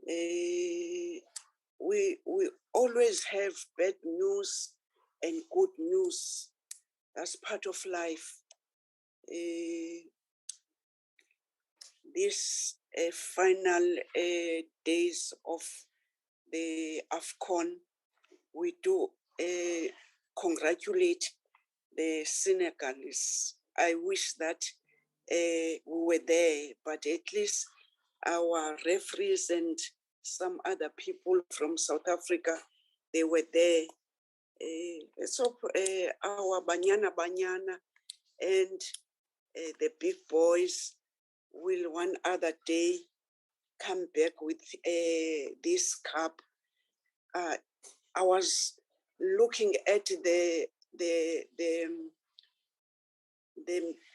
We always have bad news and good news. That's part of life. This final days of the AFCON, we do congratulate the Senegalese. I wish that we were there, but at least our referees and some other people from South Africa, they were there. So our Banyana and the big boys will one other day come back with this cup. I was looking at the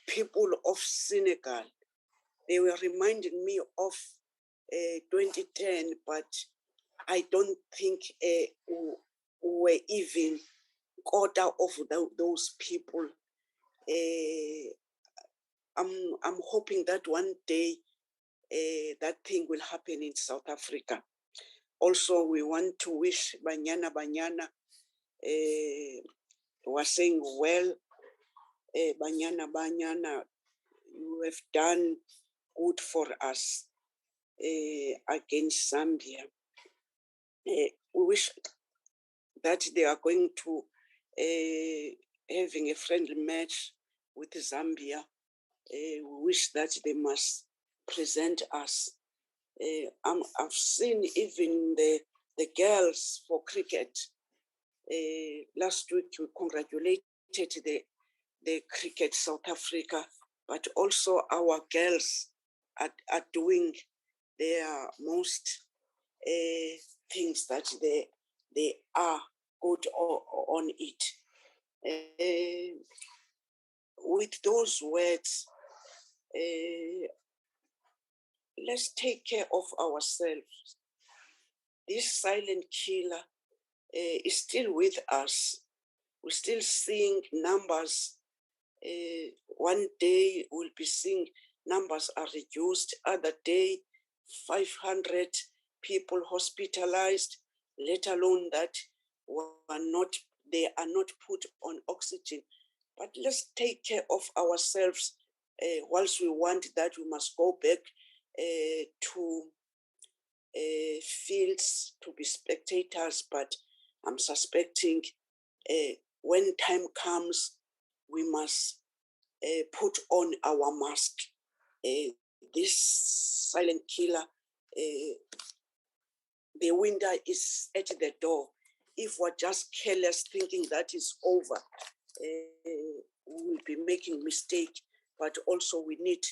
people of Senegal. They were reminding me of 2010, but I don't think we were even quarter of those people. I'm hoping that one day that thing will happen in South Africa. Also, we want to wish Banyana was saying, well, Banyana, you have done good for us against Zambia. We wish that they are going to having a friendly match with Zambia. We wish that they must present us. I've seen even the girls for cricket. Last week we congratulated the cricket South Africa, but also our girls are doing their most things that they are good on it. With those words, let's take care of ourselves. This silent killer is still with us. We're still seeing numbers. One day we'll be seeing numbers are reduced. Other day, 500 people hospitalized, let alone that they are not put on oxygen. But let's take care of ourselves. Whilst we want that, we must go back to fields to be spectators, but I'm suspecting when time comes, we must put on our mask. This silent killer, the winter is at the door. If we're just careless thinking that is over, we will be making mistake, but also we need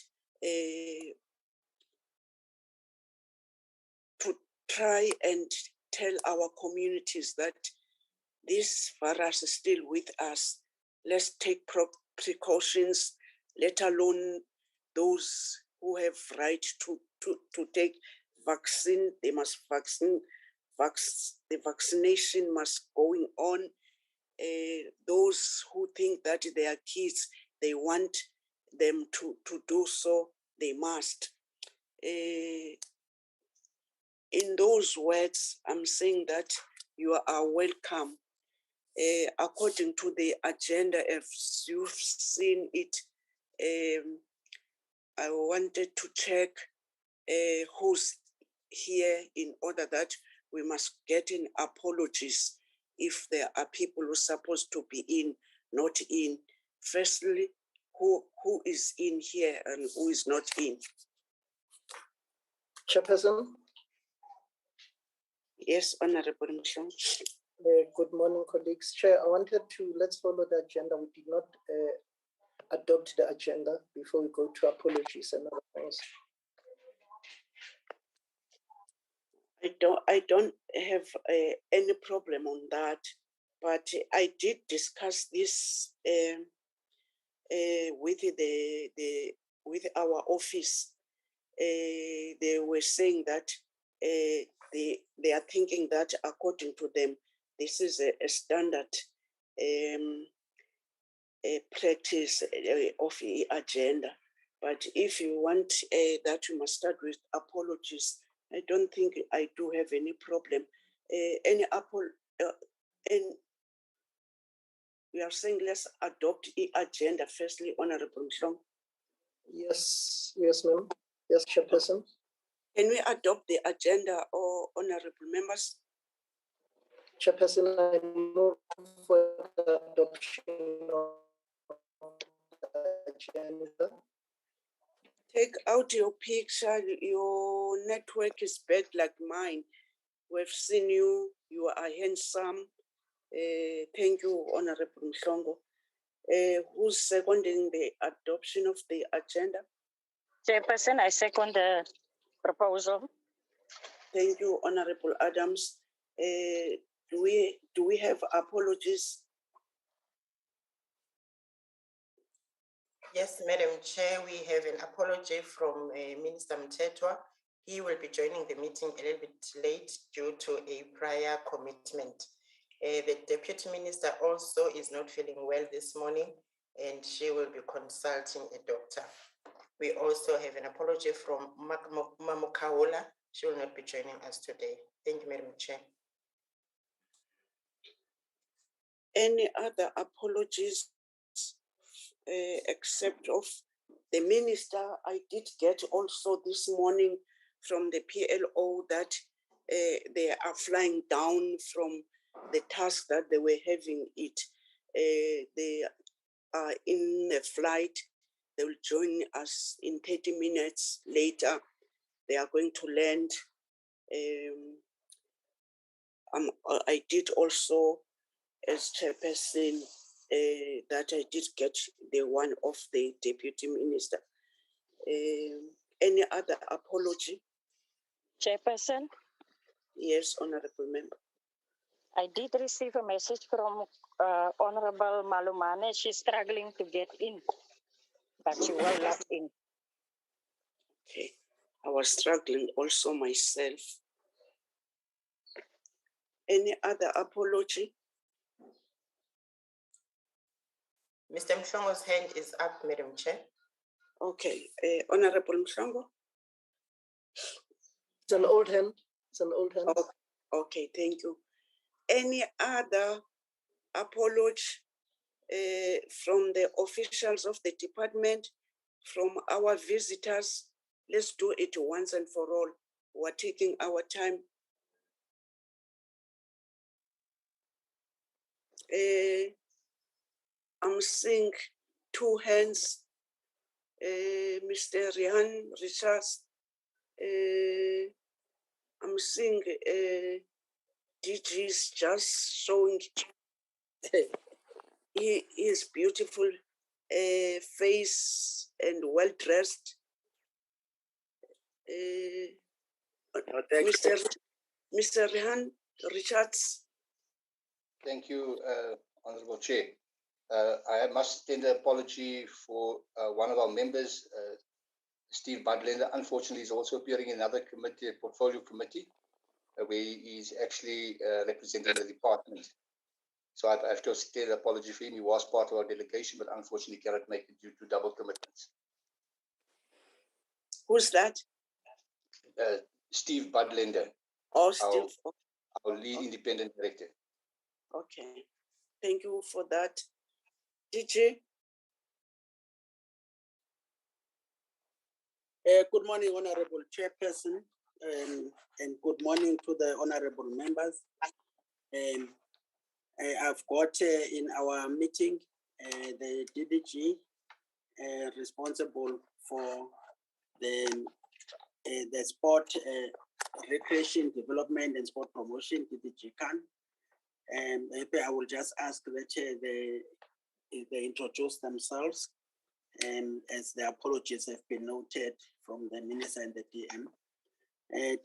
to try and tell our communities that this virus is still with us. Let's take precautions, let alone those who have right to take vaccine. They must the vaccination must going on. Those who think that their kids, they want them to do so, they must. In those words, I'm saying that you are welcome. According to the agenda, as you've seen it, I wanted to check who's here in order that we must get in apologies if there are people who are supposed to be in, not in. Firstly, who is in here and who is not in? Chairperson? Yes, Honorable Mhlongo. Good morning, colleagues. Chair, I wanted to, let's follow the agenda. We did not adopt the agenda before we go to apologies and other things. I don't have any problem on that, but I did discuss this with our office. They were saying that they are thinking that according to them, this is a standard practice of the agenda. But if you want that, you must start with apologies I don't think I do have any problem. And we are saying let's adopt the agenda firstly, Honorable Mhlongo. Yes, ma'am. Yes, Chairperson. Can we adopt the agenda, or honorable members? Chairperson, I move for the adoption of the agenda. Take out your picture. Your network is bad like mine. We've seen you. You are handsome. Thank you, Honorable Mhlongo. Who's seconding the adoption of the agenda? Chairperson, I second the proposal. Thank you, Honorable Adams. Do we have apologies? Yes, Madam Chair, we have an apology from Minister Mtetwa. He will be joining the meeting a little bit late due to a prior commitment. The Deputy Minister also is not feeling well this morning, and she will be consulting a doctor. We also have an apology from Mamukaola. She will not be joining us today. Thank you, Madam Chair. Any other apologies except of the minister? I did get also this morning from the PLO that they are flying down from the task that they were having it. They are in a flight. They will join us in 30 minutes later. They are going to land. I did also, as chairperson, that I did get the one of the deputy minister. Any other apology? Chairperson, Yes, honorable member. I did receive a message from Honorable Malumane. She's struggling to get in, but she will log in. Okay, I was struggling also myself. Any other apology? Mr. Mhlongo's hand is up, Madam Chair. Okay, Honorable Mhlongo. It's an old hand. It's an old hand. Okay, thank you. Any other apology from the officials of the department, from our visitors? Let's do it once and for all. We're taking our time. I'm seeing two hands. Mr. Rihan Richards. I'm seeing DG is just showing. He is beautiful face and well dressed. Mr. Rihan Richards. Thank you, Honorable Chair. I must tender apology for one of our members, Steve Budlender. Unfortunately, he's also appearing in another committee, a portfolio committee, where he's actually representing the department. So I have to tender apology for him. He was part of our delegation, but unfortunately cannot make it due to double commitments. Who's that? Steve Budlender. Oh, Steve. Our lead independent director. Okay. Thank you for that. DJ? Good morning, Honorable Chairperson, and good morning to the honorable members. I've got in our meeting the DDG responsible for the sport recreation development and sport promotion, DDG CAN. And maybe I will just ask that they introduce themselves, as the apologies have been noted from the minister and the DM.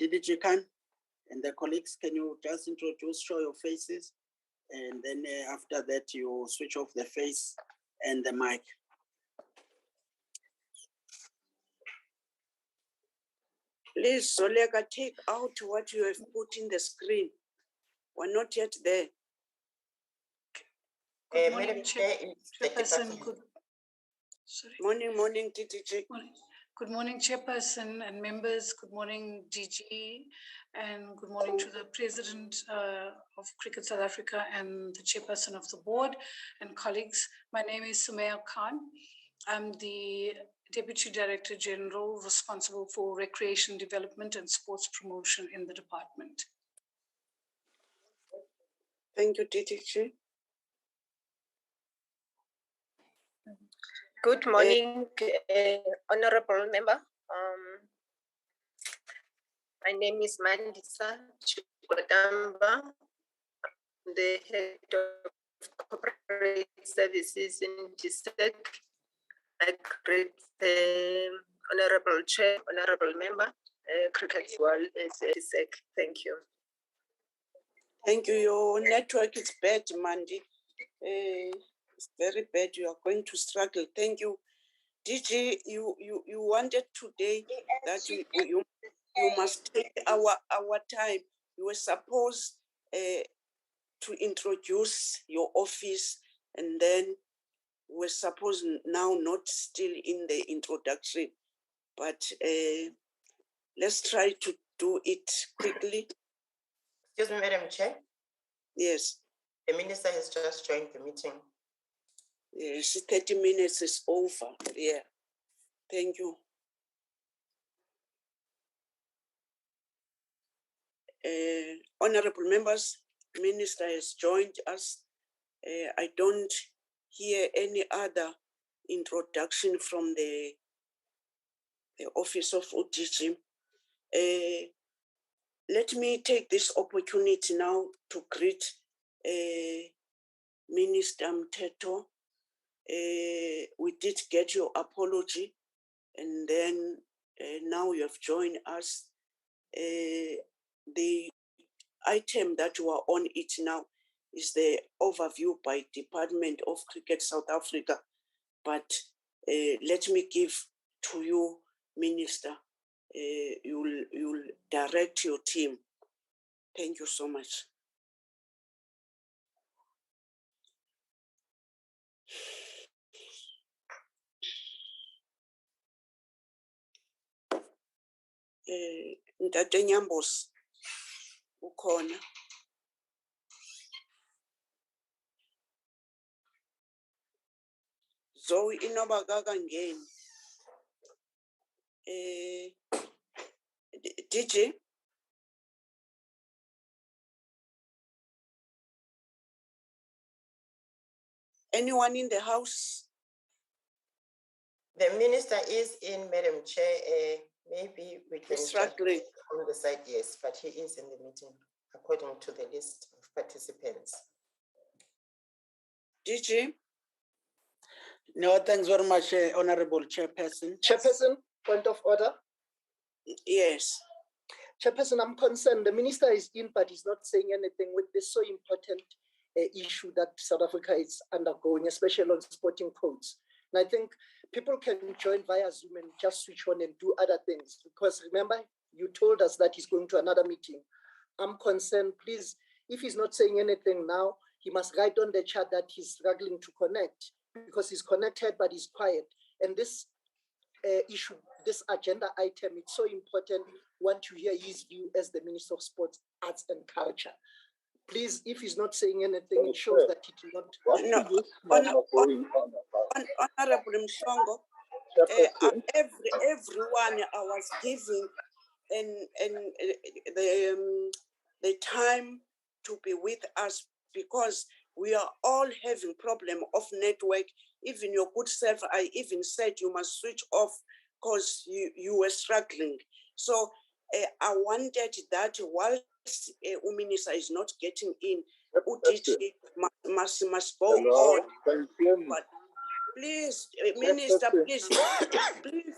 DDG CAN and the colleagues, can you just introduce, show your faces, and then after that you switch off the face and the mic. Please, Zolega, take out what you have put in the screen. We're not yet there. Madam Chair, Morning, DDG. Morning. Good morning, Chairperson and members. Good morning, DG, and good morning to the President of Cricket South Africa and the Chairperson of the board and colleagues. My name is Sumaya Khan. I'm the Deputy Director General responsible for recreation development and sports promotion in the department. Thank you, DTG. Good morning, Honorable Member. My name is Mandisa Chukwatamba, the Head of Corporate Services in TSEC. I greet the Honorable Chair, Honorable Member, Cricket World TSEC. Thank you. Thank you. Your network is bad, Mandy. It's very bad. You are going to struggle. Thank you. DG, you wanted today that you must take our time. You were supposed to introduce your office, and then we're supposed now not still in the introduction, but let's try to do it quickly. Excuse me, Madam Chair. Yes. The Minister has just joined the meeting. Yes, 30 minutes is over. Yeah. Thank you. Honorable members, Minister has joined us. I don't hear any other introduction from the Office of ODG. Let me take this opportunity now to greet Minister Mteto. We did get your apology, and then now you have joined us. The item that you are on it now is the overview by Department of Cricket South Africa. But let me give to you, Minister. You'll direct your team. Thank you so much. Ntate Nyambos, ukhona. Zoe inobagaga ngeni. DJ? Anyone in the house? The Minister is in, Madam Chair. Maybe we can struggling on the side, yes, but he is in the meeting according to the list of participants. DJ? No, thanks very much, Honorable Chairperson. Chairperson, point of order. Yes. Chairperson, I'm concerned. The Minister is in, but he's not saying anything with this so important issue that South Africa is undergoing, especially on sporting codes. And I think people can join via Zoom and just switch on and do other things. Because remember, you told us that he's going to another meeting. I'm concerned, please, if he's not saying anything now, he must write on the chat that he's struggling to connect because he's connected, but he's quiet. And this issue, this agenda item, it's so important. Want to hear his view as the Minister of Sports, Arts and Culture. Please, if he's not saying anything, it shows that he did not. Honorable Mshongo, everyone I was giving and the time to be with us because we are all having problem of network. Even your good self, I even said you must switch off because you were struggling. So I wanted that whilst Minister is not getting in, UDG must go on. But please, Minister, please,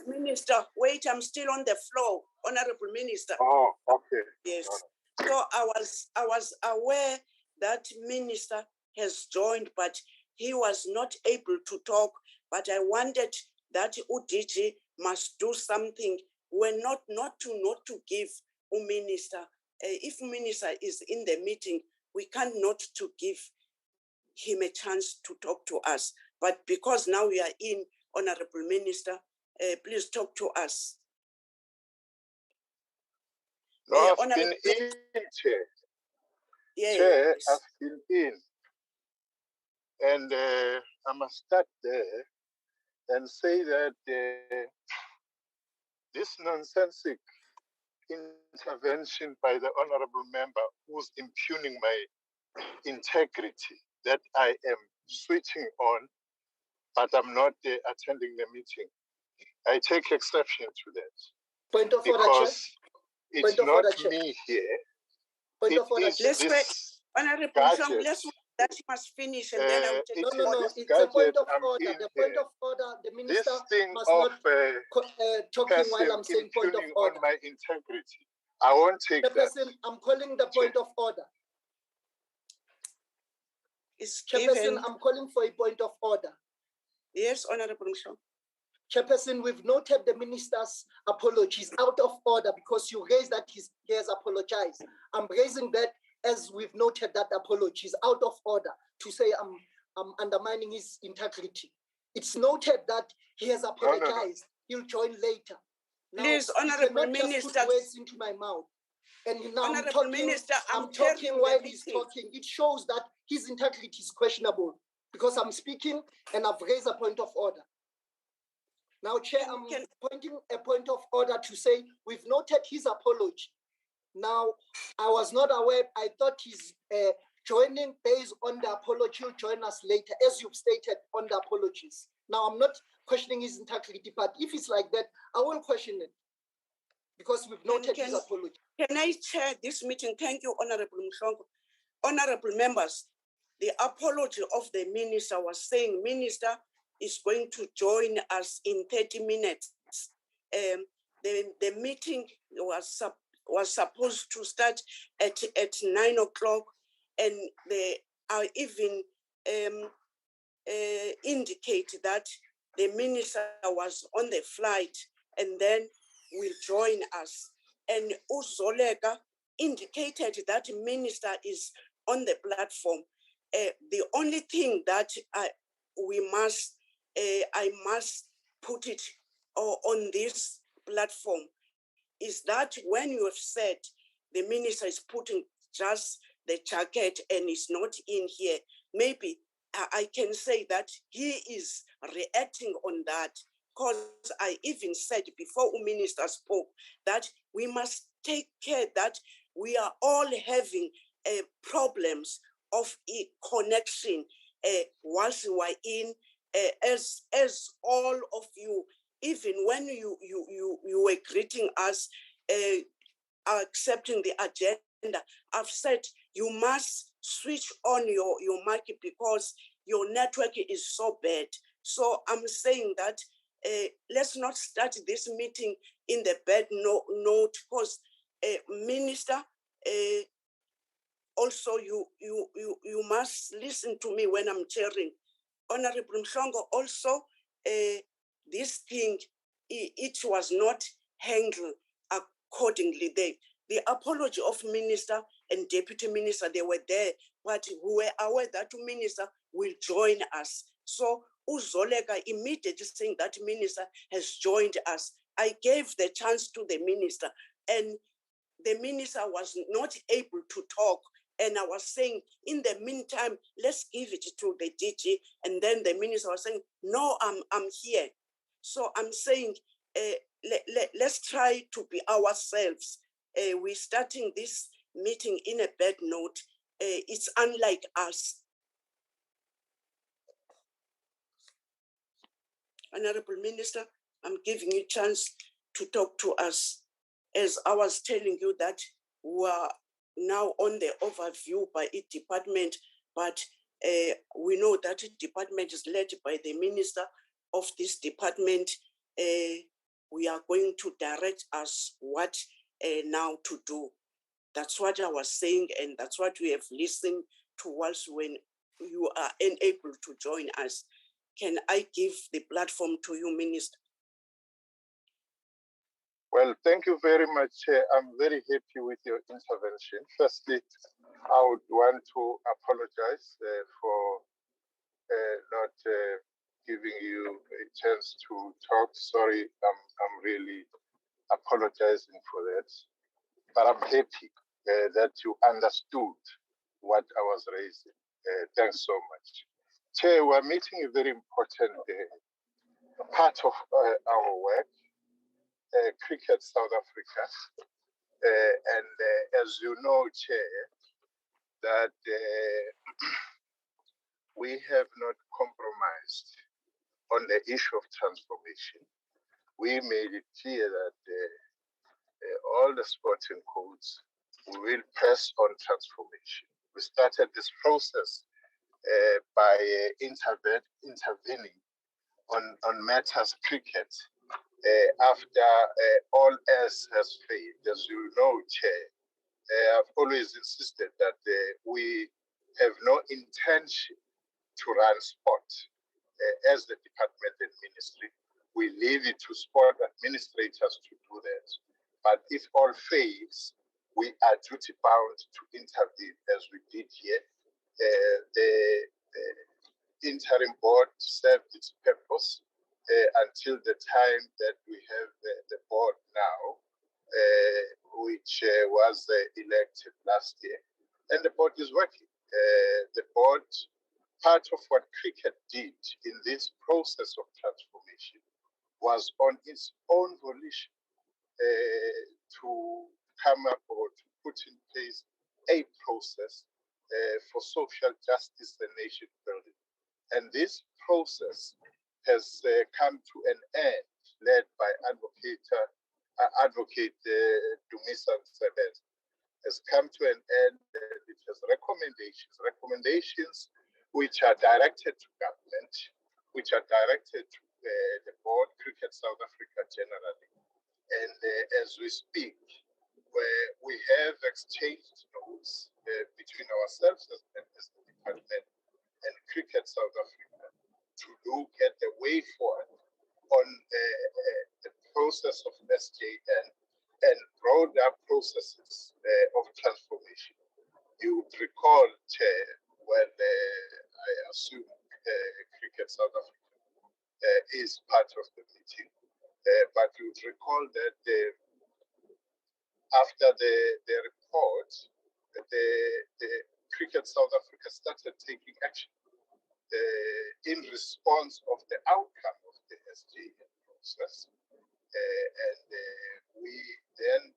Minister, wait, I'm still on the floor, Honorable Minister. Oh, okay. Yes. So I was aware that Minister has joined, but he was not able to talk. But I wanted that UDG must do something. We're not to give Minister. If Minister is in the meeting, we can't not to give him a chance to talk to us. But because now we are in, Honorable Minister, please talk to us. No, I've Honorable- been in, Chair. Yes. Chair, I've been in. And I must start there and say that this nonsensic intervention by the honorable member who's impugning my integrity, that I am switching on, but I'm not attending the meeting. I take exception to that. Point of order, Chair. Because it's Point of not order, Chair. me here. Point It of order, is Chair. Let's wait. this Honorable gadget. Shong, let's wait that you must finish and then I'll take it No, is no, this it's a point gadget of I'm order. in The point here. of order, the This minister thing must of not talking while person I'm saying point of impugning order. on my integrity. I won't take The that. person, I'm calling the point of order. It's Chairperson, given. I'm calling for a point of order. Yes, Honorable Shong. Chairperson, we've noted the minister's apologies out of order because you raised that he has apologized. I'm raising that as we've noted that apologies out of order to say I'm undermining his integrity. It's noted that he has apologized. He'll join later. Now, Please, he Honorable cannot just Minister. put words into my mouth. And now Honorable Minister, I'm chairing talking the while he's meeting. talking. It shows that his integrity is questionable because I'm speaking and I've raised a point of order. Now, Chair, I'm pointing a point of order to say we've noted his apology. Now, I was not aware. I thought he's joining based on the apology. He'll join us later, as you've stated on the apologies. Now, I'm not questioning his integrity, but if it's like that, I will question it because we've noted his apology. Can I chair this meeting? Thank you, Honorable Mshongo. Honorable members, the apology of the minister was saying, Minister is going to join us in 30 minutes. The meeting was supposed to start at 9 o'clock, and they are even indicate that the minister was on the flight and then will join us. And Uzoleka indicated that minister is on the platform. The only thing that I must put it on this platform is that when you have said the minister is putting just the jacket and is not in here, maybe I can say that he is reacting on that, because I even said before the minister spoke that we must take care that we are all having problems of connection once we are in, as all of you, even when you were greeting us, accepting the agenda, I've said you must switch on your mic because your network is so bad. So I'm saying that let's not start this meeting in the bad note, because Minister, also you must listen to me when I'm chairing. Honorable Mshongo, also this thing, it was not handled accordingly. The apology of minister and deputy minister, they were there, but we were aware that minister will join us. So Uzoleka immediately saying that minister has joined us. I gave the chance to the minister, and the minister was not able to talk. And I was saying, in the meantime, let's give it to the DG. And then the minister was saying, no, I'm here. So I'm saying, let's try to be ourselves. We're starting this meeting in a bad note. It's unlike us. Honorable Minister, I'm giving you a chance to talk to us. As I was telling you that we are now on the overview by each department, but we know that each department is led by the minister of this department. We are going to direct us what now to do. That's what I was saying, and that's what we have listened to whilst when you are unable to join us. Can I give the platform to you, Minister? Well, thank you very much, Chair. I'm very happy with your intervention. Firstly, I would want to apologize for not giving you a chance to talk. Sorry, I'm really apologizing for that. But I'm happy that you understood what I was raising. Thanks so much. Chair, we're meeting a very important part of our work, Cricket South Africa. And as you know, Chair, that we have not compromised on the issue of transformation. We made it clear that all the sporting codes will press on transformation. We started this process by intervening on matters cricket after all else has failed. As you know, Chair, I've always insisted that we have no intention to run sport as the department and ministry. We leave it to sport administrators to do that. But if all fails, we are duty bound to intervene as we did here. The interim board served its purpose until the time that we have the board now, which was elected last year. And the board is working. The board, part of what cricket did in this process of transformation was on its own volition to come up or to put in place a process for social justice and nation building. And this process has come to an end, led by Advocate Dumisa Sebenza, has come to an end. It has recommendations which are directed to government, which are directed to the board, Cricket South Africa generally. And as we speak, we have exchanged notes between ourselves as the department and Cricket South Africa to look at the way forward on the process of SJN and broader processes of transformation. You would recall, Chair, when I assume Cricket South Africa is part of the meeting, but you would recall that after the report, the Cricket South Africa started taking action in response of the outcome of the SJN process. And we then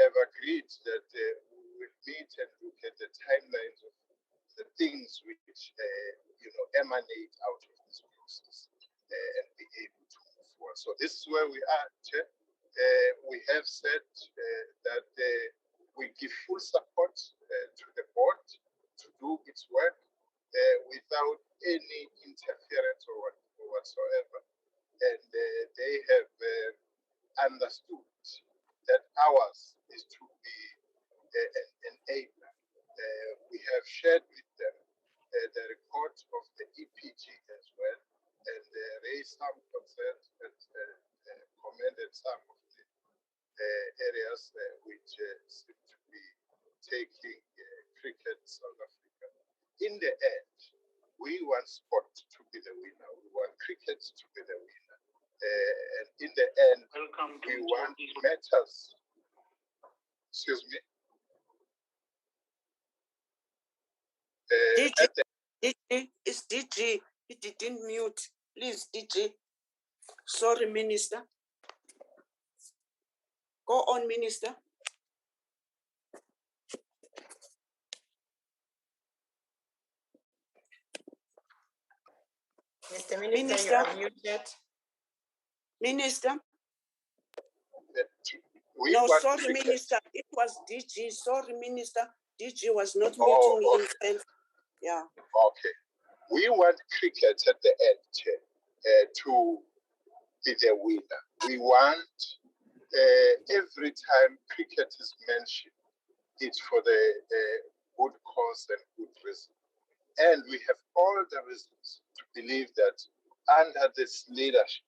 have agreed that we will meet and look at the timelines of the things which emanate out of this process and be able to move forward. So this is where we are, Chair. We have said that we give full support to the board to do its work without any interference or whatsoever. And they have understood that ours is to be an enabler. We have shared with them the report of the EPG as well, and raised some concerns and commended some of the areas which seem to be taking Cricket South Africa. In the end, we want sport to be the winner. We want cricket to be the winner. And in the end, we want matters. Excuse me. DG, it's DG. He didn't mute. Please, DG. Sorry, Minister. Go on, Minister. Mr. Minister, you are muted. Minister. Sorry, cricket. Minister. It was DG. Sorry, Minister. DG was not muting himself. Yeah. Okay. We want cricket at the end to be the winner. We want every time cricket is mentioned, it's for the good cause and good reason. And we have all the reasons to believe that under this leadership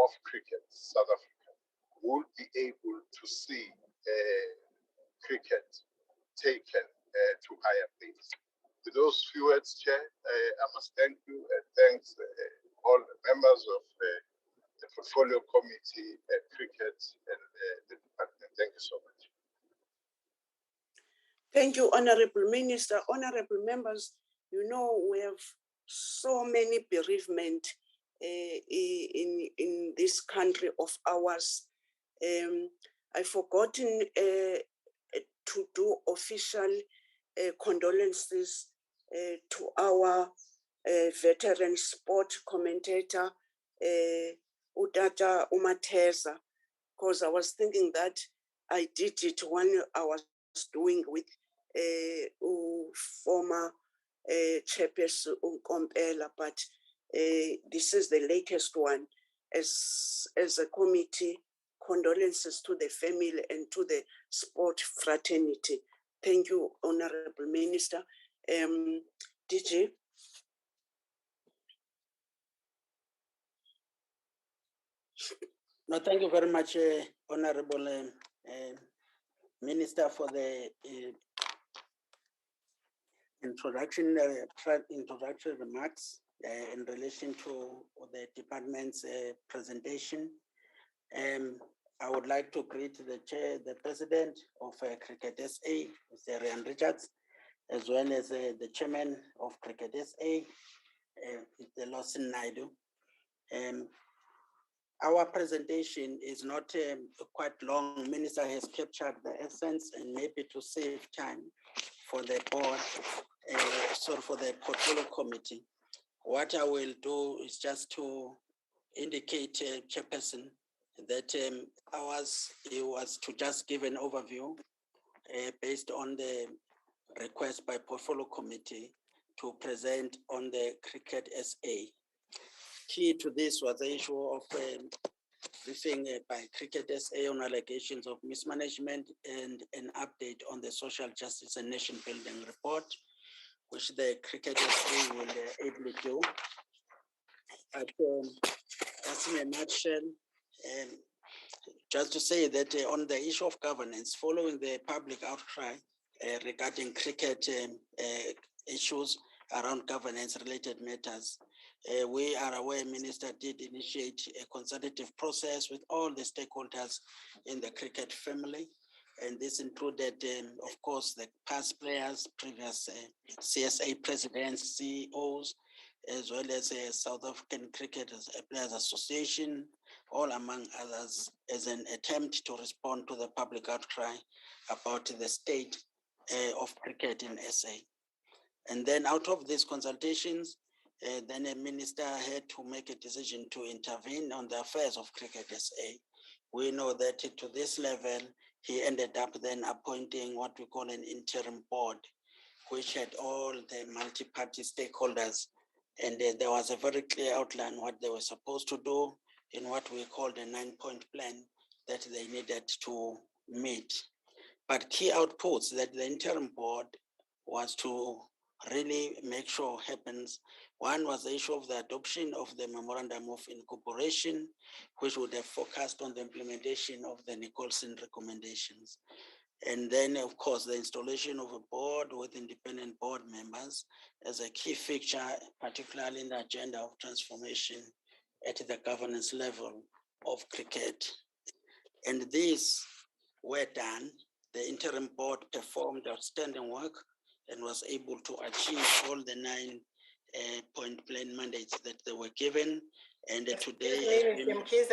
of cricket, South Africa will be able to see cricket taken to higher places. With those few words, Chair, I must thank you and thanks all the members of the Portfolio Committee at Cricket and the department. Thank you so much. Thank you, Honorable Minister. Honorable members, you know, we have so many bereavement in this country of ours. I've forgotten to do official condolences to our veteran sport commentator, Udata Umateza, because I was thinking that I did it when I was doing with former Chairperson Unkompela, but this is the latest one. As a committee, condolences to the family and to the sport fraternity. Thank you, Honorable Minister. DG. No, thank you very much, Honorable Minister, for the introductory remarks in relation to the department's presentation. I would like to greet the chair, the president of Cricket SA, Mr. Ryan Richards, as well as the chairman of Cricket SA, Mr. Lawson Naidu. Our presentation is not quite long. Minister has captured the essence, and maybe to save time for the board, for the portfolio committee. What I will do is just to indicate, Chairperson, that it was to just give an overview based on the request by portfolio committee to present on the Cricket SA. Key to this was the issue of briefing by Cricket SA on allegations of mismanagement and an update on the social justice and nation building report, which the Cricket SA will ably do. But just in a nutshell, just to say that on the issue of governance, following the public outcry regarding cricket issues around governance-related matters, we are aware Minister did initiate a consultative process with all the stakeholders in the cricket family. And this included, of course, the past players, previous CSA presidents, CEOs, as well as South African Cricket Players Association, all among others, as an attempt to respond to the public outcry about the state of cricket in SA. And then out of these consultations, then a minister had to make a decision to intervene on the affairs of Cricket SA. We know that to this level, he ended up then appointing what we call an interim board, which had all the multi-party stakeholders. And there was a very clear outline what they were supposed to do in what we called a 9-point plan that they needed to meet. But key outputs that the interim board was to really make sure happens. One was the issue of the adoption of the Memorandum of Incorporation, which would have focused on the implementation of the Nicholson recommendations. And then, of course, the installation of a board with independent board members as a key feature, particularly in the agenda of transformation at the governance level of cricket. And these were done. The interim board performed outstanding work and was able to achieve all the 9-point plan mandates that they were given. And today, Excuse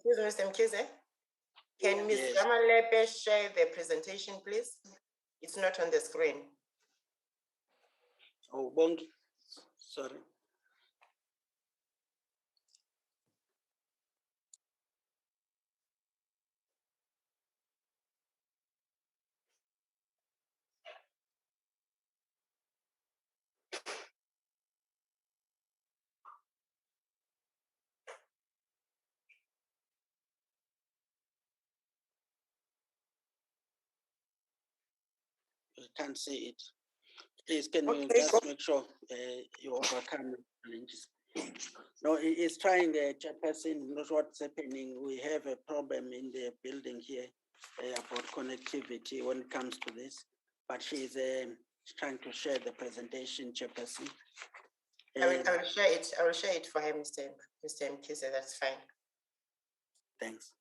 me, Mr. Mkize. Can Ms. Gamalepe share the presentation, please? It's not on the screen. Oh, Bongi, sorry. You can't see it. Please, can you just make sure you overcome challenges? No, it's trying, Chairperson, not what's happening. We have a problem in the building here about connectivity when it comes to this, but she's trying to share the presentation, Chairperson. I will share it. I will share it for him, Mr. Mkhize. That's fine. Thanks.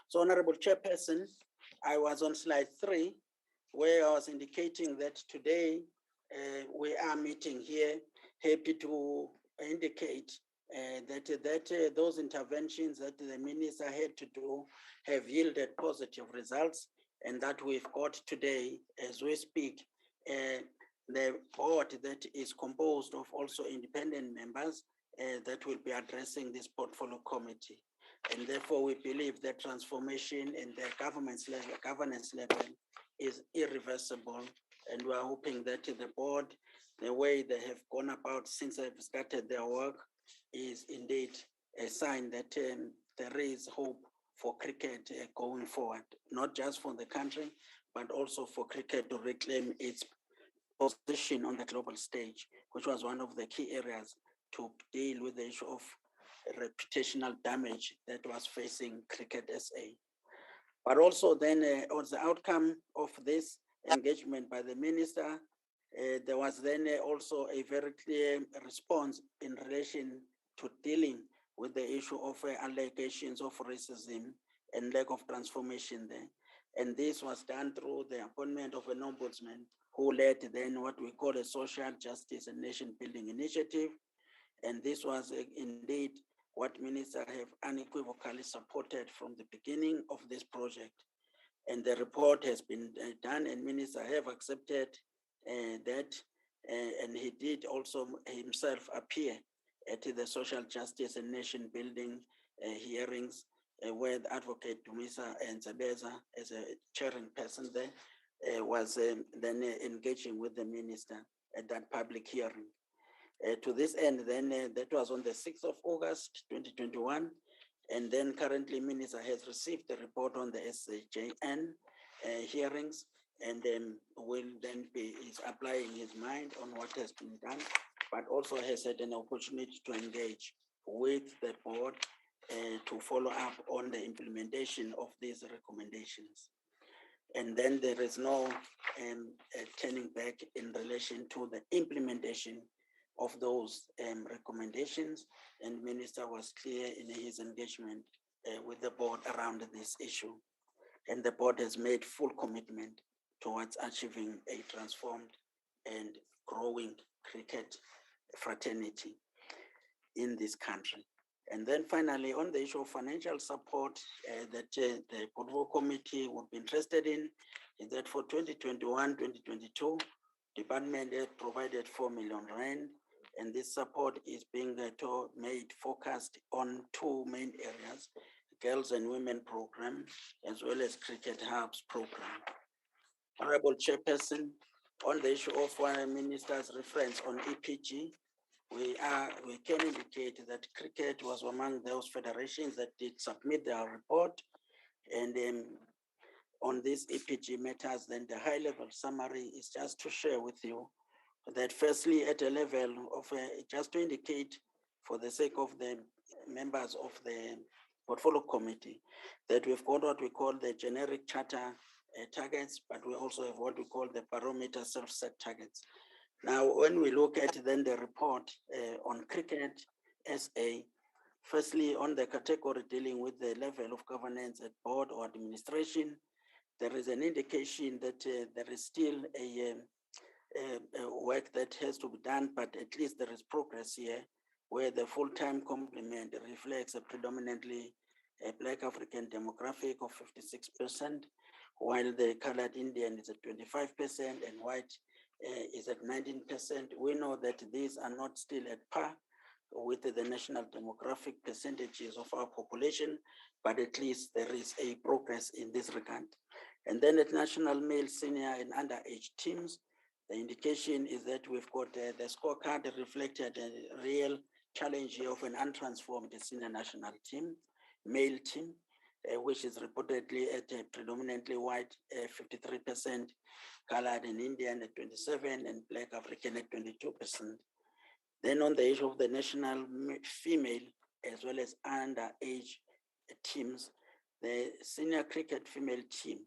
So, Honorable Chairperson, I was on slide 3, where I was indicating that today we are meeting here, happy to indicate that those interventions that the minister had to do have yielded positive results, and that we've got today, as we speak, the board that is composed of also independent members that will be addressing this portfolio committee. And therefore, we believe that transformation in the governance level is irreversible. And we are hoping that the board, the way they have gone about since they've started their work, is indeed a sign that there is hope for cricket going forward, not just for the country, but also for cricket to reclaim its position on the global stage, which was one of the key areas to deal with the issue of reputational damage that was facing Cricket SA. But also then as the outcome of this engagement by the minister, there was then also a very clear response in relation to dealing with the issue of allegations of racism and lack of transformation there. And this was done through the appointment of an ombudsman who led then what we call a social justice and nation building initiative. And this was indeed what minister have unequivocally supported from the beginning of this project. And the report has been done, and minister have accepted that, and he did also himself appear at the social justice and nation building hearings where the advocate Dumisa and Zabeza, as a chairing person there, was then engaging with the minister at that public hearing. To this end, then that was on the 6th of August, 2021. And then currently minister has received the report on the SJN hearings, and will then is applying his mind on what has been done, but also has had an opportunity to engage with the board to follow up on the implementation of these recommendations. And then there is no turning back in relation to the implementation of those recommendations, and minister was clear in his engagement with the board around this issue. And the board has made full commitment towards achieving a transformed and growing cricket fraternity in this country. And then finally, on the issue of financial support that the portfolio committee would be interested in, is that for 2021-2022, department has provided 4 million rand, and this support is being made focused on 2 main areas: girls and women program, as well as cricket hubs program. Honorable Chairperson, on the issue of one minister's reference on EPG, we can indicate that cricket was among those federations that did submit their report. And on these EPG matters, then the high level summary is just to share with you that firstly, at a level of, just to indicate for the sake of the members of the portfolio committee, that we've got what we call the generic charter targets, but we also have what we call the barometer self-set targets. Now, when we look at then the report on Cricket SA, firstly, on the category dealing with the level of governance at board or administration, there is an indication that there is still a work that has to be done, but at least there is progress here, where the full-time complement reflects a predominantly Black African demographic of 56%, while the colored Indian is at 25% and white is at 19%. We know that these are not still at par with the national demographic percentages of our population, but at least there is a progress in this regard. And then at national male, senior, and underage teams, the indication is that we've got the scorecard reflected a real challenge here of an untransformed senior national team, male team, which is reportedly at a predominantly white 53%, colored and Indian at 27%, and Black African at 22%. Then on the issue of the national female as well as underage teams, The senior cricket female team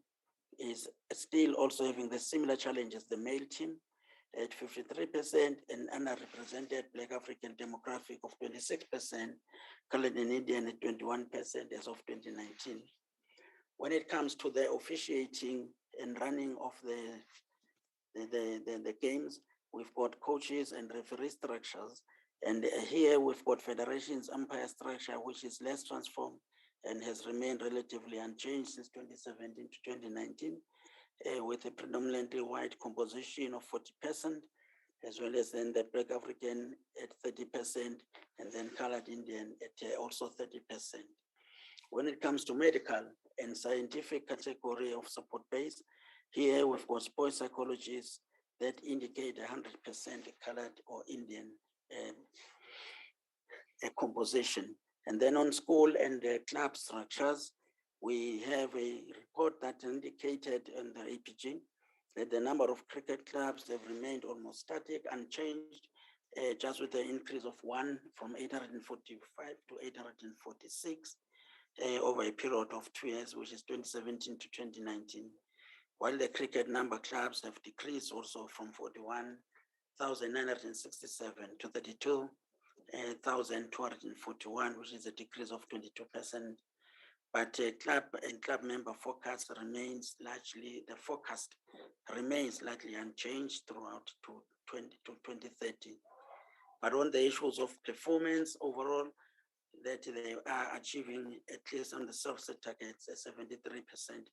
is still also having the similar challenges, the male team at 53% and underrepresented Black African demographic of 26%, colored and Indian at 21% as of 2019. When it comes to the officiating and running of the games, we've got coaches and referee structures. And here we've got federations umpire structure, which is less transformed and has remained relatively unchanged since 2017 to 2019, with a predominantly white composition of 40%, as well as then the Black African at 30%, and then colored Indian at also 30%. When it comes to medical and scientific category of support base, here we've got sports psychologists that indicate 100% colored or Indian composition. And then on school and club structures, we have a report that indicated in the APG that the number of cricket clubs have remained almost static, unchanged, just with the increase of one from 845 to 846 over a period of 2 years, which is 2017 to 2019. While the cricket number clubs have decreased also from 41,967 to 32,241, which is a decrease of 22%. But club and club member forecast remains largely, the forecast remains largely unchanged throughout to 2030. But on the issues of performance overall, that they are achieving at least on the self-set targets at 73%,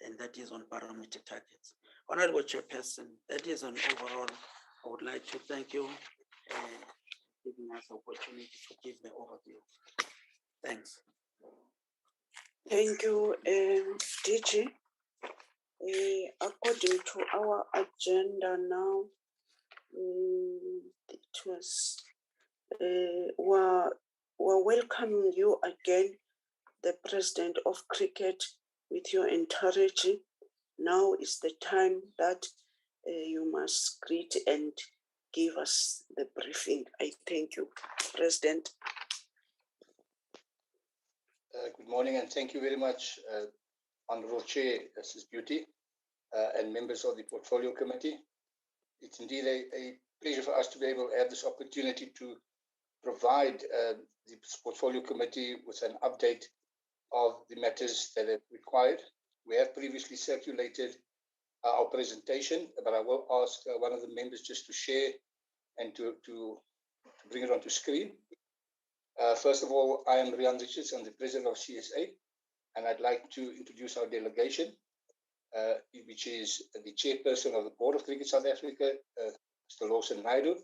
and that is on parameter targets. Honorable Chairperson, that is an overall. I would like to thank you giving us the opportunity to give the overview. Thanks. Thank you, DG. According to our agenda now, it was we're welcoming you again, the President of Cricket, with your entourage. Now is the time that you must greet and give us the briefing. I thank you, President. Good morning, and thank you very much, Honorable Chair, Mrs. Beauty, and members of the Portfolio Committee. It's indeed a pleasure for us to be able to have this opportunity to provide the Portfolio Committee with an update of the matters that are required. We have previously circulated our presentation, but I will ask one of the members just to share and to bring it onto screen. First of all, I am Rian Richards, I'm the President of CSA, and I'd like to introduce our delegation, which is the Chairperson of the Board of Cricket South Africa, Mr. Lawson Naidu,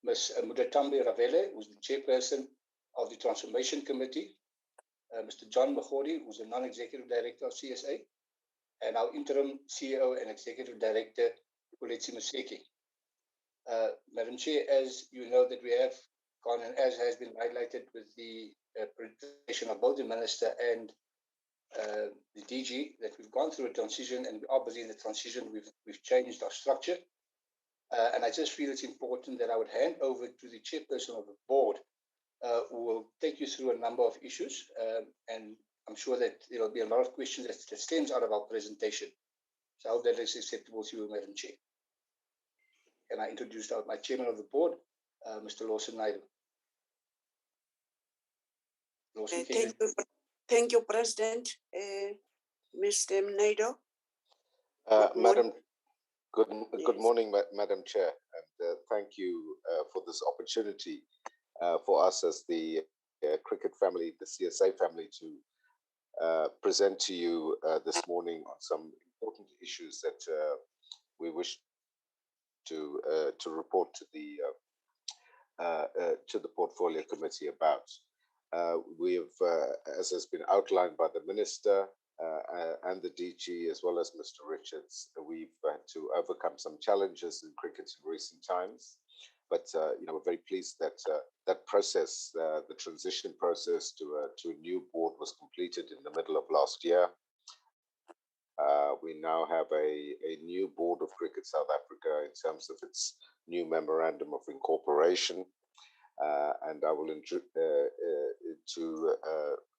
Ms. Mudatambi Ravele, who's the Chairperson of the Transformation Committee, Mr. John Mahori, who's the Non-Executive Director of CSA, and our Interim CEO and Executive Director, Kuletsi Museki. Madam Chair, as you know that we have gone, and as has been highlighted with the presentation of both the Minister and the DG, that we've gone through a transition, and obviously in the transition we've changed our structure. And I just feel it's important that I would hand over to the Chairperson of the Board, who will take you through a number of issues, and I'm sure that there will be a lot of questions that stems out of our presentation. So I hope that is acceptable to you, Madam Chair. And I introduced my Chairman of the Board, Mr. Lawson Naidu. Lawson, thank you, President. Mr. Naidu. Madam, good morning, Madam Chair, and thank you for this opportunity for us as the cricket family, the CSA family, to present to you this morning on some important issues that we wish to report to the Portfolio Committee about. We have, as has been outlined by the Minister and the DG, as well as Mr. Richards, we've had to overcome some challenges in cricket in recent times. But we're very pleased that that process, the transition process to a new board, was completed in the middle of last year. We now have a new board of Cricket South Africa in terms of its new memorandum of incorporation, and I will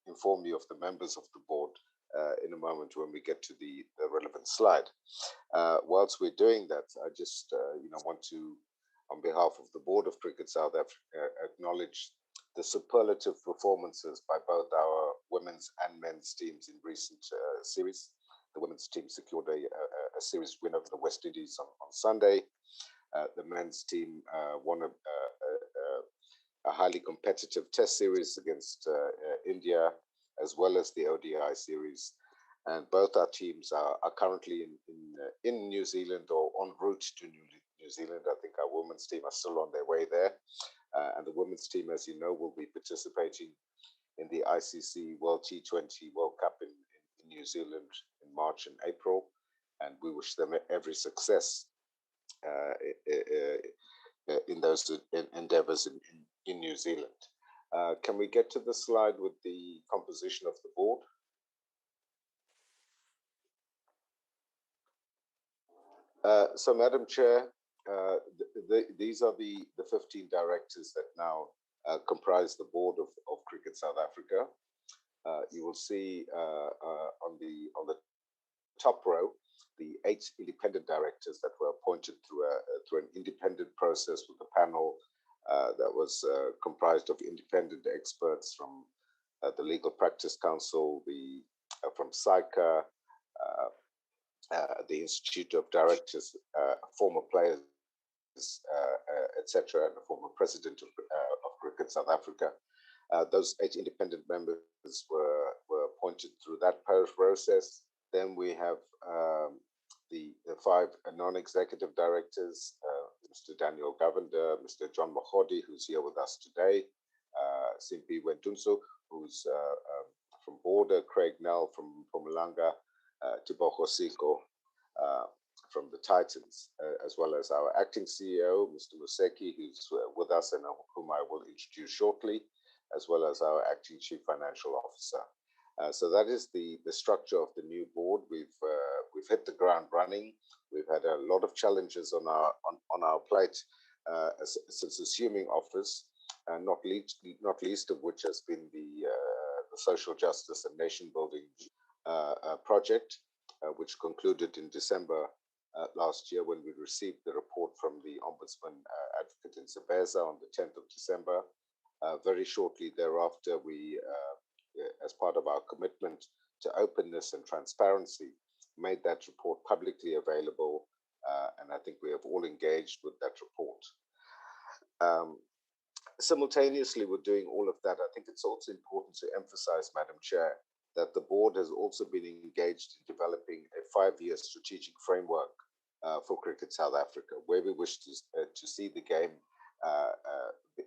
inform you of the members of the board in a moment when we get to the relevant slide. Whilst we're doing that, I just want to, on behalf of the Board of Cricket South Africa, acknowledge the superlative performances by both our women's and men's teams in recent series. The women's team secured a series win over the West Indies on Sunday. The men's team won a highly competitive test series against India, as well as the ODI series. And both our teams are currently in New Zealand or en route to New Zealand. I think our women's team are still on their way there. And the women's team, as you know, will be participating in the ICC World T20 World Cup in New Zealand in March and April. And we wish them every success in those endeavors in New Zealand. Can we get to the slide with the composition of the board? So, Madam Chair, these are the 15 directors that now comprise the board of Cricket South Africa. You will see on the top row the 8 independent directors that were appointed through an independent process with a panel that was comprised of independent experts from the Legal Practice Council, from SAICA, the Institute of Directors, former players, etc., and the former president of Cricket South Africa. Those 8 independent members were appointed through that process. Then we have the 5 non-executive directors, Mr. Daniel Govender, Mr. John Mahodi, who's here with us today, Simpi Wendunso, who's from Border, Craig Nell from Mpumalanga, Tibogo Siko from the Titans, as well as our acting CEO, Mr. Museki, who's with us and whom I will introduce shortly, as well as our acting Chief Financial Officer. So that is the structure of the new board. We've hit the ground running. We've had a lot of challenges on our plate since assuming office, not least of which has been the social justice and nation building project, which concluded in December last year when we received the report from the Ombudsman Advocate in Sebeza on the 10th of December. Very shortly thereafter, we, as part of our commitment to openness and transparency, made that report publicly available, and I think we have all engaged with that report. Simultaneously, we're doing all of that. I think it's also important to emphasize, Madam Chair, that the board has also been engaged in developing a 5-year strategic framework for Cricket South Africa, where we wish to see the game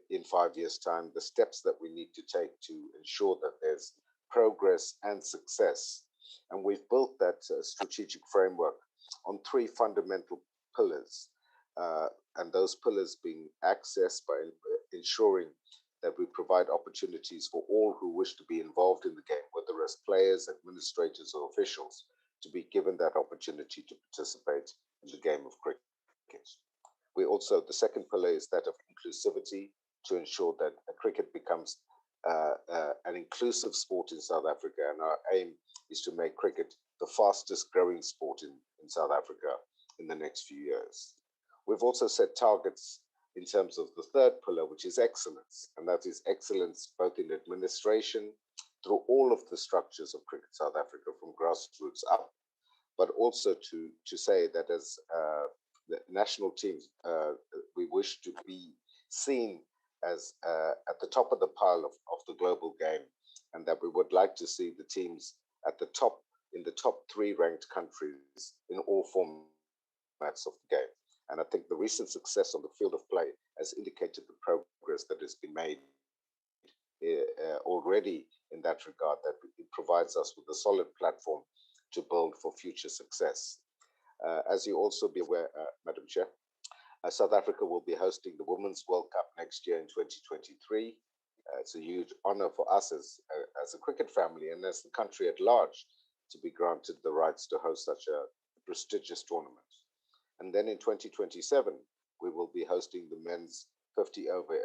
in 5 years' time, the steps that we need to take to ensure that there's progress and success. And we've built that strategic framework on 3 fundamental pillars, and those pillars being access by ensuring that we provide opportunities for all who wish to be involved in the game, whether as players, administrators, or officials, to be given that opportunity to participate in the game of cricket. We also, the second pillar is that of inclusivity, to ensure that cricket becomes an inclusive sport in South Africa. And our aim is to make cricket the fastest growing sport in South Africa in the next few years. We've also set targets in terms of the third pillar, which is excellence. And that is excellence both in administration, through all of the structures of Cricket South Africa, from grassroots up, but also to say that as the national teams, we wish to be seen as at the top of the pile of the global game, and that we would like to see the teams at the top, in the top 3 ranked countries in all formats of the game. And I think the recent success on the field of play has indicated the progress that has been made already in that regard, that it provides us with a solid platform to build for future success. As you also be aware, Madam Chair, South Africa will be hosting the Women's World Cup next year in 2023. It's a huge honor for us as a cricket family and as the country at large to be granted the rights to host such a prestigious tournament. And then in 2027, we will be hosting the Men's 50 Over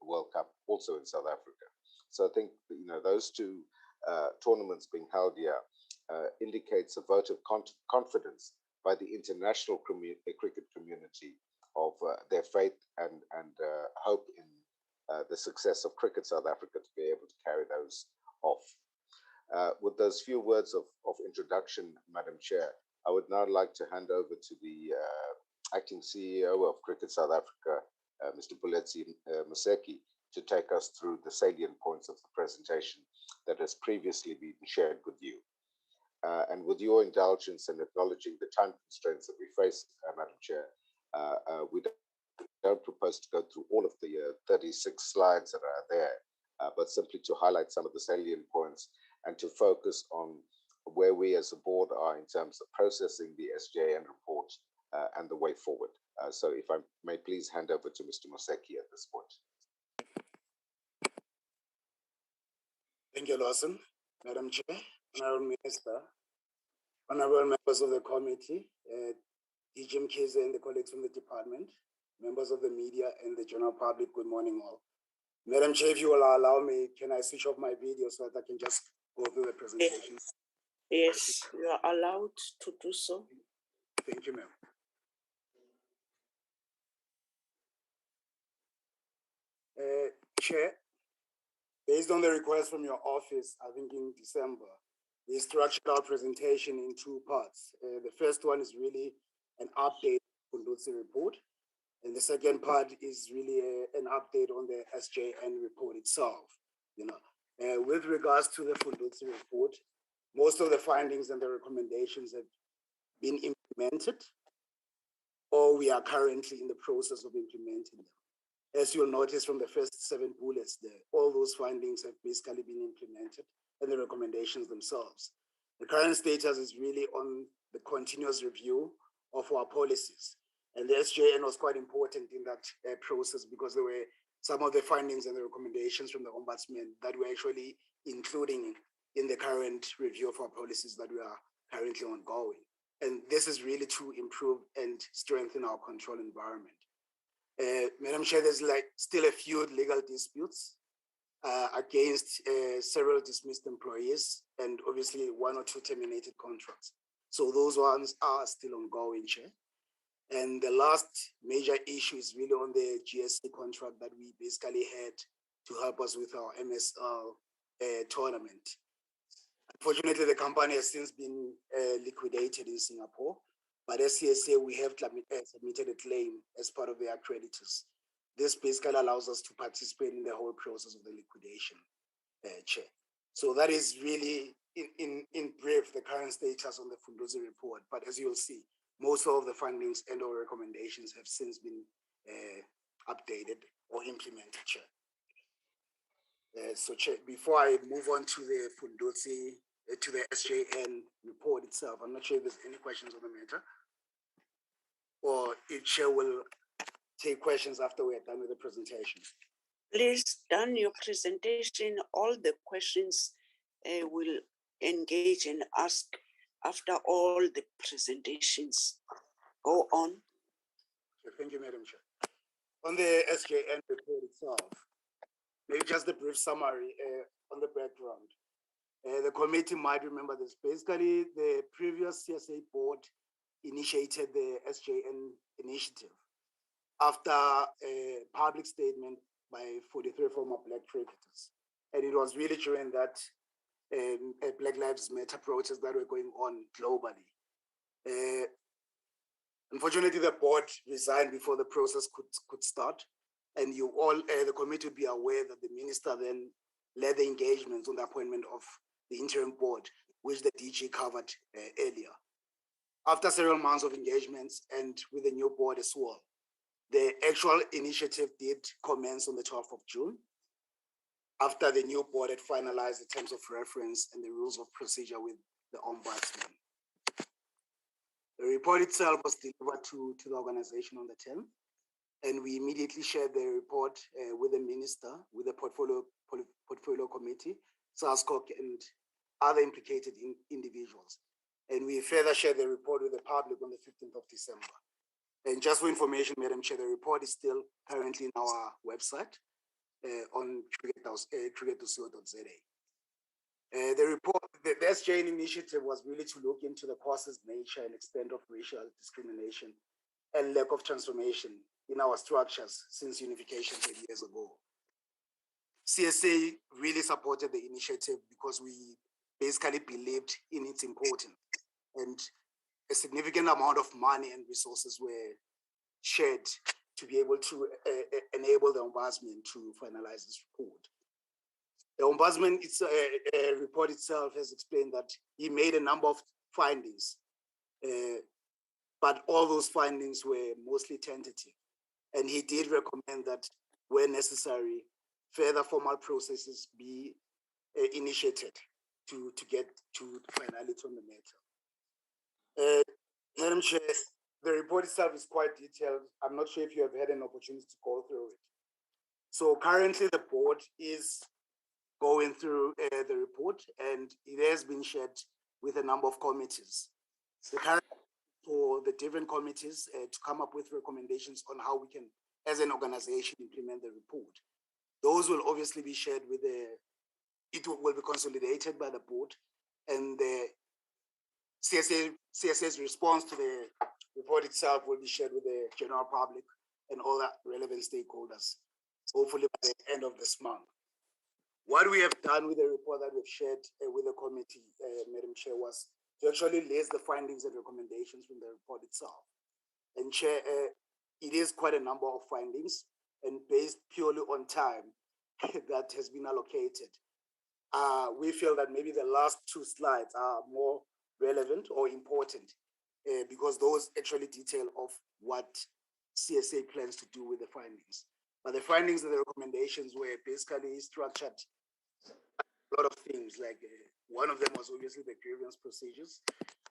World Cup also in South Africa. So I think, you know, those two tournaments being held here indicates a vote of confidence by the international cricket community of their faith and hope in the success of Cricket South Africa to be able to carry those off. With those few words of introduction, Madam Chair, I would now like to hand over to the Acting CEO of Cricket South Africa, Mr. Buletsi Museki, to take us through the salient points of the presentation that has previously been shared with you. And with your indulgence and acknowledging the time constraints that we face, Madam Chair, we don't propose to go through all of the 36 slides that are there, but simply to highlight some of the salient points and to focus on where we as a board are in terms of processing the SJN report and the way forward. So if I may please hand over to Mr. Museki at this point. Thank you, Lawson. Madam Chair, Honorable Minister, honorable members of the committee, DG Mkhize and the colleagues from the department, members of the media and the general public, good morning all. Madam Chair, if you will allow me, can I switch off my video so that I can just go through the presentation? Yes, you are allowed to do so. Thank you, ma'am. Chair, based on the request from your office, I think in December, we structured our presentation in two parts. The first one is really an update on the Sjn Report, and the second part is really an update on the SJN report itself. You know, with regards to the Sjn Report, most of the findings and the recommendations have been implemented, or we are currently in the process of implementing them. As you'll notice from the first 7 bullets there, all those findings have basically been implemented and the recommendations themselves. The current status is really on the continuous review of our policies. And the SJN was quite important in that process because there were some of the findings and the recommendations from the Ombudsman that we're actually including in the current review of our policies that we are currently ongoing. And this is really to improve and strengthen our control environment. Madam Chair, there's still a few legal disputes against several dismissed employees and obviously 1 or 2 terminated contracts. So those ones are still ongoing, Chair. And the last major issue is really on the GSC contract that we basically had to help us with our MSL tournament. Unfortunately, the company has since been liquidated in Singapore. But as CSA, we have submitted a claim as part of their creditors. This basically allows us to participate in the whole process of the liquidation, Chair. So that is really, in brief, the current status on the Sjn Report. But as you'll see, most of the findings and or recommendations have since been updated or implemented, Chair. So, Chair, before I move on to the Sjn, to the SJN report itself, I'm not sure if there's any questions on the matter, or if Chair will take questions after we are done with the presentation. Please done your presentation. All the questions will engage and ask after all the presentations. Go on. Thank you, Madam Chair. On the SJN report itself, maybe just a brief summary on the background. The committee might remember this. Basically, the previous CSA board initiated the SJN initiative after a public statement by 43 former Black cricketers. And it was really during that Black Lives Matter protests that were going on globally. Unfortunately, the board resigned before the process could start. And you all, the committee would be aware that the minister then led the engagements on the appointment of the interim board, which the DG covered earlier. After several months of engagements and with the new board as well, the actual initiative did commence on the 12th of June, after the new board had finalized the terms of reference and the rules of procedure with the Ombudsman. The report itself was delivered to the organization on the 10th, and we immediately shared the report with the minister, with the portfolio committee, SASCOC, and other implicated individuals. And we further shared the report with the public on the 15th of December. And just for information, Madam Chair, the report is still currently in our website. on cricket.co.za. The report, the Sjn initiative was really to look into the causes, nature, and extent of racial discrimination and lack of transformation in our structures since unification 30 years ago. CSA really supported the initiative because we basically believed in its importance, and a significant amount of money and resources were shared to be able to enable the ombudsman to finalize this report. The ombudsman report itself has explained that he made a number of findings, but all those findings were mostly tentative. And he did recommend that where necessary, further formal processes be initiated to get to finality on the matter. Madam Chair, the report itself is quite detailed. I'm not sure if you have had an opportunity to go through it. So currently the board is going through the report, and it has been shared with a number of committees. The current for the different committees to come up with recommendations on how we can, as an organization, implement the report. Those will obviously be shared with it will be consolidated by the board, and the CSA's response to the report itself will be shared with the general public and all the relevant stakeholders, hopefully by the end of this month. What we have done with the report that we've shared with the committee, Madam Chair, was to actually list the findings and recommendations from the report itself. And Chair, it is quite a number of findings, and based purely on time that has been allocated, we feel that maybe the last two slides are more relevant or important because those actually detail of what CSA plans to do with the findings. But the findings and the recommendations were basically structured a lot of things, like one of them was obviously the grievance procedures.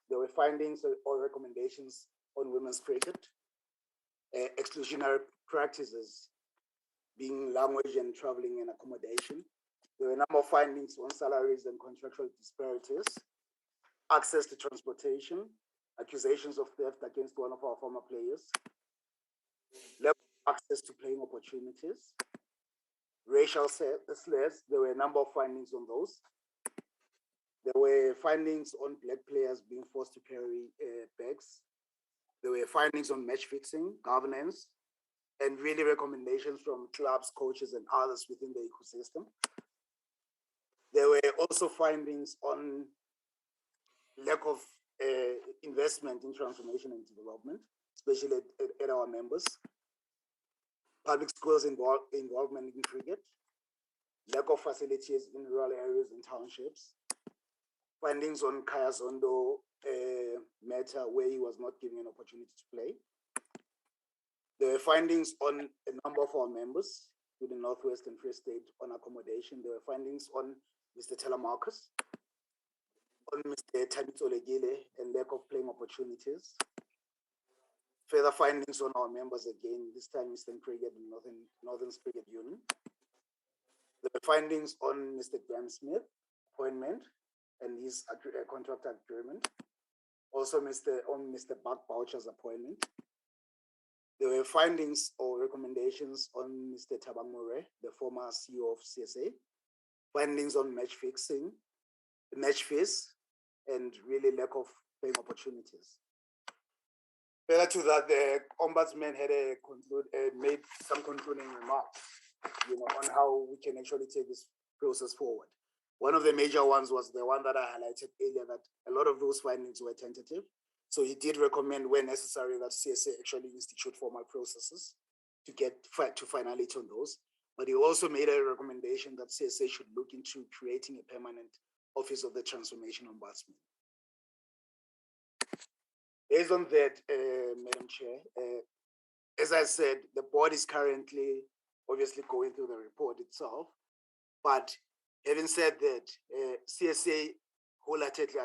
There were findings or recommendations on women's cricket, exclusionary practices, being language and traveling and accommodation. There were a number of findings on salaries and contractual disparities, access to transportation, accusations of theft against one of our former players, level of access to playing opportunities, racial slurs. There were a number of findings on those. There were findings on Black players being forced to carry bags. There were findings on match fixing, governance, and really recommendations from clubs, coaches, and others within the ecosystem. There were also findings on lack of investment in transformation and development, especially at our members. Public schools involvement in cricket, lack of facilities in rural areas and townships, findings on Kaya Zondo matter where he was not given an opportunity to play. There were findings on a number of our members to the Northwest and Free State on accommodation. There were findings on Mr. Telemarcus, on Mr. Tabitso Legile and lack of playing opportunities. Further findings on our members again, this time Eastern Cricket and Northern Cricket Union. There were findings on Mr. Graham Smith appointment and his contract agreement. Also on Mr. Buck Boucher's appointment. There were findings or recommendations on Mr. Tabang More, the former CEO of CSA. Findings on match fixing, match fees, and really lack of playing opportunities. Further to that, the ombudsman had made some concluding remarks, on how we can actually take this process forward. One of the major ones was the one that I highlighted earlier, that a lot of those findings were tentative. So he did recommend, where necessary, that CSA actually institute formal processes to get to finality on those. But he also made a recommendation that CSA should look into creating a permanent Office of the Transformation Ombudsman. Based on that, Madam Chair, as I said, the board is currently obviously going through the report itself. But having said that, CSA wholeheartedly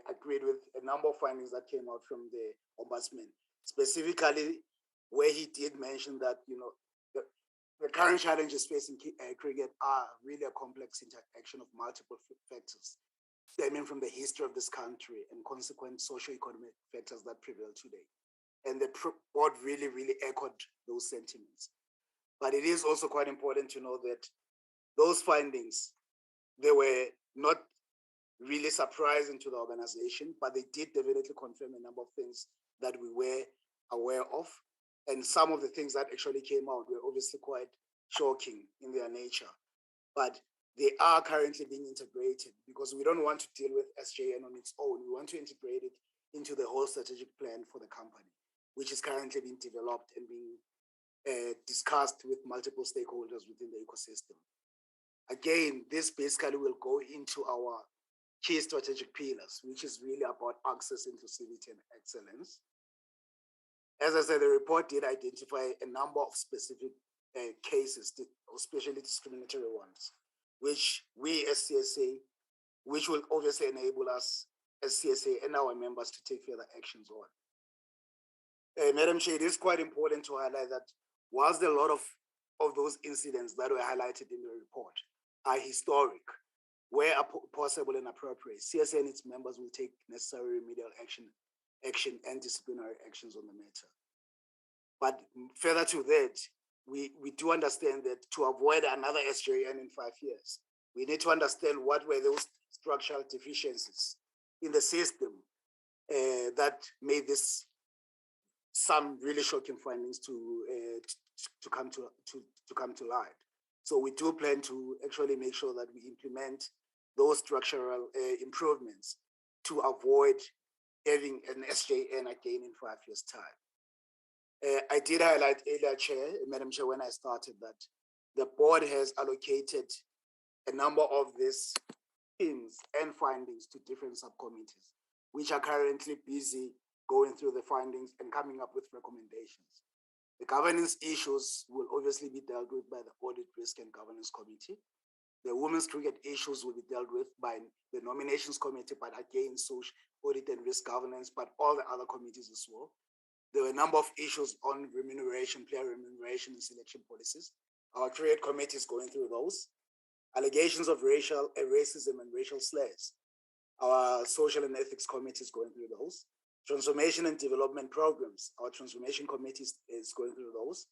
agreed with a number of findings that came out from the ombudsman, specifically where he did mention that the current challenges facing cricket are really a complex interaction of multiple factors stemming from the history of this country and consequent socio-economic factors that prevail today. And the board really, really echoed those sentiments. But it is also quite important to know that those findings, they were not really surprising to the organization, but they did definitely confirm a number of things that we were aware of. And some of the things that actually came out were obviously quite shocking in their nature. But they are currently being integrated because we don't want to deal with SJN on its own. We want to integrate it into the whole strategic plan for the company, which is currently being developed and being discussed with multiple stakeholders within the ecosystem. Again, this basically will go into our key strategic pillars, which is really about access, inclusivity, and excellence. As I said, the report did identify a number of specific cases, especially discriminatory ones, which we as CSA, which will obviously enable us as CSA and our members to take further actions on. Madam Chair, it is quite important to highlight that whilst a lot of those incidents that were highlighted in the report are historic, where possible and appropriate, CSA and its members will take necessary remedial action and disciplinary actions on the matter. But further to that, we do understand that to avoid another SJN in 5 years, we need to understand what were those structural deficiencies in the system that made this some really shocking findings to come to light. So we do plan to actually make sure that we implement those structural improvements to avoid having an SJN again in 5 years' time. I did highlight earlier, Madam Chair, when I started that the board has allocated a number of these things and findings to different subcommittees, which are currently busy going through the findings and coming up with recommendations. The governance issues will obviously be dealt with by the Audit, Risk and Governance Committee. The women's cricket issues will be dealt with by the Nominations Committee, but again, social audit and risk governance, but all the other committees as well. There were a number of issues on remuneration, player remuneration and selection policies. Our trade committee is going through those. Allegations of racism and racial slurs. Our social and ethics committee is going through those. Transformation and development programs. Our transformation committee is going through those.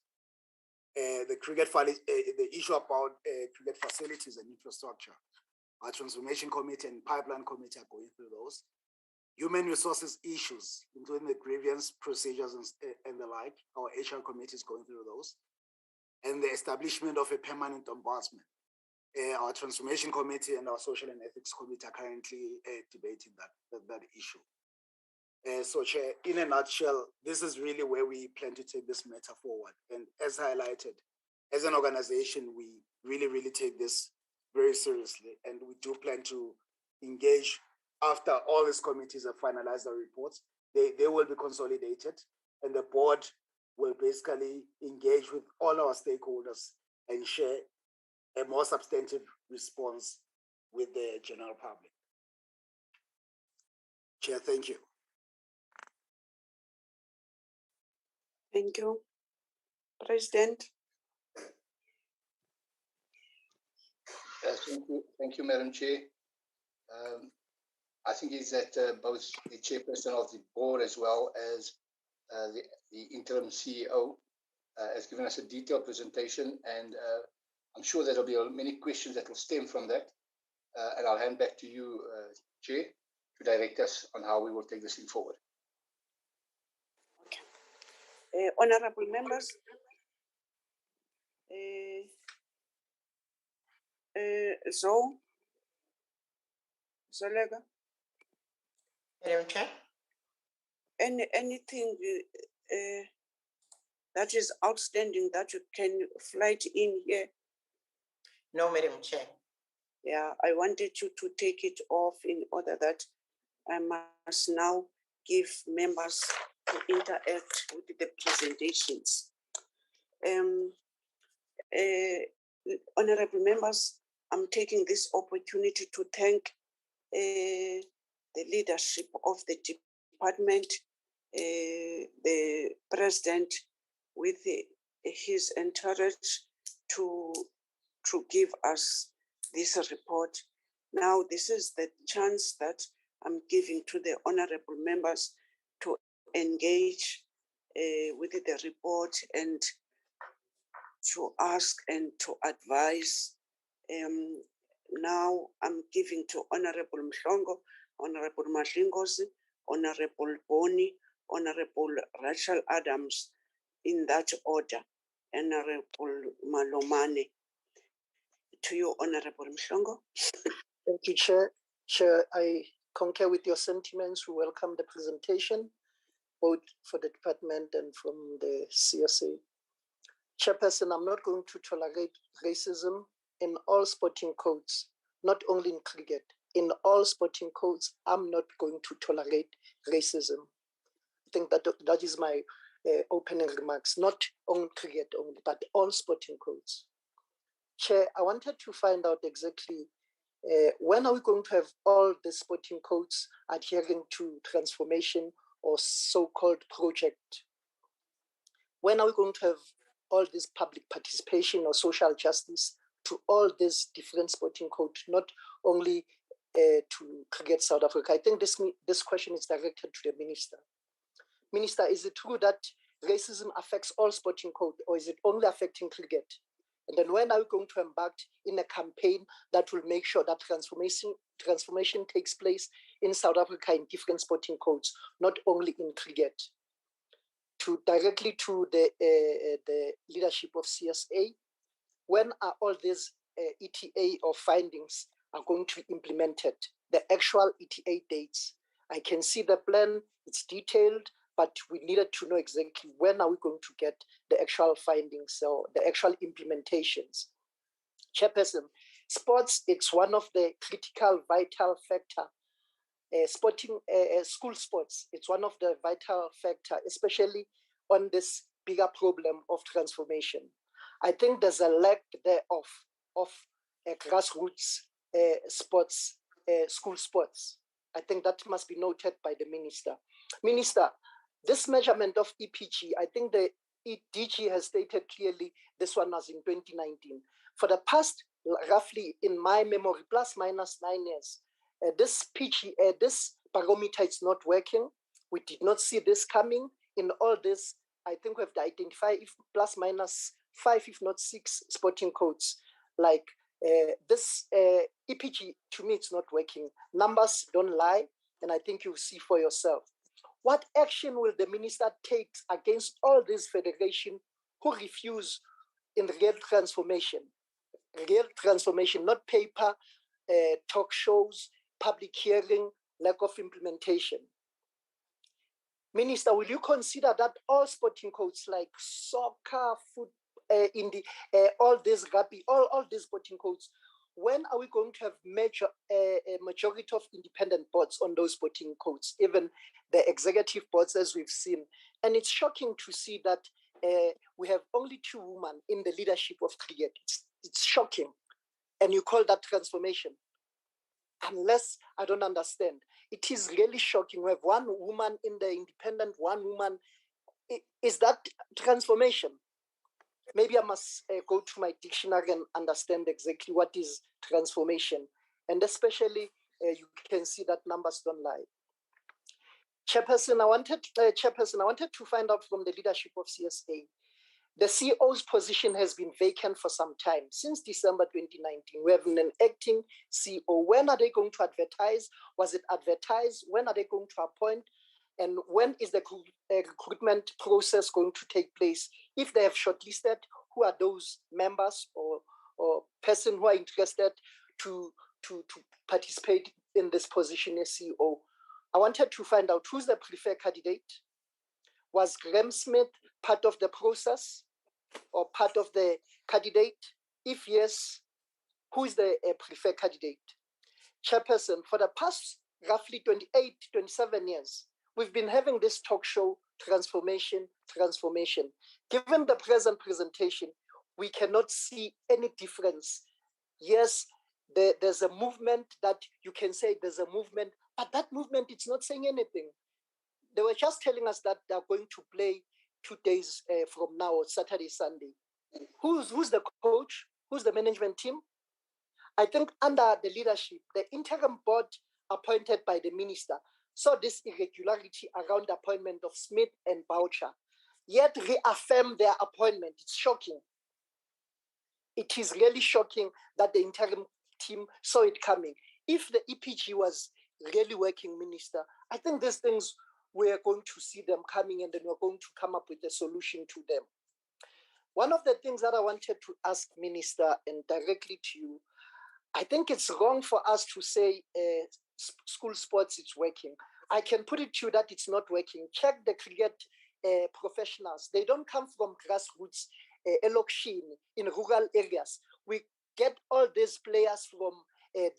The issue about cricket facilities and infrastructure. Our transformation committee and pipeline committee are going through those. Human resources issues, including the grievance procedures and the like. Our HR committee is going through those. And the establishment of a permanent ombudsman. Our transformation committee and our social and ethics committee are currently debating that issue. So, Chair, in a nutshell, this is really where we plan to take this matter forward. And as highlighted, as an organization, we really take this very seriously. And we do plan to engage after all these committees have finalized their reports. They will be consolidated and the board will basically engage with all our stakeholders and share a more substantive response with the general public. Chair, thank you. Thank you. President. Thank you, Madam Chair. I think it's that both the chairperson of the board as well as the interim CEO has given us a detailed presentation, and I'm sure there'll be many questions that will stem from that. And I'll hand back to you, Chair, to direct us on how we will take this thing forward. Okay. Honorable members, Zolega. Madam Chair? Anything that is outstanding that you can flight in here? No, Madam Chair. Yeah, I wanted you to take it off in order that I must now give members to interact with the presentations. Honorable members, I'm taking this opportunity to thank the leadership of the department, the president with his entourage to give us this report. Now, this is the chance that I'm giving to the honorable members to engage with the report and to ask and to advise. Now I'm giving to Honorable Mhlongo, Honorable Mahlingozi, Honorable Boni, Honorable Rachel Adams, in that order. Honorable Malomane. To you, Honorable Mhlongo. Thank you, Chair. Chair, I concur with your sentiments. We welcome the presentation, both for the department and from the CSA. Chairperson, I'm not going to tolerate racism in all sporting codes, not only in cricket. In all sporting codes, I'm not going to tolerate racism. I think that is my opening remarks, not on cricket only, but all sporting codes. Chair, I wanted to find out exactly when are we going to have all the sporting codes adhering to transformation or so-called project? When are we going to have all this public participation or social justice to all these different sporting codes, not only to Cricket South Africa? I think this question is directed to the Minister. Minister, is it true that racism affects all sporting codes, or is it only affecting cricket? And then when are we going to embark in a campaign that will make sure that transformation takes place in South Africa in different sporting codes, not only in cricket? Directly to the leadership of CSA, when are all these ETA or findings are going to be implemented? The actual ETA dates. I can see the plan, it's detailed, but we needed to know exactly when are we going to get the actual findings or the actual implementations. Chairperson, sports, it's one of the critical, vital factor. School sports, it's one of the vital factor, especially on this bigger problem of transformation. I think there's a lack there of grassroots sports, school sports. I think that must be noted by the Minister. Minister, this measurement of EPG, I think the DG has stated clearly this one was in 2019. For the past, roughly in my memory, plus minus 9 years, this barometer is not working. We did not see this coming in all this. I think we have to identify if plus minus 5, if not 6 sporting codes. Like this EPG, to me, it's not working. Numbers don't lie, and I think you'll see for yourself. What action will the Minister take against all these federations who refuse in real transformation? Real transformation, not paper, talk shows, public hearing, lack of implementation. Minister, will you consider that all sporting codes like soccer, football, all these rugby, all these sporting codes, when are we going to have a majority of independent boards on those sporting codes, even the executive boards as we've seen? And it's shocking to see that we have only 2 women in the leadership of cricket. It's shocking. And you call that transformation? Unless I don't understand. It is really shocking. We have 1 woman in the independent, 1 woman. Is that transformation? Maybe I must go to my dictionary and understand exactly what is transformation. And especially, you can see that numbers don't lie. Chairperson, I wanted to find out from the leadership of CSA. The CEO's position has been vacant for some time, since December 2019. We have an acting CEO. When are they going to advertise? Was it advertised? When are they going to appoint? And when is the recruitment process going to take place? If they have shortlisted, who are those members or person who are interested to participate in this position as CEO? I wanted to find out who's the preferred candidate. Was Graham Smith part of the process or part of the candidate? If yes, who is the preferred candidate? Chairperson, for the past roughly 28, 27 years, we've been having this talk show, transformation. Given the present presentation, we cannot see any difference. Yes, there's a movement that you can say there's a movement, but that movement, it's not saying anything. They were just telling us that they're going to play 2 days from now, Saturday, Sunday. Who's the coach? Who's the management team? I think under the leadership, the interim board appointed by the minister saw this irregularity around the appointment of Smith and Boucher, yet reaffirm their appointment. It's shocking. it is really shocking that the interim team saw it coming. If the EPG was really working, Minister, I think these things, we're going to see them coming and then we're going to come up with a solution to them. One of the things that I wanted to ask Minister and directly to you, I think it's wrong for us to say school sports is working. I can put it to you that it's not working. Check the cricket professionals. They don't come from grassroots elokishini in rural areas. We get all these players from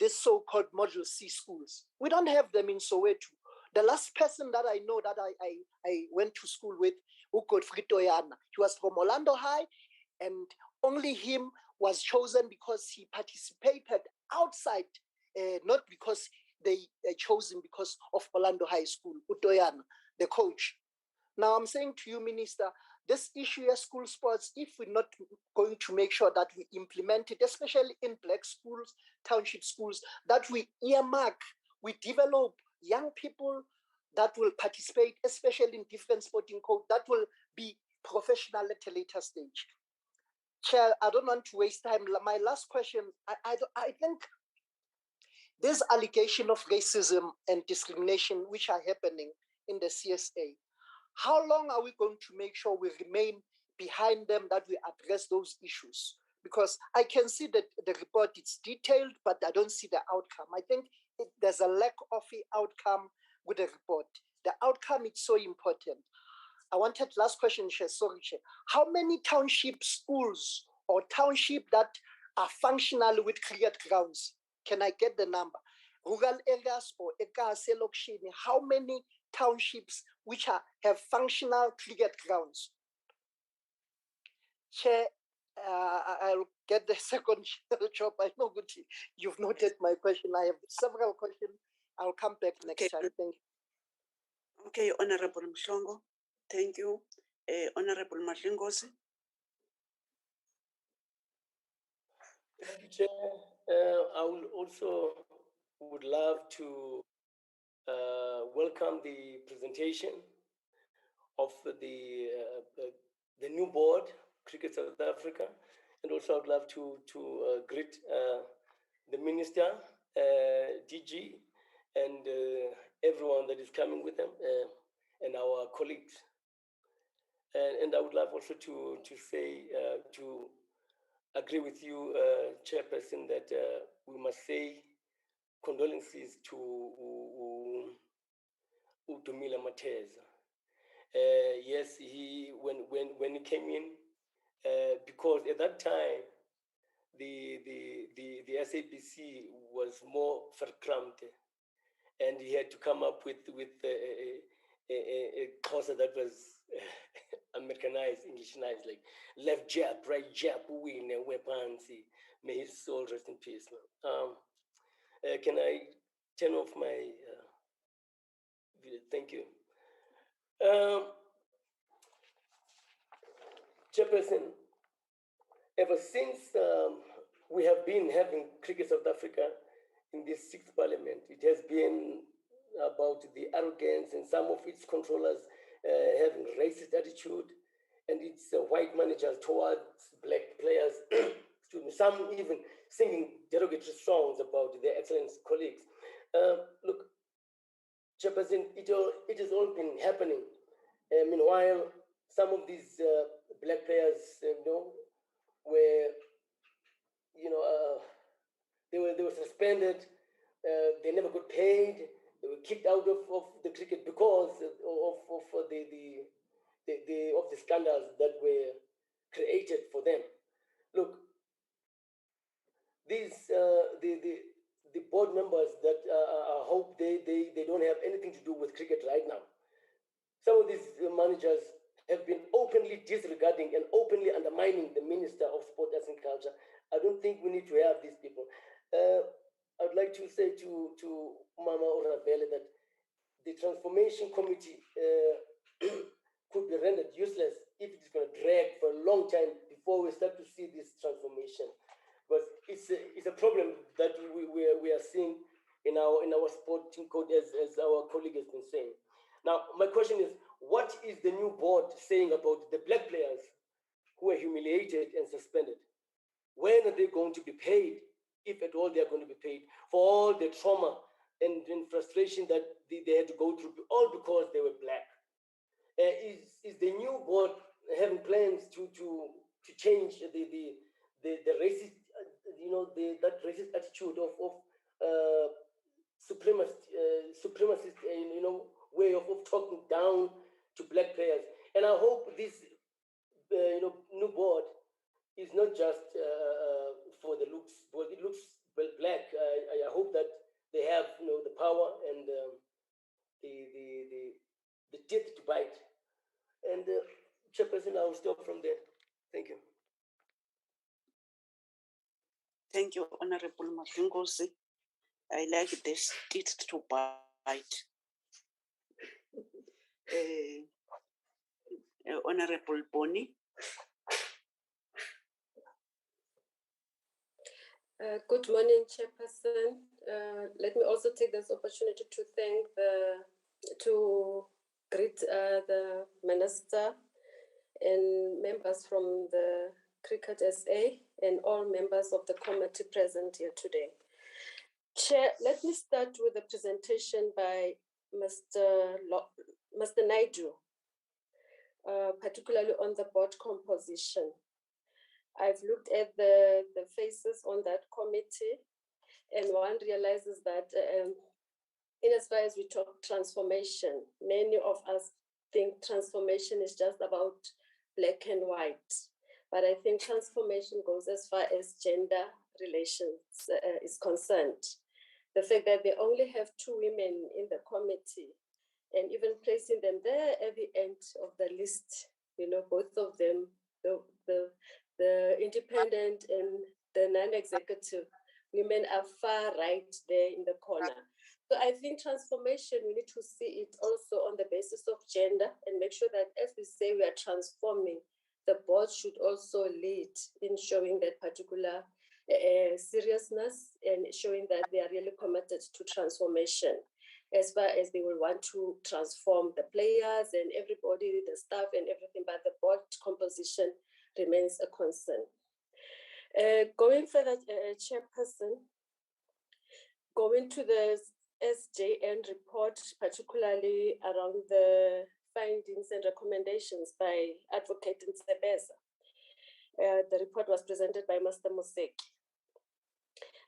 this so-called Module C schools. We don't have them in Soweto. The last person that I know that I went to school with, Godfrey Toyana, he was from Orlando High, and only him was chosen because he participated outside, not because they chose him because of Orlando High School, Utoyana, the coach. Now I'm saying to you, Minister, this issue of school sports, if we're not going to make sure that we implement it, especially in black schools, township schools, that we earmark, we develop young people that will participate, especially in different sporting codes, that will be professional at a later stage. Chair, I don't want to waste time. My last question, I think this allegation of racism and discrimination which are happening in the CSA, how long are we going to make sure we remain behind them, that we address those issues? Because I can see that the report, it's detailed, but I don't see the outcome. I think there's a lack of the outcome with the report. The outcome is so important. I wanted last question, Chair, sorry, Chair. How many township schools or township that are functional with cricket grounds? Can I get the number? Rural areas or Ekaaselokshini, how many townships which have functional cricket grounds? Chair, I'll get the second job. I know you've noted my question. I have several questions. I'll come back next time. Thank you. Okay, Honorable Mhlongo, thank you. Honorable Mahlingozi. Thank you, Chair. I would love to welcome the presentation of the new board, Cricket South Africa, and also I'd love to greet the Minister, DG, and everyone that is coming with them, and our colleagues. And I would love also to say, to agree with you, Chairperson, that we must say condolences to Utumila Mateza. Yes, when he came in, because at that time the SABC was more verkrampt, and he had to come up with a course that was Americanized, Englishnized, like left jab, right jab, win and weapons. May his soul rest in peace. Can I turn off my video? Thank you. Chairperson, ever since we have been having Cricket South Africa in this 6th Parliament, it has been about the arrogance and some of its controllers having racist attitude, and its white managers towards black players, excuse me, some even singing derogatory songs about their excellent colleagues. Look, Chairperson, it has all been happening. Meanwhile, some of these black players, were, they were suspended. They never got paid. They were kicked out of the cricket because of the scandals that were created for them. Look, these the board members that I hope they don't have anything to do with cricket right now. Some of these managers have been openly disregarding and openly undermining the Minister of Sport, Arts and Culture. I don't think we need to have these people. I'd like to say to Mama Oravele that the transformation committee could be rendered useless if it's going to drag for a long time before we start to see this transformation. Because it's a problem that we are seeing in our sporting code, as our colleague has been saying. Now, my question is, what is the new board saying about the black players who were humiliated and suspended? when are they going to be paid, if at all they are going to be paid, for all the trauma and frustration that they had to go through, all because they were Black? Is the new board having plans to change the racist, that racist attitude of supremacist, way of talking down to Black players? And I hope this, new board is not just for the looks, but it looks Black. I hope that they have, the power and the teeth to bite. And Chairperson, I will stop from there. Thank you. Thank you, Honorable Matungosi. I like this teeth to bite. Honorable Boni. Good morning, Chairperson. Let me also take this opportunity to greet the Minister and members from the Cricket SA and all members of the committee present here today. Chair, let me start with a presentation by Mr. Naidu, particularly on the board composition. I've looked at the faces on that committee, and one realizes that in as far as we talk transformation, many of us think transformation is just about black and white. But I think transformation goes as far as gender relations is concerned. The fact that they only have 2 women in the committee, and even placing them there at the end of the list, both of them, the independent and the non-executive women are far right there in the corner. So I think transformation, we need to see it also on the basis of gender and make sure that as we say we are transforming, the board should also lead in showing that particular seriousness and showing that they are really committed to transformation as far as they will want to transform the players and everybody, the staff and everything, but the board composition remains a concern. Going further, Chairperson, going to the Sjn Report, particularly around the findings and recommendations by Advocate Nsebeza. The report was presented by Mr. Moseki.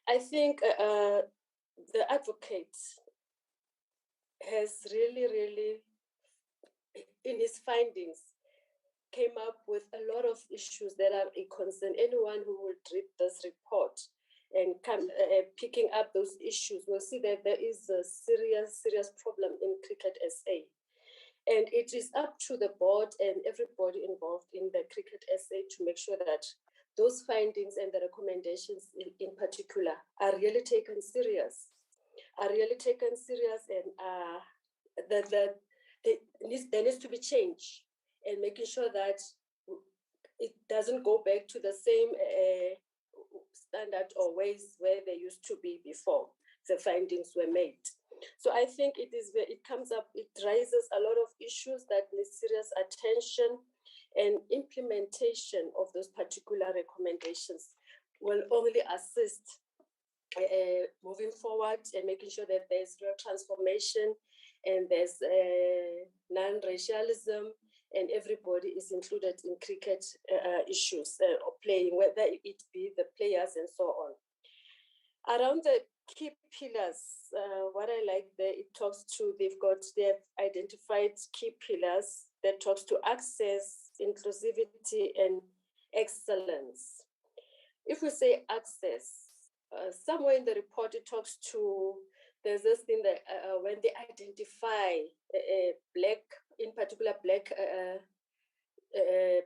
I think the advocate has really, in his findings, came up with a lot of issues that are a concern. Anyone who will read this report and picking up those issues will see that there is a serious problem in Cricket SA. And it is up to the board and everybody involved in the Cricket SA to make sure that those findings and the recommendations in particular are really taken serious. And there needs to be change and making sure that it doesn't go back to the same standard or ways where they used to be before the findings were made. So I think it raises a lot of issues that need serious attention, and implementation of those particular recommendations will only assist moving forward and making sure that there's real transformation and there's non-racialism and everybody is included in cricket issues or playing, whether it be the players and so on. Around the key pillars, what I like there, they have identified key pillars that talks to access, inclusivity, and excellence. If we say access, somewhere in the report it talks to, there's this thing that when they identify black, in particular black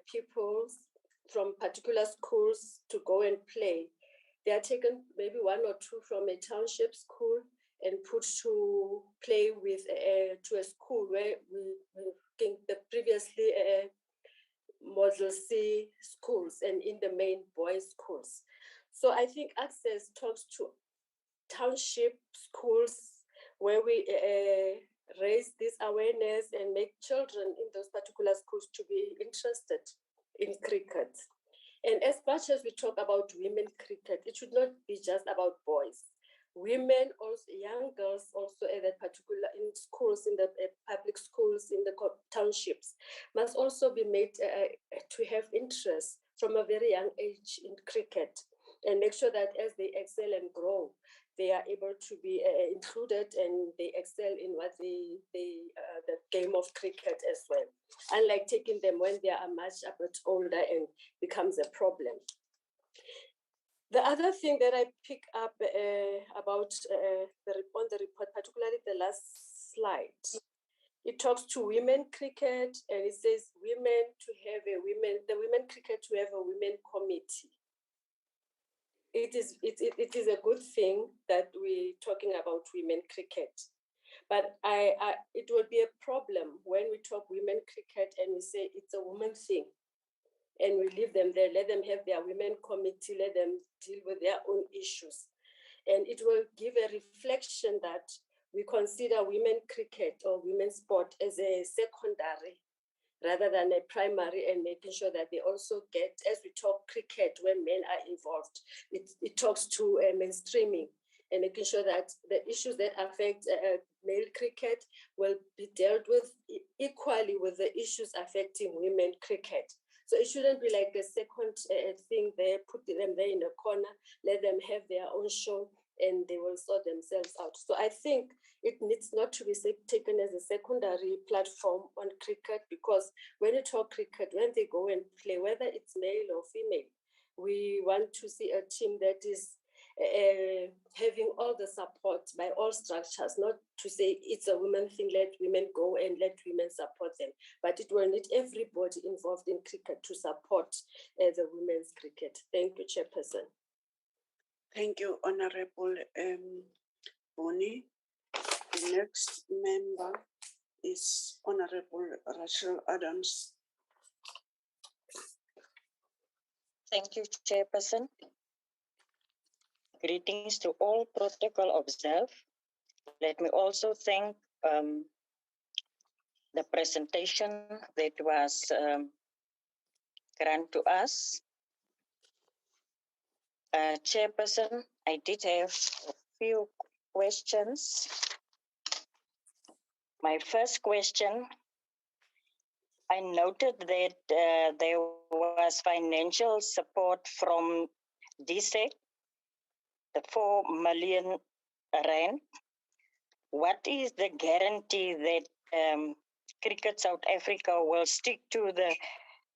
people from particular schools to go and play, they are taken maybe 1 or 2 from a township school and put to play with to a school where we think the previously Model C schools and in the main boys schools. So I think access talks to township schools where we raise this awareness and make children in those particular schools to be interested in cricket. And as much as we talk about women cricket, it should not be just about boys. Women, also young girls, also at that particular in schools, in the public schools, in the townships, must also be made to have interest from a very young age in cricket, and make sure that as they excel and grow, they are able to be included and they excel in what the game of cricket as well. Unlike taking them when they are much a bit older and becomes a problem. The other thing that I pick up about on the report, particularly the last slide, it talks to women cricket and it says the women cricket to have a women committee. It is a good thing that we're talking about women cricket, but it would be a problem when we talk women cricket and we say it's a woman thing, and we leave them there, let them have their women committee, let them deal with their own issues, and it will give a reflection that we consider women cricket or women's sport as a secondary rather than a primary, and making sure that they also get, as we talk cricket when men are involved, it talks to mainstreaming and making sure that the issues that affect male cricket will be dealt with equally with the issues affecting women cricket. So it shouldn't be like the second thing there, put them there in a corner, let them have their own show and they will sort themselves out. So I think it needs not to be taken as a secondary platform on cricket, because when you talk cricket, when they go and play, whether it's male or female, we want to see a team that is having all the support by all structures, not to say it's a women thing, let women go and let women support them, but it will need everybody involved in cricket to support the women's cricket. Thank you, Chairperson. Thank you, Honorable Bonnie. The next member is Honorable Rachel Adams. Thank you, Chairperson. Greetings to all protocol observed. Let me also thank the presentation that was granted to us. Chairperson, I did have a few questions. My first question, I noted that there was financial support from DSEC, the 4 million rand. What is the guarantee that Cricket South Africa will stick to the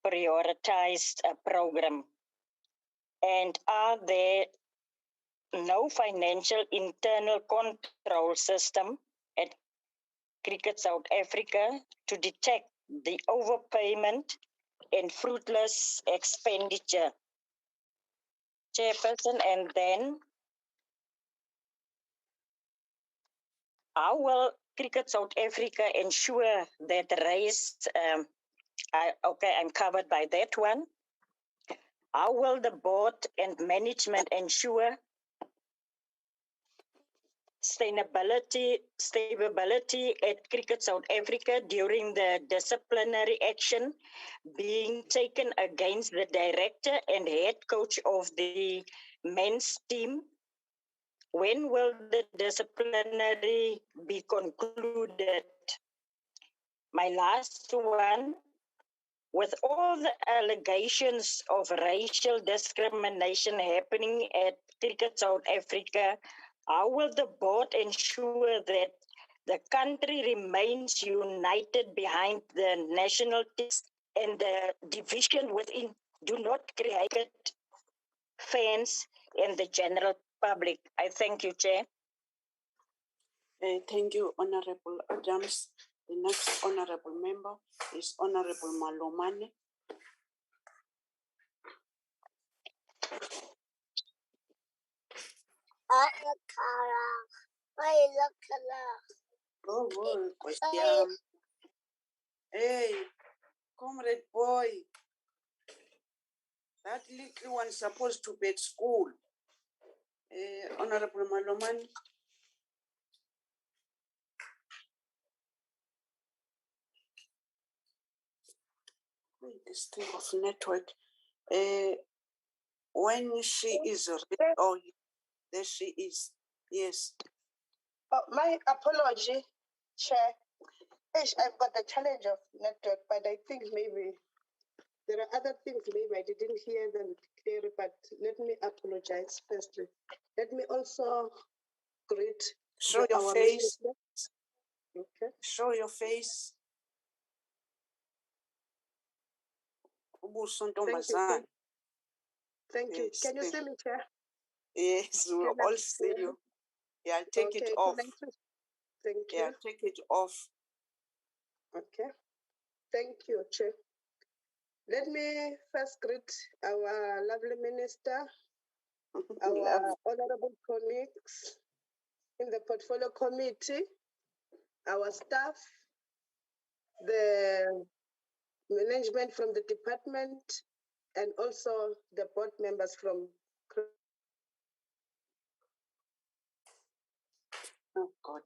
prioritized program? And are there no financial internal control system at Cricket South Africa to detect the overpayment and fruitless expenditure? Chairperson, and then how will Cricket South Africa ensure that race, I'm covered by that one. How will the board and management ensure stability at Cricket South Africa during the disciplinary action being taken against the director and head coach of the men's team? When will the disciplinary be concluded? My last one, with all the allegations of racial discrimination happening at Cricket South Africa, how will the board ensure that the country remains united behind the national teams and the division within do not create fans and the general public? I thank you, Chair. Thank you, Honorable Adams. The next honorable member is Honorable Malomane. Oh, question. Hey, comrade boy. That little one supposed to be at school. Honorable Malomane. This thing of network. when she is ready. Oh, there she is. Yes. My apology, Chair. I've got the challenge of network, but I think maybe there are other things maybe I didn't hear them clearly, but let me apologize firstly. Let me also greet Show your our face. minister. Okay. Show your face. Thank you. Thank you. Yes, Can you see me, Chair? Yes, we'll Can I- all see you. Yeah, take it off. Thank you. Yeah, take it off. Okay. Thank you, Chair. Let me first greet our lovely minister, our honorable colleagues in the portfolio committee, our staff, the management from the department, and also the board members from. Oh, God.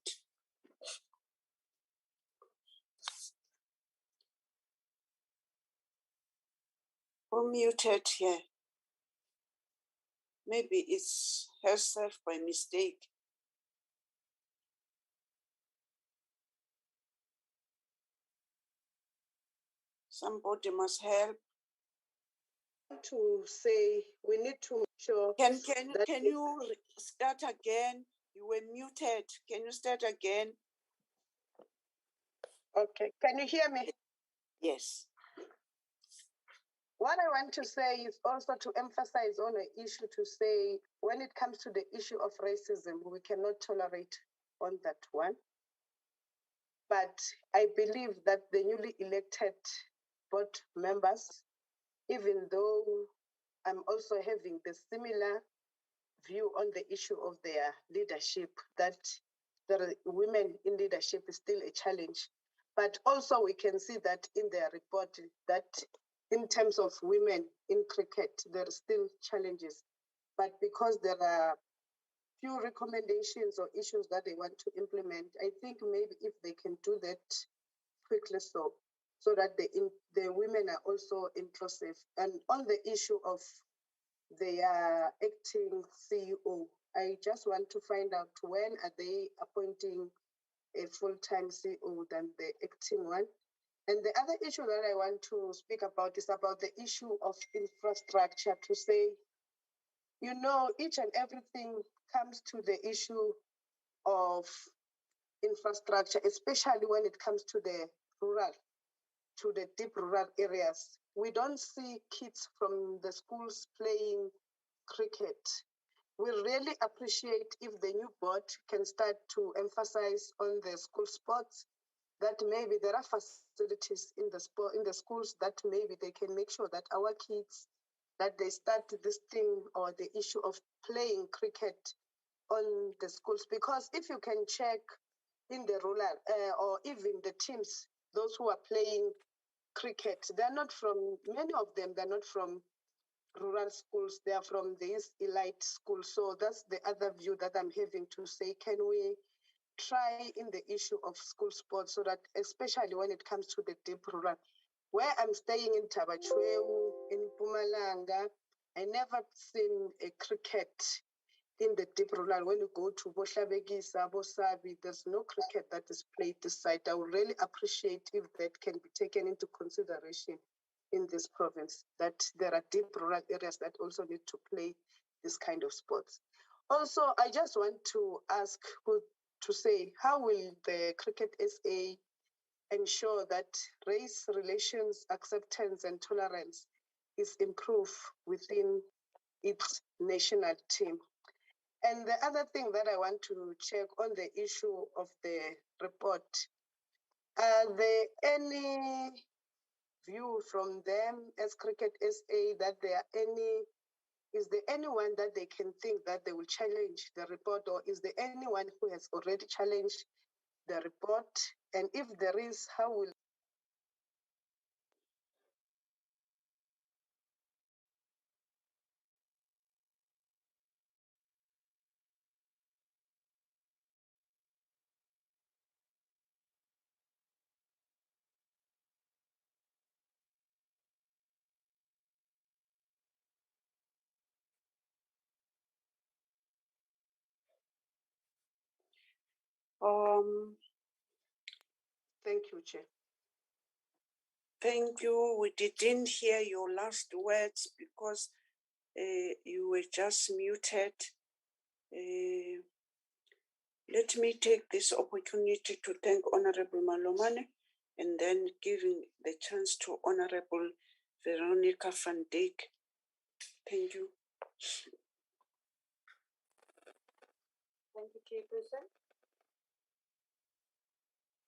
We're muted here. Maybe it's herself by mistake. Somebody must help. To say we need to make sure. Can you start again? You were muted. Can you start again? Okay. Can you hear me? Yes. What I want to say is also to emphasize on an issue to say when it comes to the issue of racism, we cannot tolerate on that one. But I believe that the newly elected board members, even though I'm also having the similar view on the issue of their leadership, that the women in leadership is still a challenge. But also we can see that in their report that in terms of women in cricket, there are still challenges. But because there are few recommendations or issues that they want to implement, I think maybe if they can do that quickly so that the women are also inclusive. And on the issue of their acting CEO, I just want to find out when are they appointing a full-time CEO than the acting one. And the other issue that I want to speak about is about the issue of infrastructure, to say, you know, each and everything comes to the issue of infrastructure, especially when it comes to the rural, to the deep rural areas. We don't see kids from the schools playing cricket. We really appreciate if the new board can start to emphasize on the school sports, that maybe there are facilities in the schools that maybe they can make sure that our kids, that they start this thing or the issue of playing cricket on the schools. Because if you can check in the rural or even the teams, those who are playing cricket, they're not from, many of them, they're not from rural schools, they are from these elite schools. So that's the other view that I'm having to say, can we try in the issue of school sports so that, especially when it comes to the deep rural, where I'm staying in Tabachweu, in Pumalanga, I never seen a cricket in the deep rural. When you go to Bohlabekisa, Bosabi, there's no cricket that is played this side. I would really appreciate if that can be taken into consideration in this province, that there are deep rural areas that also need to play this kind of sports. Also, I just want to ask to say, how will the Cricket SA ensure that race relations, acceptance, and tolerance is improved within its national team? And the other thing that I want to check on the issue of the report, are there any view from them as Cricket SA that is there anyone that they can think that they will challenge the report, or is there anyone who has already challenged the report? And if there is, how will Thank you, Chair. Thank you. We didn't hear your last words because you were just muted. Let me take this opportunity to thank Honorable Malomane and then giving the chance to Honorable Veronica van Dijk. Thank you. Thank you, Chairperson.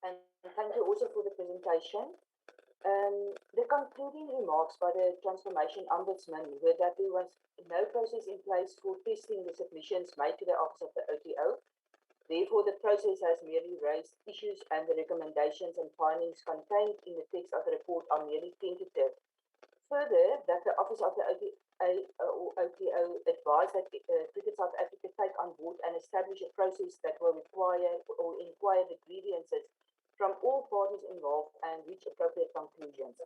And thank you also for the presentation. The concluding remarks by the Transformation Ombudsman were that there was no process in place for testing the submissions made to the Office of the OTO. Therefore, the process has merely raised issues and the recommendations and findings contained in the text of the report are merely tentative. Further, that the Office of the OTO advised that Cricket South Africa take on board and establish a process that will require or inquire the grievances from all parties involved and reach appropriate conclusions.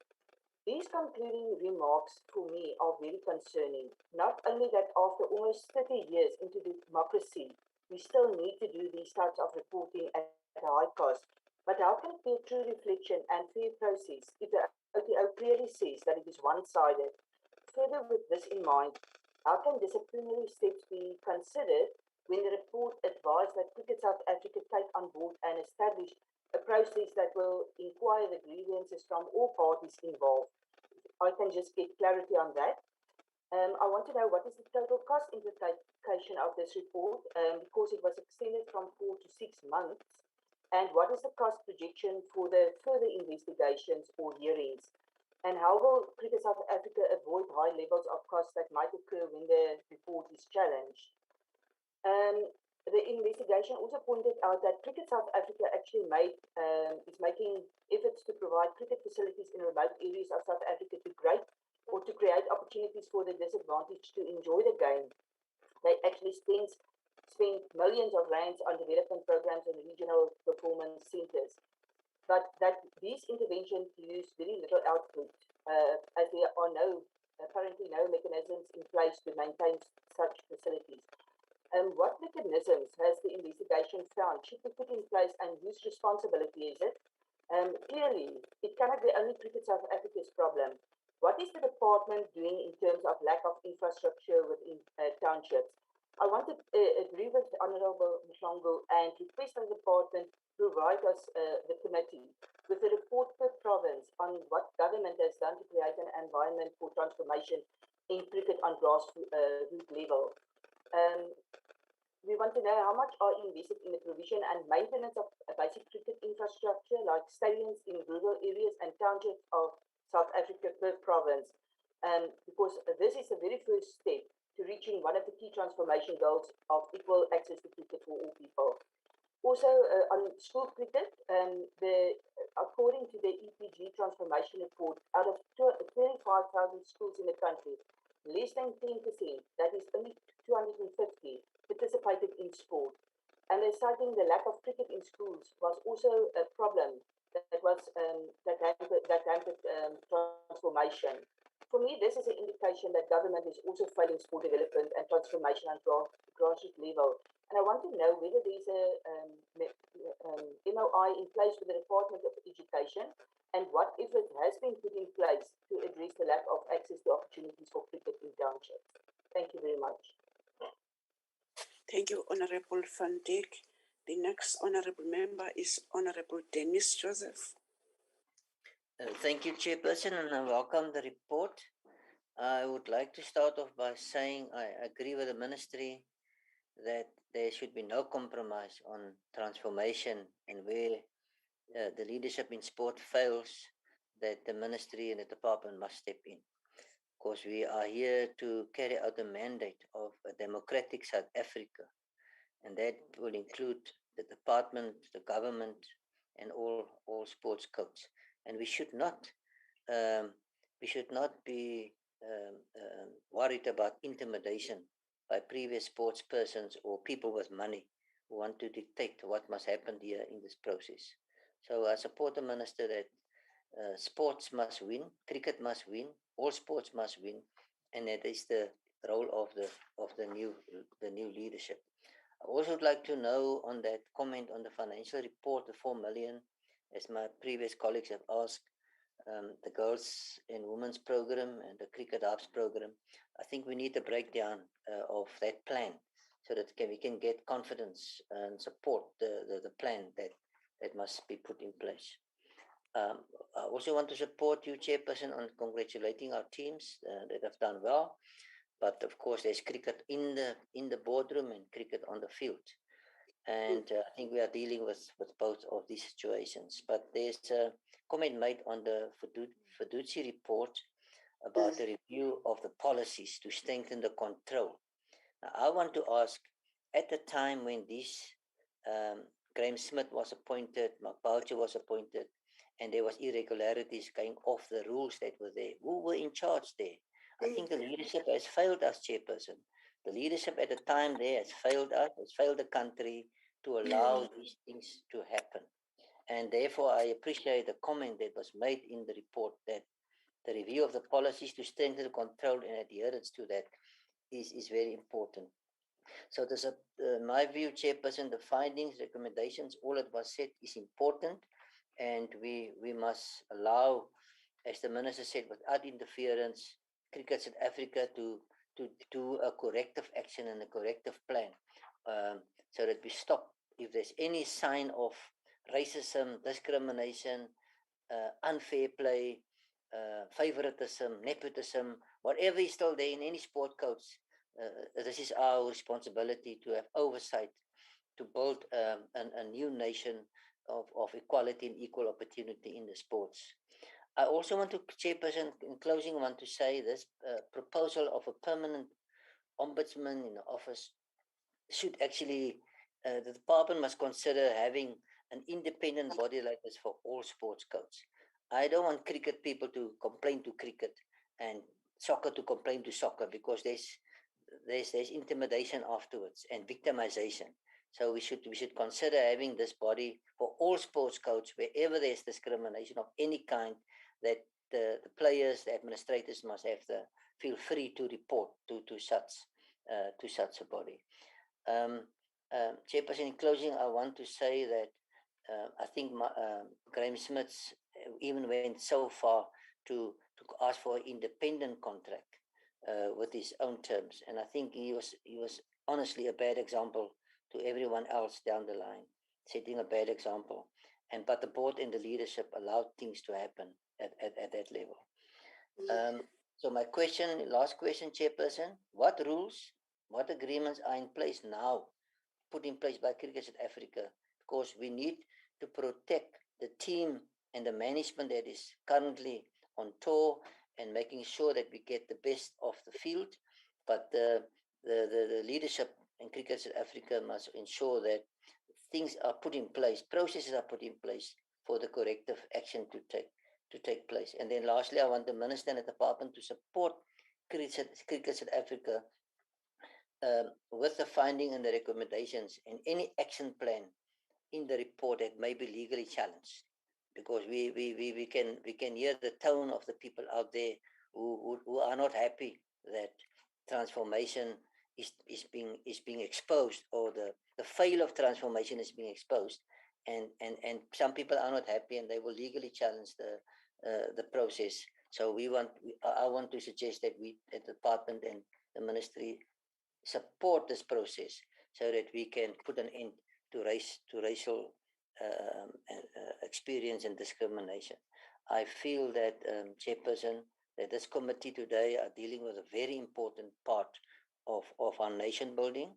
These concluding remarks for me are very concerning. Not only that after almost 30 years into democracy, we still need to do these types of reporting at a high cost, but how can it be a true reflection and fair process if the OTO clearly says that it is one-sided? Further, with this in mind, how can disciplinary steps be considered when the report advised that Cricket South Africa take on board and establish a process that will inquire the grievances from all parties involved? I can just get clarity on that. I want to know what is the total cost implication of this report because it was extended from 4 to 6 months, and what is the cost projection for the further investigations or hearings, and how will Cricket South Africa avoid high levels of costs that might occur when the report is challenged? The investigation also pointed out that Cricket South Africa actually is making efforts to provide cricket facilities in remote areas of South Africa to create opportunities for the disadvantaged to enjoy the game. They actually spend millions of rands on development programs and regional performance centers. But that these interventions use very little output, as there are currently no mechanisms in place to maintain such facilities. What mechanisms has the investigation found should be put in place, and whose responsibility is it? Clearly, it cannot be only Cricket South Africa's problem. What is the department doing in terms of lack of infrastructure within townships? I want to agree with Honourable Mhlongo and request the department provide us, the committee, with a report per province on what government has done to create an environment for transformation in cricket on grassroots level. We want to know how much are invested in the provision and maintenance of basic cricket infrastructure like stadiums in rural areas and townships of South Africa per province, because this is the very first step to reaching one of the key transformation goals of equal access to cricket for all people. Also, on school cricket, according to the EPG transformation report, out of 35,000 schools in the country, less than 10%, that is only 250, participated in sport. And they're citing the lack of cricket in schools was also a problem that hampered transformation. For me, this is an indication that government is also failing sport development and transformation at grassroots level. And I want to know whether there's a MOI in place with the Department of Education, and what effort has been put in place to address the lack of access to opportunities for cricket in townships. Thank you very much. Thank you, Honourable van Dijk. The next honourable member is Honourable Dennis Joseph. Thank you, Chairperson, and I welcome the report. I would like to start off by saying I agree with the Ministry that there should be no compromise on transformation, and where the leadership in sport fails, that the Ministry and the Department must step in. Of course, we are here to carry out the mandate of a democratic South Africa, and that will include the Department, the government, and all sports codes. And we should not be worried about intimidation by previous sports persons or people with money who want to dictate what must happen here in this process. So I support the Minister that sports must win, cricket must win, all sports must win, and that is the role of the new leadership. I also would like to know on that comment on the financial report, the 4 million, as my previous colleagues have asked, the girls and women's program and the cricket hubs program. I think we need a breakdown of that plan so that we can get confidence and support the plan that must be put in place. I also want to support you, Chairperson, on congratulating our teams that have done well. But of course, there's cricket in the boardroom and cricket on the field. And I think we are dealing with both of these situations. But there's a comment made on the fiduciary report about the review of the policies to strengthen the control. Now, I want to ask, at the time when this Graham Smith was appointed, Mark Boucher was appointed, and there was irregularities going off the rules that were there, who were in charge there? I think the leadership has failed us, Chairperson. The leadership at the time there has failed us, has failed the country to allow these things to happen. And therefore, I appreciate the comment that was made in the report that the review of the policies to strengthen the control and adherence to that is very important. So there's my view, Chairperson, the findings, recommendations, all that was said is important. And we must allow, as the Minister said, without interference, Cricket South Africa to do a corrective action and a corrective plan so that we stop if there's any sign of racism, discrimination, unfair play, favoritism, nepotism, whatever is still there in any sport coach. This is our responsibility to have oversight to build a new nation of equality and equal opportunity in the sports. I also want to, Chairperson, in closing, want to say this proposal of a permanent ombudsman in the office should actually, the department must consider having an independent body like this for all sports coaches. I don't want cricket people to complain to cricket and soccer to complain to soccer, because there's intimidation afterwards and victimization. So we should consider having this body for all sports coaches, wherever there's discrimination of any kind, that the players, the administrators must have feel free to report to such a body. Chairperson, in closing, I want to say that I think Graham Smith even went so far to ask for an independent contract with his own terms, and I think he was honestly a bad example to everyone else down the line, setting a bad example. But the board and the leadership allowed things to happen at that level. So my last question, Chairperson, what rules, what agreements are in place now, put in place by Cricket South Africa? Because we need to protect the team and the management that is currently on tour and making sure that we get the best of the field. But the leadership in Cricket South Africa must ensure that things are put in place, processes are put in place for the corrective action to take place. And then lastly, I want the Minister and the Department to support Cricket South Africa with the finding and the recommendations and any action plan in the report that may be legally challenged, because we can hear the tone of the people out there who are not happy that transformation is being exposed, or the fail of transformation is being exposed, and some people are not happy and they will legally challenge the process. So I want to suggest that we at the department and the ministry support this process so that we can put an end to racial experience and discrimination. I feel that, Chairperson, that this committee today are dealing with a very important part of our nation building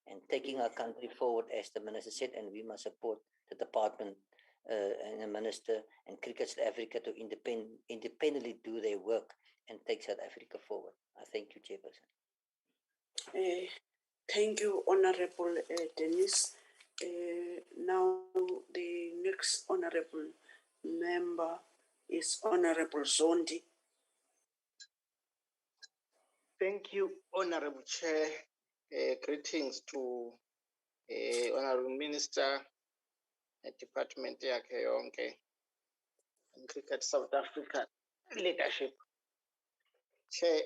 and taking our country forward, as the Minister said, and we must support the department and the Minister and Cricket South Africa to independently do their work and take South Africa forward. I thank you, Chairperson. Thank you, Honorable Dennis. Now the next honorable member is Honorable Zondi. Thank you, Honorable Chair. Greetings to Honorable Minister, Department yakhe yonke, and Cricket South Africa leadership. Chair,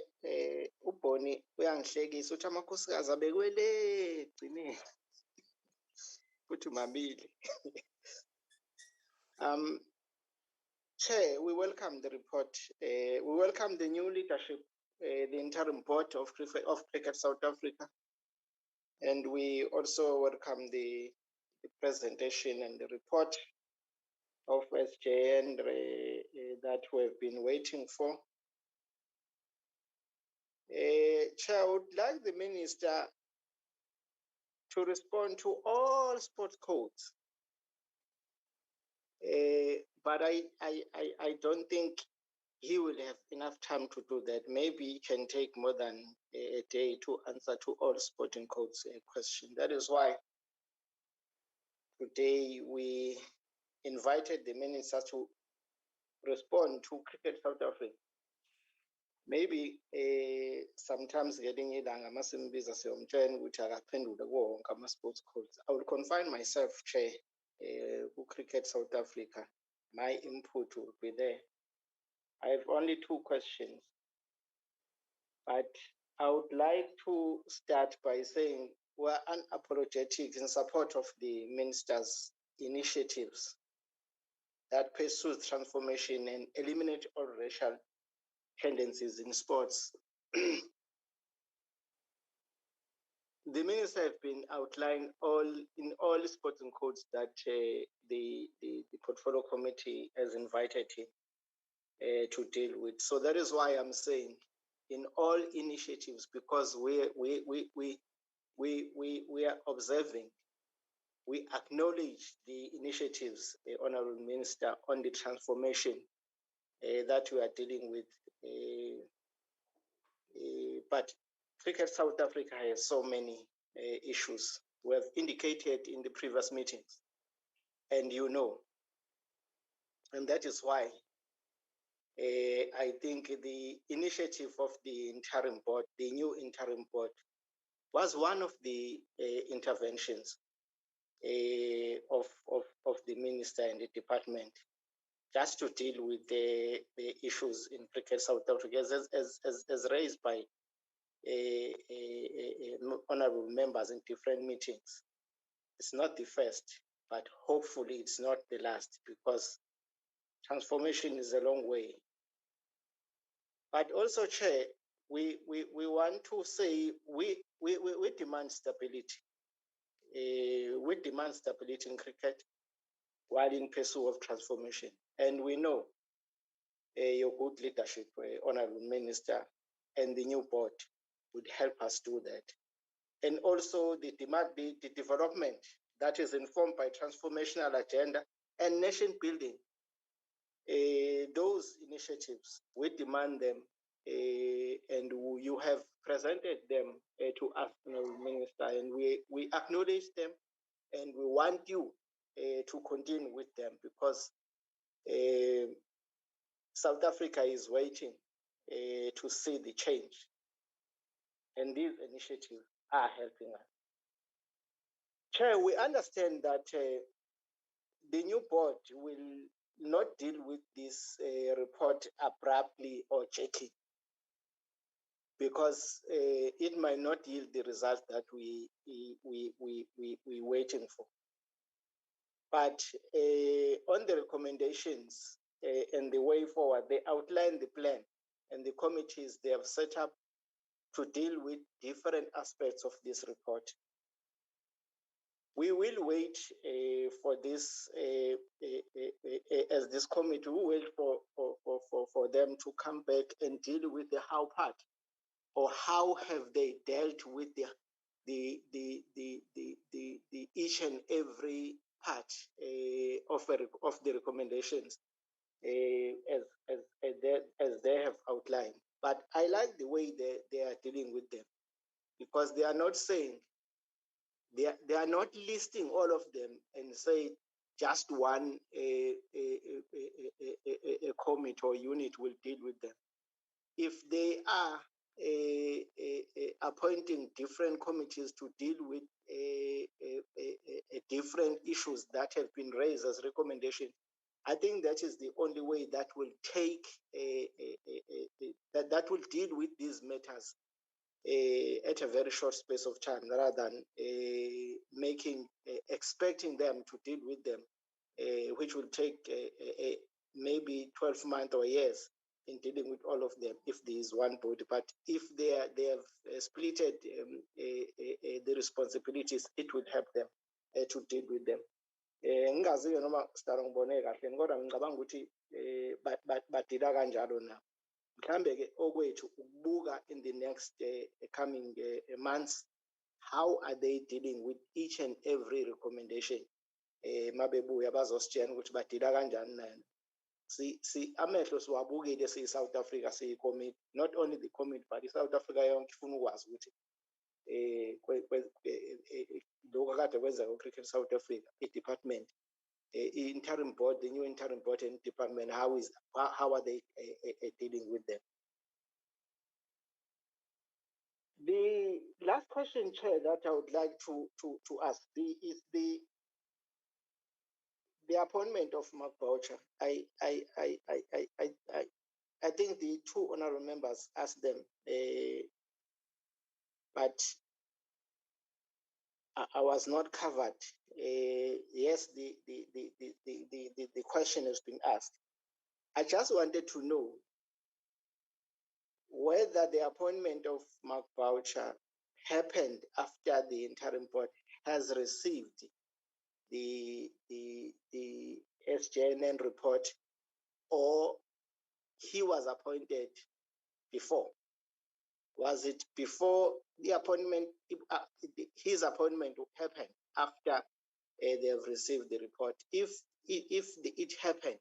uBoni uyangihlekisa uthi amakhosikazi abekwele gcineni. Futhi mabili. Chair, we welcome the report. We welcome the new leadership, the interim board of Cricket South Africa. And we also welcome the presentation and the report of Sjn that we have been waiting for. Chair, I would like the minister to respond to all sports codes. But I don't think he will have enough time to do that. Maybe it can take more than a day to answer to all sporting codes question. That is why today we invited the minister to respond to Cricket South Africa. Maybe sometimes getting it and masimbiza siyomtshela ukuthi akaphendule kuwo wonke ama-sports codes. I will confine myself, Chair, Cricket South Africa. My input will be there. I have only 2 questions, but I would like to start by saying we're unapologetic in support of the minister's initiatives that pursue transformation and eliminate all racial tendencies in sports. The minister have been outlined in all sporting codes that the portfolio committee has invited him to deal with. So that is why I'm saying in all initiatives, because we are observing, we acknowledge the initiatives, Honorable Minister, on the transformation that we are dealing with. But Cricket South Africa has so many issues. We have indicated in the previous meetings, and you know, and that is why I think the initiative of the interim board, the new interim board, was one of the interventions of the minister and the department, just to deal with the issues in Cricket South Africa, as raised by honorable members in different meetings. It's not the first, but hopefully it's not the last, because transformation is a long way. But also, Chair, we want to say we demand stability. We demand stability in cricket while in pursuit of transformation. And we know your good leadership, Honorable Minister, and the new board would help us do that. And also the development that is informed by transformational agenda and nation building. Those initiatives, we demand them, and you have presented them to us, Honorable Minister, and we acknowledge them, and we want you to continue with them, because South Africa is waiting to see the change, and these initiatives are helping us. Chair, we understand that the new board will not deal with this report abruptly or jerky, because it might not yield the result that we waiting for. But on the recommendations and the way forward, they outline the plan and the committees they have set up to deal with different aspects of this report. We will wait for this, as this committee, we will wait for them to come back and deal with the how part, or how have they dealt with the each and every part of the recommendations as they have outlined. But I like the way they are dealing with them, because they are not saying, they are not listing all of them and say just one a committee or unit will deal with them. If they are appointing different committees to deal with different issues that have been raised as recommendation, I think that is the only way that will take that will deal with these matters at a very short space of time, rather than expecting them to deal with them, which will take maybe 12 months or years in dealing with all of them if there is one body. But if they have splitted the responsibilities, it will help them to deal with them. Ngingazi-ke noma sitangibone kahle kodwa ngicabanga ukuthi badila kanjalo na. Mhlambe-ke okwethu ukubuka in the next coming months, how are they dealing with each and every recommendation mabebuya bazositshela ukuthi badila kanjani nayo. Si amehlo siwabukile siyi-South Africa siyi-committee, not only the committee but i-South Africa yonke ifuna ukwazi ukuthi lokho akade kwenzeka ku-Cricket South Africa, i-department, interim board, the new interim board and department, how are they dealing with them? The last question, Chair, that I would like to ask is the appointment of Mark Boucher. I think the two honorable members asked them, but I was not covered. Yes, the question has been asked. I just wanted to know whether the appointment of Mark Boucher happened after the interim board has received the Sjn report, or he was appointed before. Was it before the appointment? His appointment happened after they have received the report. If it happened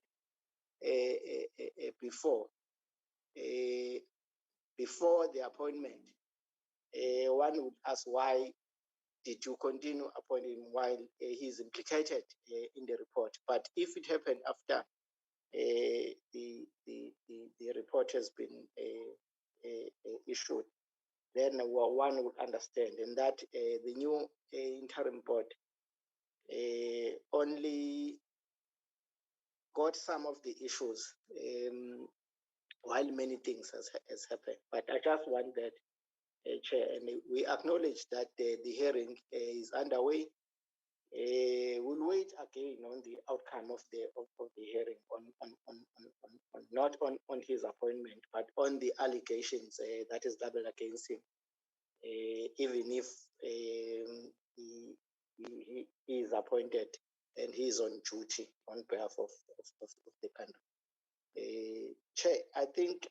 before the appointment, one would ask, why did you continue appointing him while he is implicated in the report? But if it happened after the report has been issued, then one would understand, and that the new interim board only got some of the issues while many things has happened. But I just want that, Chair, and we acknowledge that the hearing is underway. We'll wait again on the outcome of the hearing on not on his appointment, but on the allegations that is leveled against him. Even if he is appointed and he is on duty on behalf of the country. Chair, I think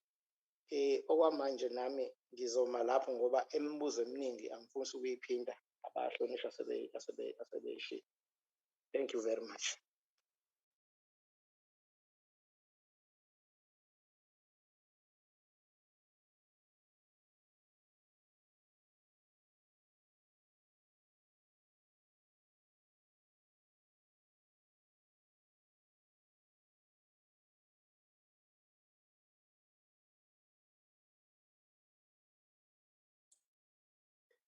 okwamanje nami ngizoma lapho ngoba emibuzo eminingi angifuni ukuyiphinda abahlonishwa asebeyishilo. Thank you very much.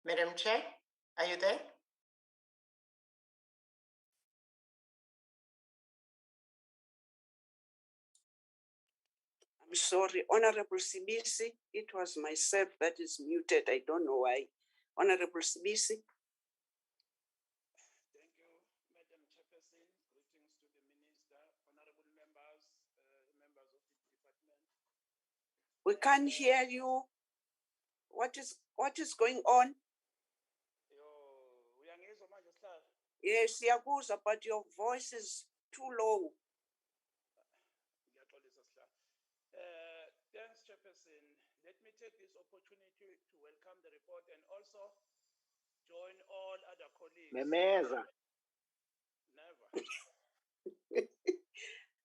Madam Chair, are you there? I'm sorry, Honorable Sibisi, it was myself that is muted. I don't know why. Honorable Sibisi. Thank you, Madam Chairperson. Greetings to the Minister, honorable members, members of the department. We can't hear you. What is going on? Yes, Yaguza, but your voice is too low. Thanks, Chairperson. Let me take this opportunity to welcome the report and also join all other colleagues. Memeza. Never.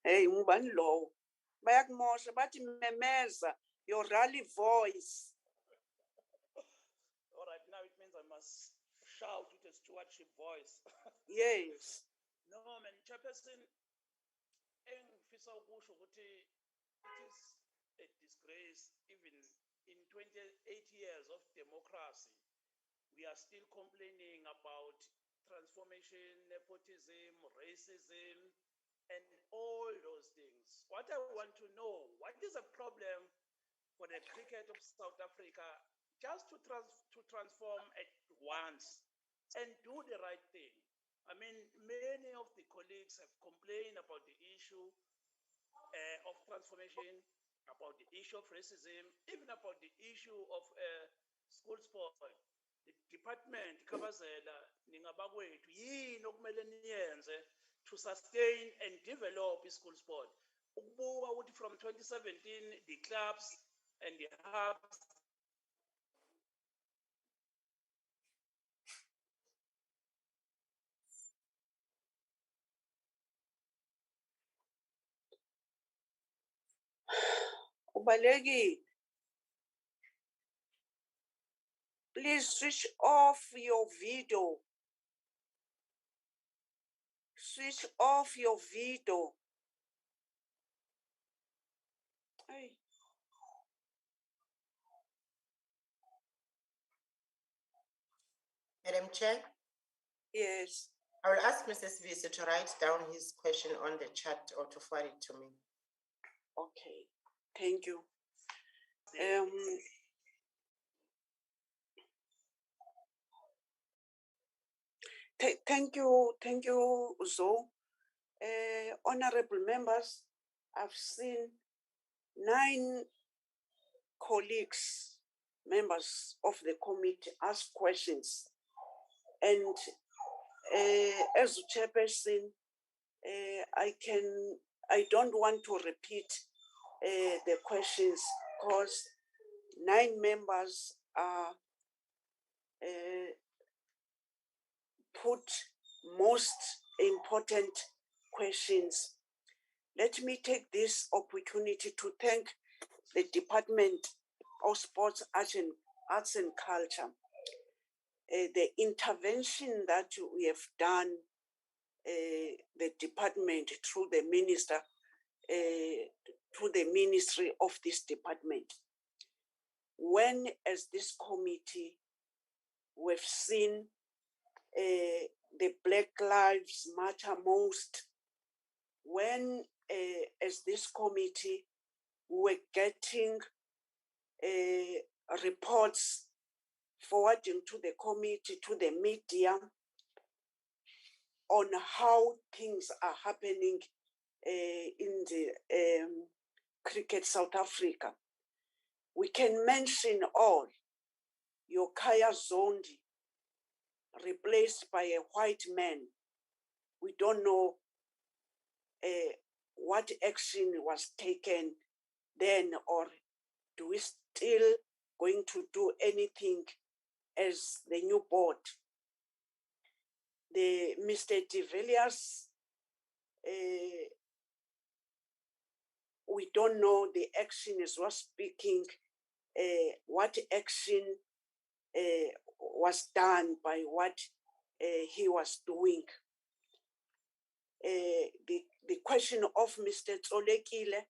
Hey, Mubani low. Bayakmosha, but memeza, your rally voice. All right, now it means I must shout with a stewardship voice. Yes. No, man, Chairperson, engifisa ukusho ukuthi it is a disgrace. Even in 28 years of democracy, we are still complaining about transformation, nepotism, racism, and all those things. What I want to know, what is a problem for the cricket of South Africa just to transform at once, and do the right thing. I mean, many of the colleagues have complained about the issue of transformation, about the issue of racism, even about the issue of school sport. The department Kabazela ningabakwethu yini okumele niyenze to sustain and develop school sport. Ukubuka ukuthi from 2017 the clubs and the hubs Ubaleki, please switch off your video. Switch off your video. Hey. Madam Chair? Yes. I will ask Mrs. Visi to write down his question on the chat or to forward it to me. Okay, thank you. Thank you, Zo. Honorable members, I've seen 9 colleagues, members of the committee, ask questions. And as chairperson, I don't want to repeat the questions because 9 members are put most important questions. Let me take this opportunity to thank the Department of Sports, Arts and Culture. The intervention that we have done, the department through the minister, through the ministry of this department. When, as this committee, we've seen the Black Lives Matter most, when, as this committee, we're getting reports forwarding to the committee, to the media, on how things are happening in the Cricket South Africa. We can mention all. Yokaya Zondi, replaced by a white man. We don't know what action was taken then, or do we still going to do anything as the new board? The Mr. De Villiers, we don't know the action is was speaking, what action was done by what he was doing. The question of Mr. Tsolekile,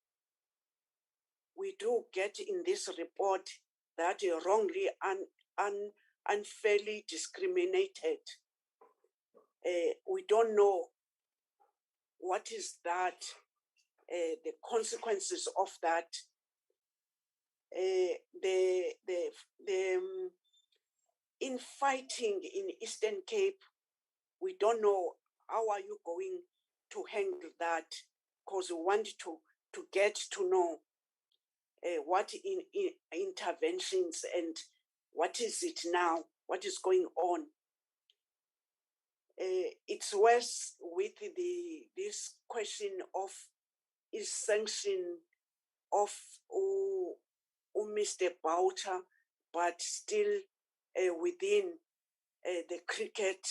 we do get in this report that he wrongly and unfairly discriminated. We don't know what is that, the consequences of that. In fighting in Eastern Cape, we don't know how are you going to handle that, because we want to get to know what in interventions and what is it now, what is going on. It's worse with this question of is sanction of Mr. Boucher, but still within the cricket.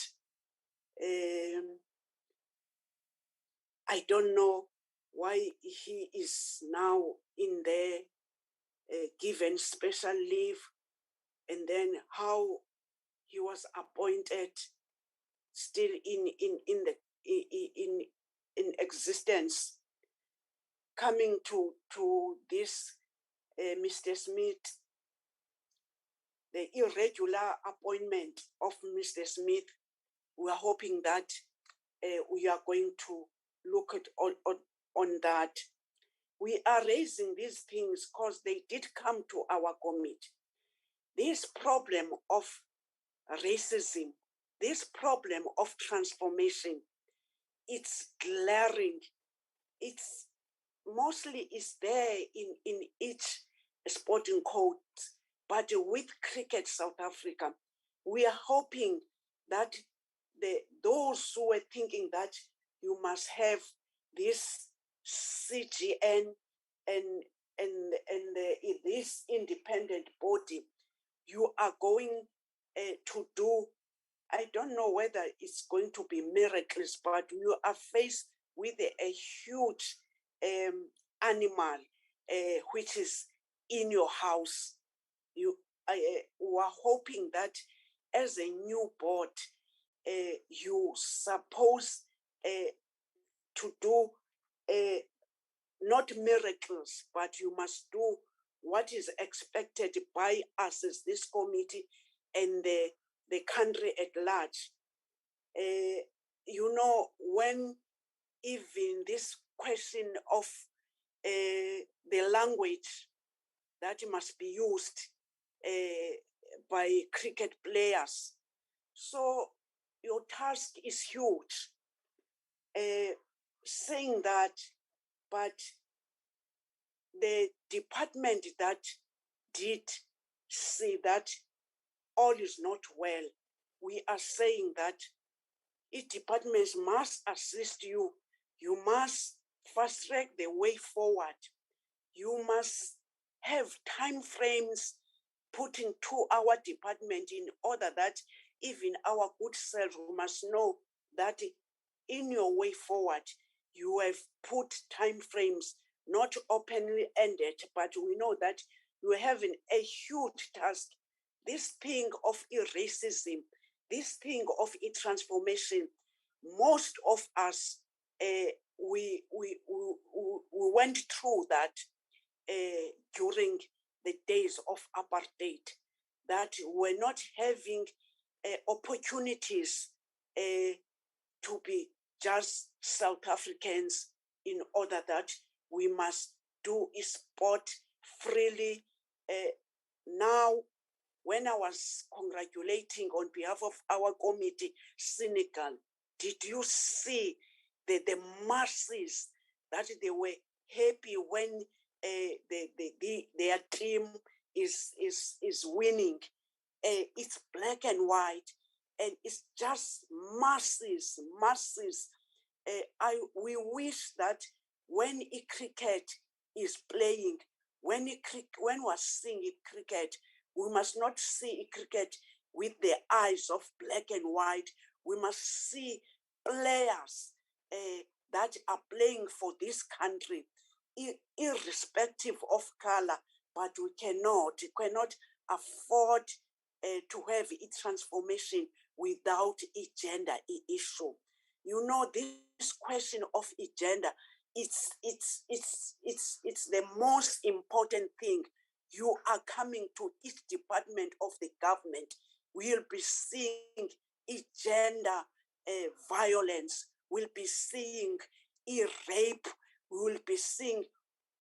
I don't know why he is now in there given special leave, and then how he was appointed still in existence. Coming to this Mr. Smith, the irregular appointment of Mr. Smith, we are hoping that we are going to look at on that. We are raising these things because they did come to our committee. This problem of racism, this problem of transformation, it's glaring. It's mostly is there in each sporting code, but with Cricket South Africa, we are hoping that those who were thinking that you must have this CGN and this independent body, you are going to do, I don't know whether it's going to be miracles, but you are faced with a huge animal which is in your house. You are hoping that as a new board, you suppose to do not miracles, but you must do what is expected by us as this committee and the country at large. You know, when even this question of the language that must be used by cricket players. So your task is huge. Saying that, but the department that did say that all is not well, we are saying that each department must assist you. You must fast track the way forward. You must have time frames putting to our department in order that even our good self must know that in your way forward, you have put time frames, not openly ended, but we know that you are having a huge task. This thing of racism, this thing of transformation, most of us, we went through that during the days of apartheid, that we're not having opportunities to be just South Africans, in order that we must do sport freely. Now, when I was congratulating on behalf of our committee, Senegal, did you see the masses that they were happy when their team is winning? It's black and white, and it's just masses. We wish that when cricket is playing, when we're seeing cricket, we must not see cricket with the eyes of black and white. We must see players that are playing for this country, irrespective of color, but we cannot afford to have a transformation without a gender issue. You know, this question of a gender, it's the most important thing. You are coming to each department of the government, we'll be seeing gender violence, we'll be seeing rape, we'll be seeing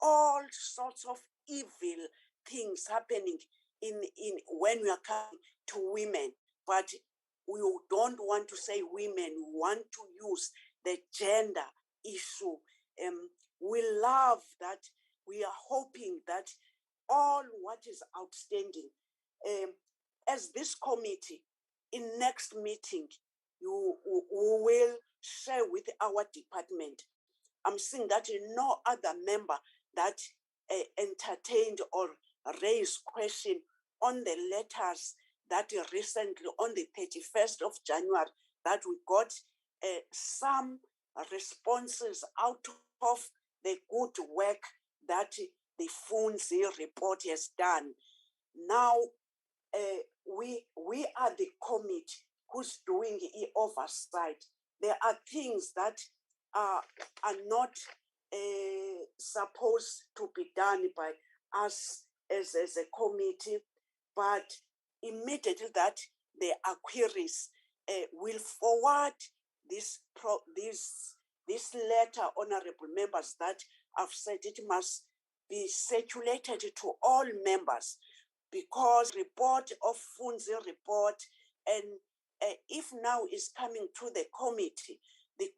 all sorts of evil things happening in when we are coming to women. But we don't want to say women, we want to use the gender issue. We love that. We are hoping that all what is outstanding, as this committee, in next meeting, you will share with our department. I'm seeing that no other member that entertained or raised question on the letters that recently, on the 31st of January, that we got some responses out of the good work that the Sjn Report has done. Now, we are the committee who's doing the oversight. There are things that are not supposed to be done by us as a committee, but immediately that there are queries, we'll forward this letter, honorable members, that I've said it must be circulated to all members, because report of Sjn Report and if now is coming to the committee, the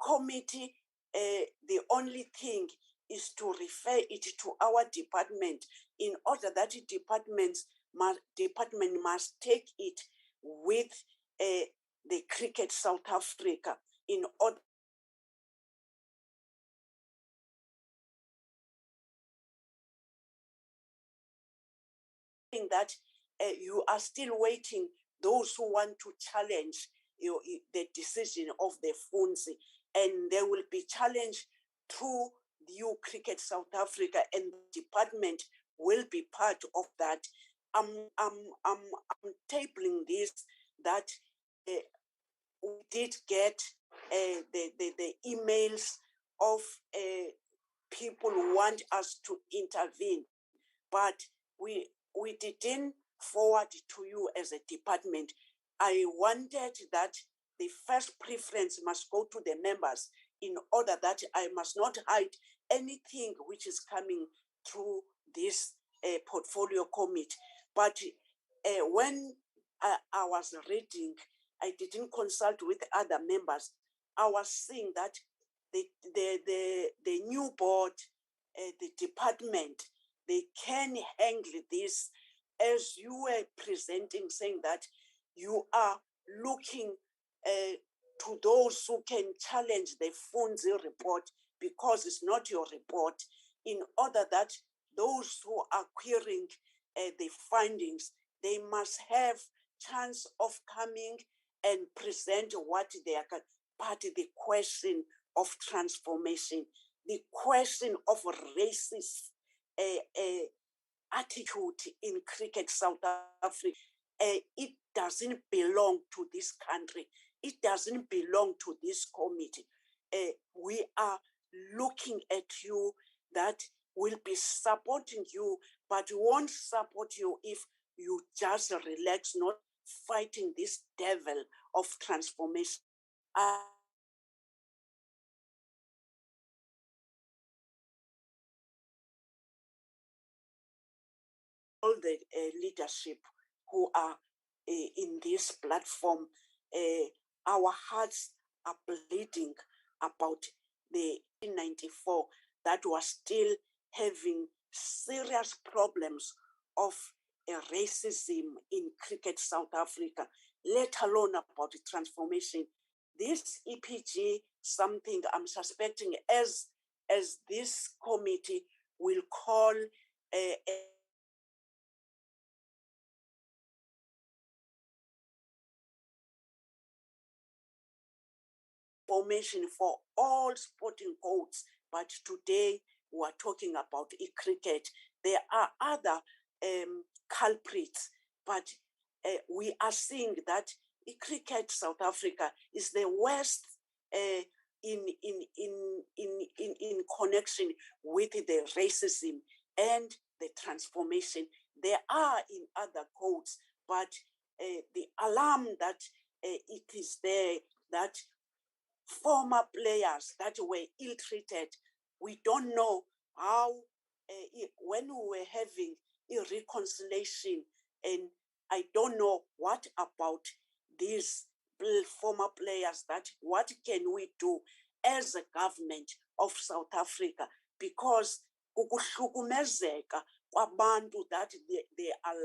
only thing is to refer it to our department in order that the department must take it with the Cricket South Africa in order that you are still waiting those who want to challenge the decision of the funds, and they will be challenged through you Cricket South Africa, and the department will be part of that. I'm tabling this that we did get the emails of people who want us to intervene, but we didn't forward to you as a department. I wanted that the first preference must go to the members in order that I must not hide anything which is coming through this portfolio committee. But when I was reading, I didn't consult with other members. I was seeing that the new board, the department, they can handle this, as you were presenting, saying that you are looking to those who can challenge the Funzi report because it's not your report, in order that those who are querying the findings, they must have chance of coming and present what they are. But the question of transformation, the question of racist attitude in Cricket South Africa, it doesn't belong to this country. It doesn't belong to this committee. We are looking at you that will be supporting you, but won't support you if you just relax, not fighting this devil of transformation. All the leadership who are in this platform, our hearts are bleeding about the 1994 that was still having serious problems of racism in Cricket South Africa, let alone about the transformation. This EPG, something I'm suspecting as this committee will call formation for all sporting codes, but today we are talking about cricket. There are other culprits, but we are seeing that Cricket South Africa is the worst in connection with the racism and the transformation. There are in other codes, but the alarm that it is there that former players that were ill-treated, we don't know how, when we were having a reconciliation, and I don't know what about these former players, that what can we do as a government of South Africa, because ukuhlukumezeka kwabantu that they are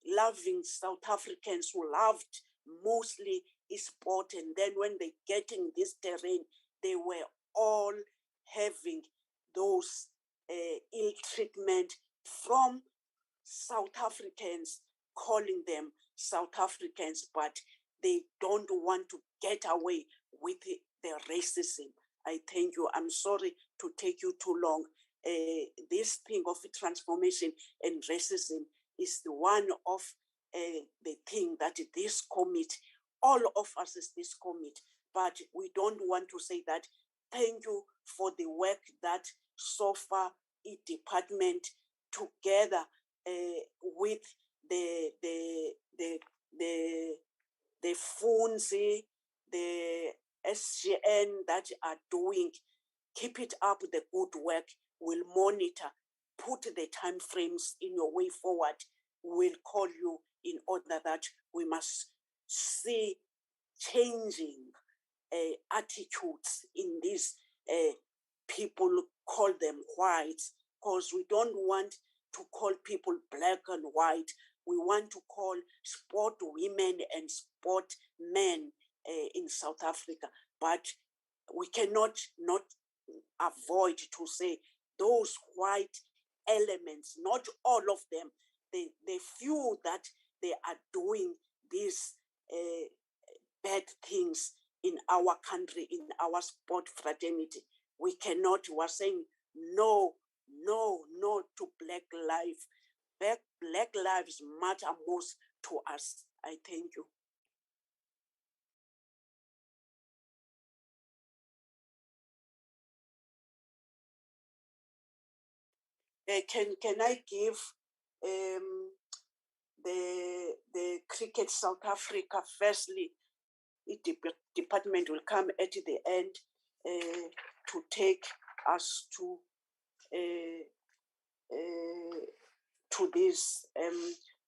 loving South Africans who loved mostly sport, and then when they get in this terrain, they were all having those ill treatment from South Africans, calling them South Africans, but they don't want to get away with the racism. I thank you. I'm sorry to take you too long. This thing of transformation and racism is the one of the thing that this committee, all of us is this committee, but we don't want to say that thank you for the work that so far the department together with the Funzi, the SGN that are doing. Keep it up, the good work. We'll monitor, put the time frames in your way forward. We'll call you in order that we must see changing attitudes in these people, call them whites, because we don't want to call people black and white. We want to call sport women and sport men in South Africa. But we cannot not avoid to say those white elements, not all of them, the few that they are doing these bad things in our country, in our sport fraternity. We cannot, we're saying no to Black life. Black lives matter most to us. I thank you. Can I give the Cricket South Africa firstly? The department will come at the end to take us to this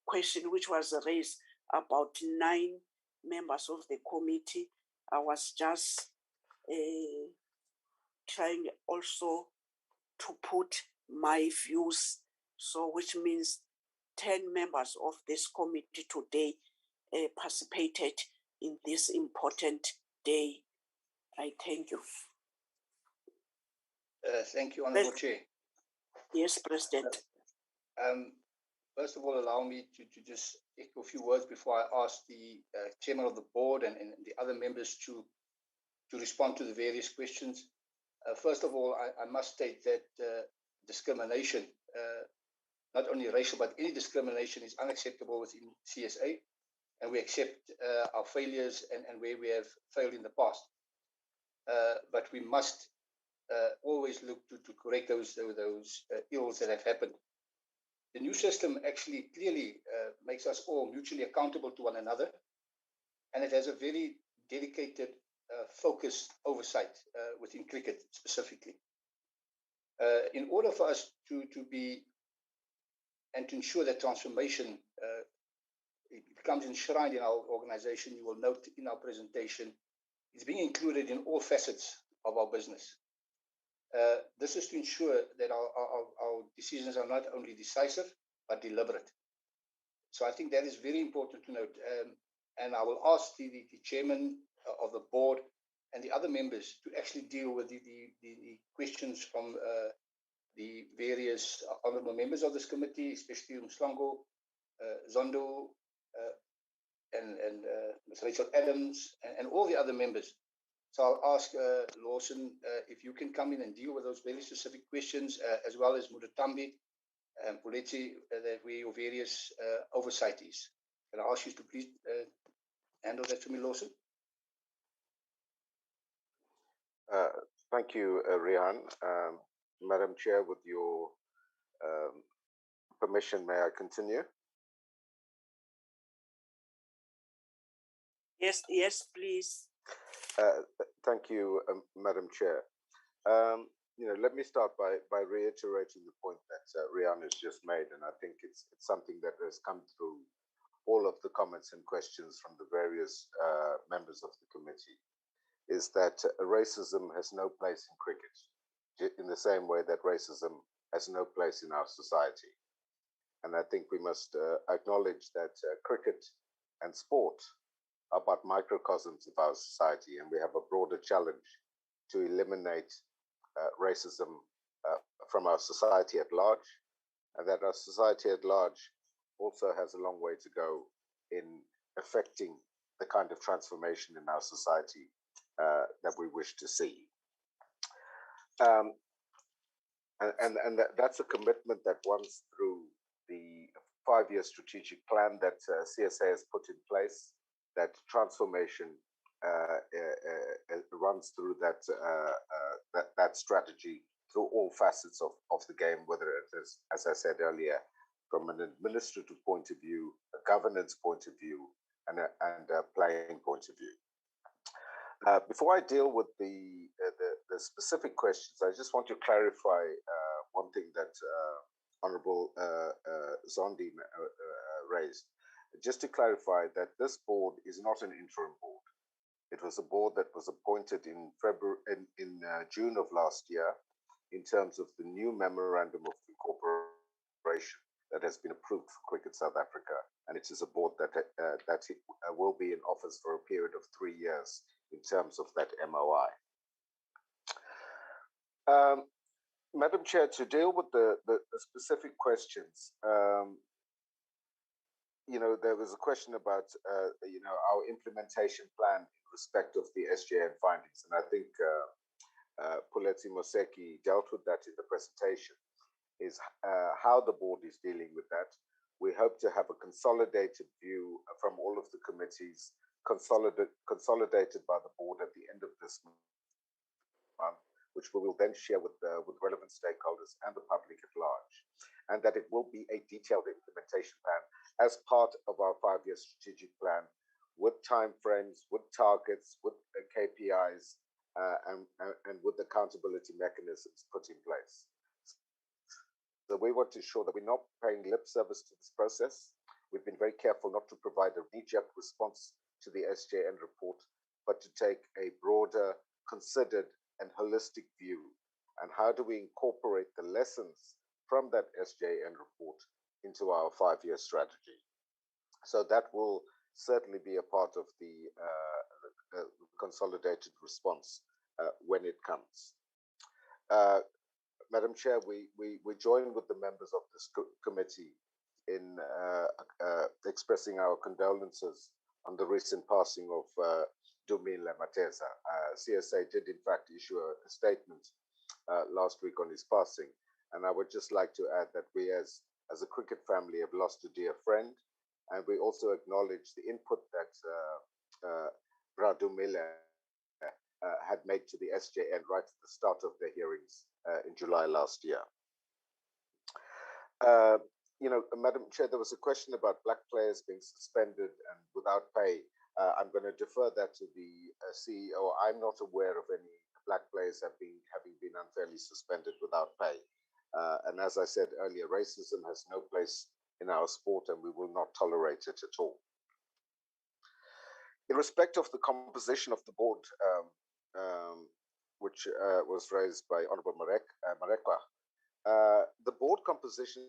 question which was raised about 9 members of the committee. I was just trying also to put my views, so which means 10 members of this committee today participated in this important day. I thank you. Thank you, Honorable Chair. Yes, President. First of all, allow me to just echo a few words before I ask the chairman of the board and the other members to respond to the various questions. First of all, I must state that discrimination, not only racial, but any discrimination is unacceptable within CSA, and we accept our failures and where we have failed in the past. But we must always look to correct those ills that have happened. The new system actually clearly makes us all mutually accountable to one another, and it has a very dedicated, focused oversight within cricket specifically. In order for us to be and to ensure that transformation it becomes enshrined in our organization, you will note in our presentation, it's being included in all facets of our business. This is to ensure that our decisions are not only decisive, but deliberate. So I think that is very important to note. And I will ask the chairman of the board and the other members to actually deal with the questions from the various honorable members of this committee, especially Mslango, Zondo, and Ms. Rachel Adams, and all the other members. So I'll ask Lawson if you can come in and deal with those very specific questions, as well as Mudatambi and Poleti, that we your various oversight is. Can I ask you to please handle that for me, Lawson? Thank you, Rihan. Madam Chair, with your permission, may I continue? Yes, please. Thank you, Madam Chair. Let me start by reiterating the point that Rihan has just made, and I think it's something that has come through all of the comments and questions from the various members of the committee, is that racism has no place in cricket, in the same way that racism has no place in our society. And I think we must acknowledge that cricket and sport are but microcosms of our society, and we have a broader challenge to eliminate racism from our society at large, and that our society at large also has a long way to go in affecting the kind of transformation in our society that we wish to see. And that's a commitment that runs through the 5-year strategic plan that CSA has put in place. That transformation runs through that strategy through all facets of the game, whether it is, as I said earlier, from an administrative point of view, a governance point of view, and a playing point of view. Before I deal with the specific questions, I just want to clarify one thing that Honorable Zondi raised. Just to clarify that this board is not an interim board. It was a board that was appointed in June of last year in terms of the new memorandum of incorporation that has been approved for Cricket South Africa, and it is a board that will be in office for a period of 3 years in terms of that MOI. Madam Chair, to deal with the specific questions, there was a question about our implementation plan in respect of the SJN findings, and I think Puleti Moseki dealt with that in the presentation, is how the board is dealing with that. We hope to have a consolidated view from all of the committees, consolidated by the board at the end of this month, which we will then share with relevant stakeholders and the public at large, and that it will be a detailed implementation plan as part of our 5-year strategic plan, with timeframes, with targets, with KPIs, and with accountability mechanisms put in place. So we want to ensure that we're not paying lip service to this process. We've been very careful not to provide a knee-jerk response to the SJN report, but to take a broader, considered, and holistic view. And how do we incorporate the lessons from that SJN report into our 5-year strategy? So that will certainly be a part of the consolidated response when it comes. Madam Chair, we join with the members of this committee in expressing our condolences on the recent passing of Dumile Mateza. CSA did in fact issue a statement last week on his passing, and I would just like to add that we as a cricket family have lost a dear friend, and we also acknowledge the input that Bra Dumile had made to the SJN right at the start of the hearings in July last year. Madam Chair, there was a question about black players being suspended and without pay. I'm going to defer that to the CEO. I'm not aware of any black players having been unfairly suspended without pay. And as I said earlier, racism has no place in our sport, and we will not tolerate it at all. In respect of the composition of the board, which was raised by Honorable Marekwa, the board composition,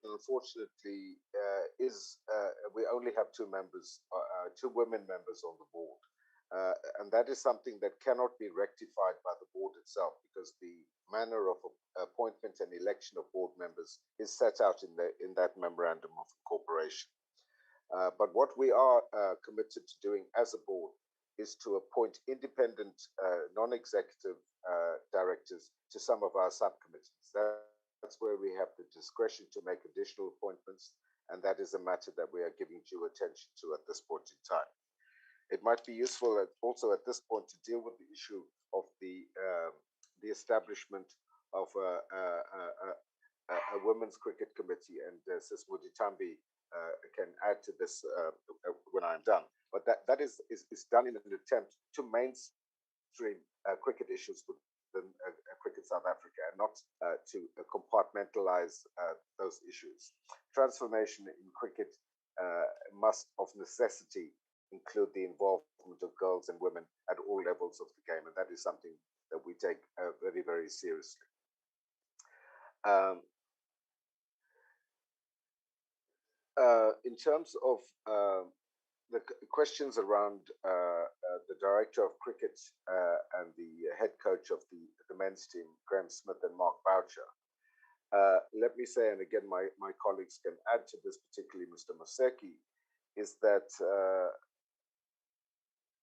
unfortunately, we only have 2 members, 2 women members on the board. And that is something that cannot be rectified by the board itself, because the manner of appointment and election of board members is set out in that memorandum of incorporation. But what we are committed to doing as a board is to appoint independent, non-executive directors to some of our subcommittees. That's where we have the discretion to make additional appointments, and that is a matter that we are giving due attention to at this point in time. It might be useful also at this point to deal with the issue of the establishment of a women's cricket committee, and Sis Muditambi can add to this when I'm done. But that is done in an attempt to mainstream cricket issues within Cricket South Africa, and not to compartmentalize those issues. Transformation in cricket must, of necessity, include the involvement of girls and women at all levels of the game, and that is something that we take very, very seriously. In terms of the questions around the director of cricket and the head coach of the men's team, Graham Smith and Mark Boucher, let me say, and again, my colleagues can add to this, particularly Mr. Moseki, is that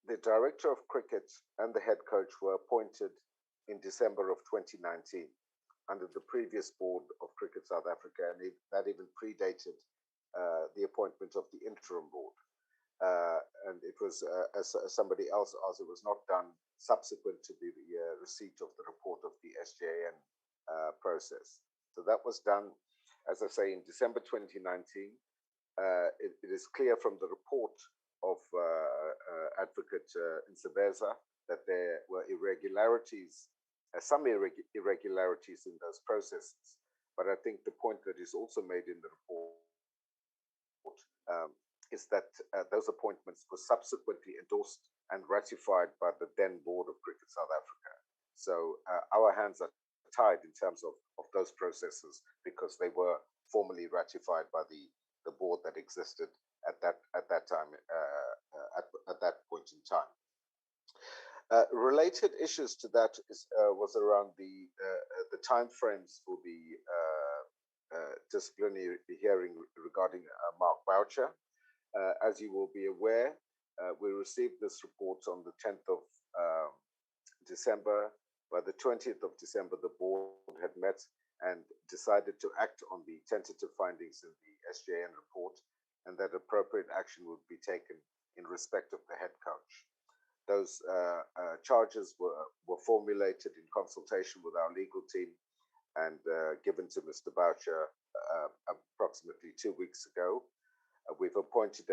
the director of cricket and the head coach were appointed in December of 2019 under the previous board of Cricket South Africa, and that even predated the appointment of the interim board. And it was, as somebody else asked, it was not done subsequent to the receipt of the report of the SJN process. So that was done, as I say, in December 2019. It is clear from the report of Advocate Nsebeza that there were irregularities, some irregularities in those processes. But I think the point that is also made in the report is that those appointments were subsequently endorsed and ratified by the then Board of Cricket South Africa. So our hands are tied in terms of those processes because they were formally ratified by the board that existed at that time, at that point in time. Related issues to that was around the timeframes for the disciplinary hearing regarding Mark Boucher. As you will be aware, we received this report on the 10th of December. By the 20th of December, the board had met and decided to act on the tentative findings in the SJN report, and that appropriate action would be taken in respect of the head coach. Those charges were formulated in consultation with our legal team and given to Mr. Boucher approximately 2 weeks ago. We've appointed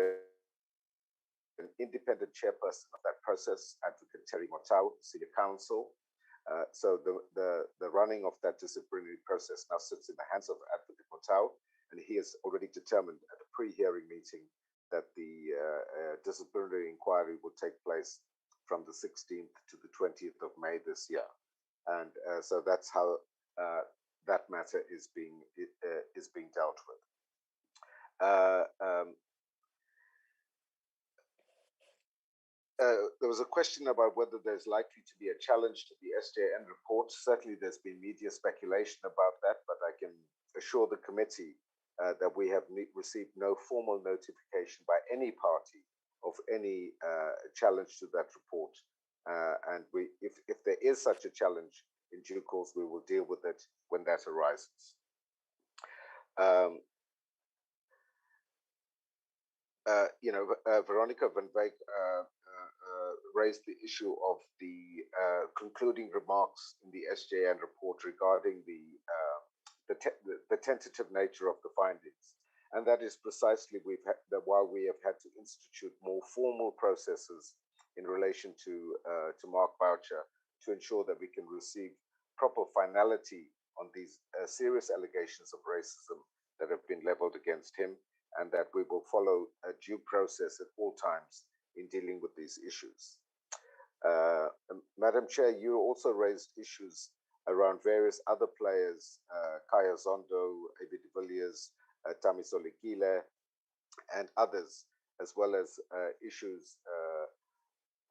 an independent chairperson of that process, Advocate Terry Motau, Senior Counsel. So the running of that disciplinary process now sits in the hands of Advocate Motau, and he has already determined at a pre-hearing meeting that the disciplinary inquiry will take place from the 16th to the 20th of May this year. And so that's how that matter is being dealt with. There was a question about whether there's likely to be a challenge to the SJN report. Certainly there's been media speculation about that, but I can assure the committee that we have received no formal notification by any party of any challenge to that report. And if there is such a challenge, in due course, we will deal with it when that arises. Veronica van Wyk raised the issue of the concluding remarks in the SJN report regarding the tentative nature of the findings. And that is precisely why we have had to institute more formal processes in relation to Mark Boucher to ensure that we can receive proper finality on these serious allegations of racism that have been leveled against him, and that we will follow a due process at all times in dealing with these issues. Madam Chair, you also raised issues around various other players, Kaya Zondo, David de Villiers, Tamiso Lekile, and others, as well as issues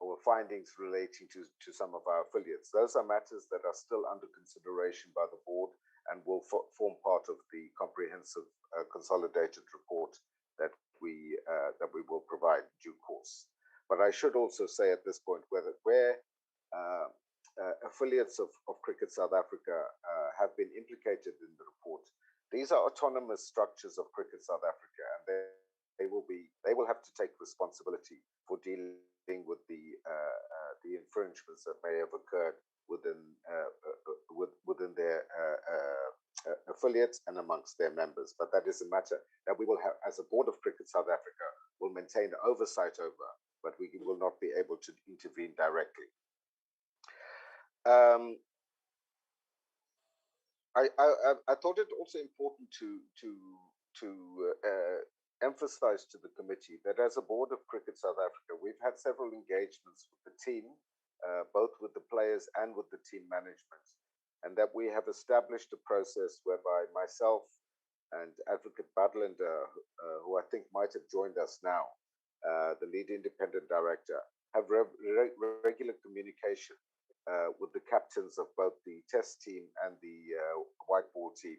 or findings relating to some of our affiliates. Those are matters that are still under consideration by the board and will form part of the comprehensive consolidated report that we will provide in due course. But I should also say at this point where affiliates of Cricket South Africa have been implicated in the report, these are autonomous structures of Cricket South Africa, and they will have to take responsibility for dealing with the infringements that may have occurred within their affiliates and amongst their members. But that is a matter that we will have, as a board of Cricket South Africa, will maintain oversight over, but we will not be able to intervene directly. I thought it also important to emphasize to the committee that as a board of Cricket South Africa, we've had several engagements with the team, both with the players and with the team management, and that we have established a process whereby myself and Advocate Budlander, who I think might have joined us now, the lead independent director, have regular communication with the captains of both the test team and the white ball team,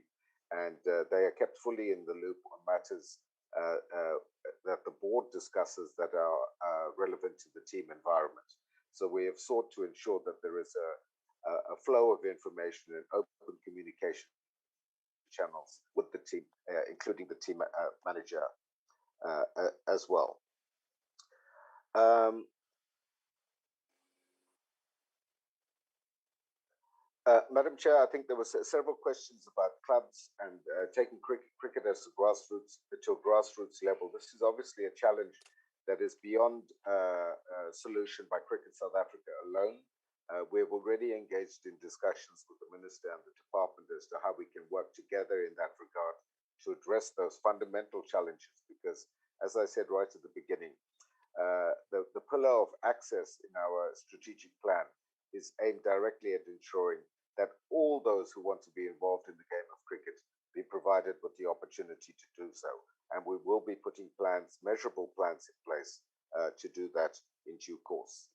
and they are kept fully in the loop on matters that the board discusses that are relevant to the team environment. So we have sought to ensure that there is a flow of information and open communication channels with the team, including the team manager as well. Madam Chair, I think there were several questions about clubs and taking cricket as to a grassroots level. This is obviously a challenge that is beyond solution by Cricket South Africa alone. We've already engaged in discussions with the Minister and the Department as to how we can work together in that regard to address those fundamental challenges, because, as I said right at the beginning, the pillar of access in our strategic plan is aimed directly at ensuring that all those who want to be involved in the game of cricket be provided with the opportunity to do so. And we will be putting plans, measurable plans in place to do that in due course.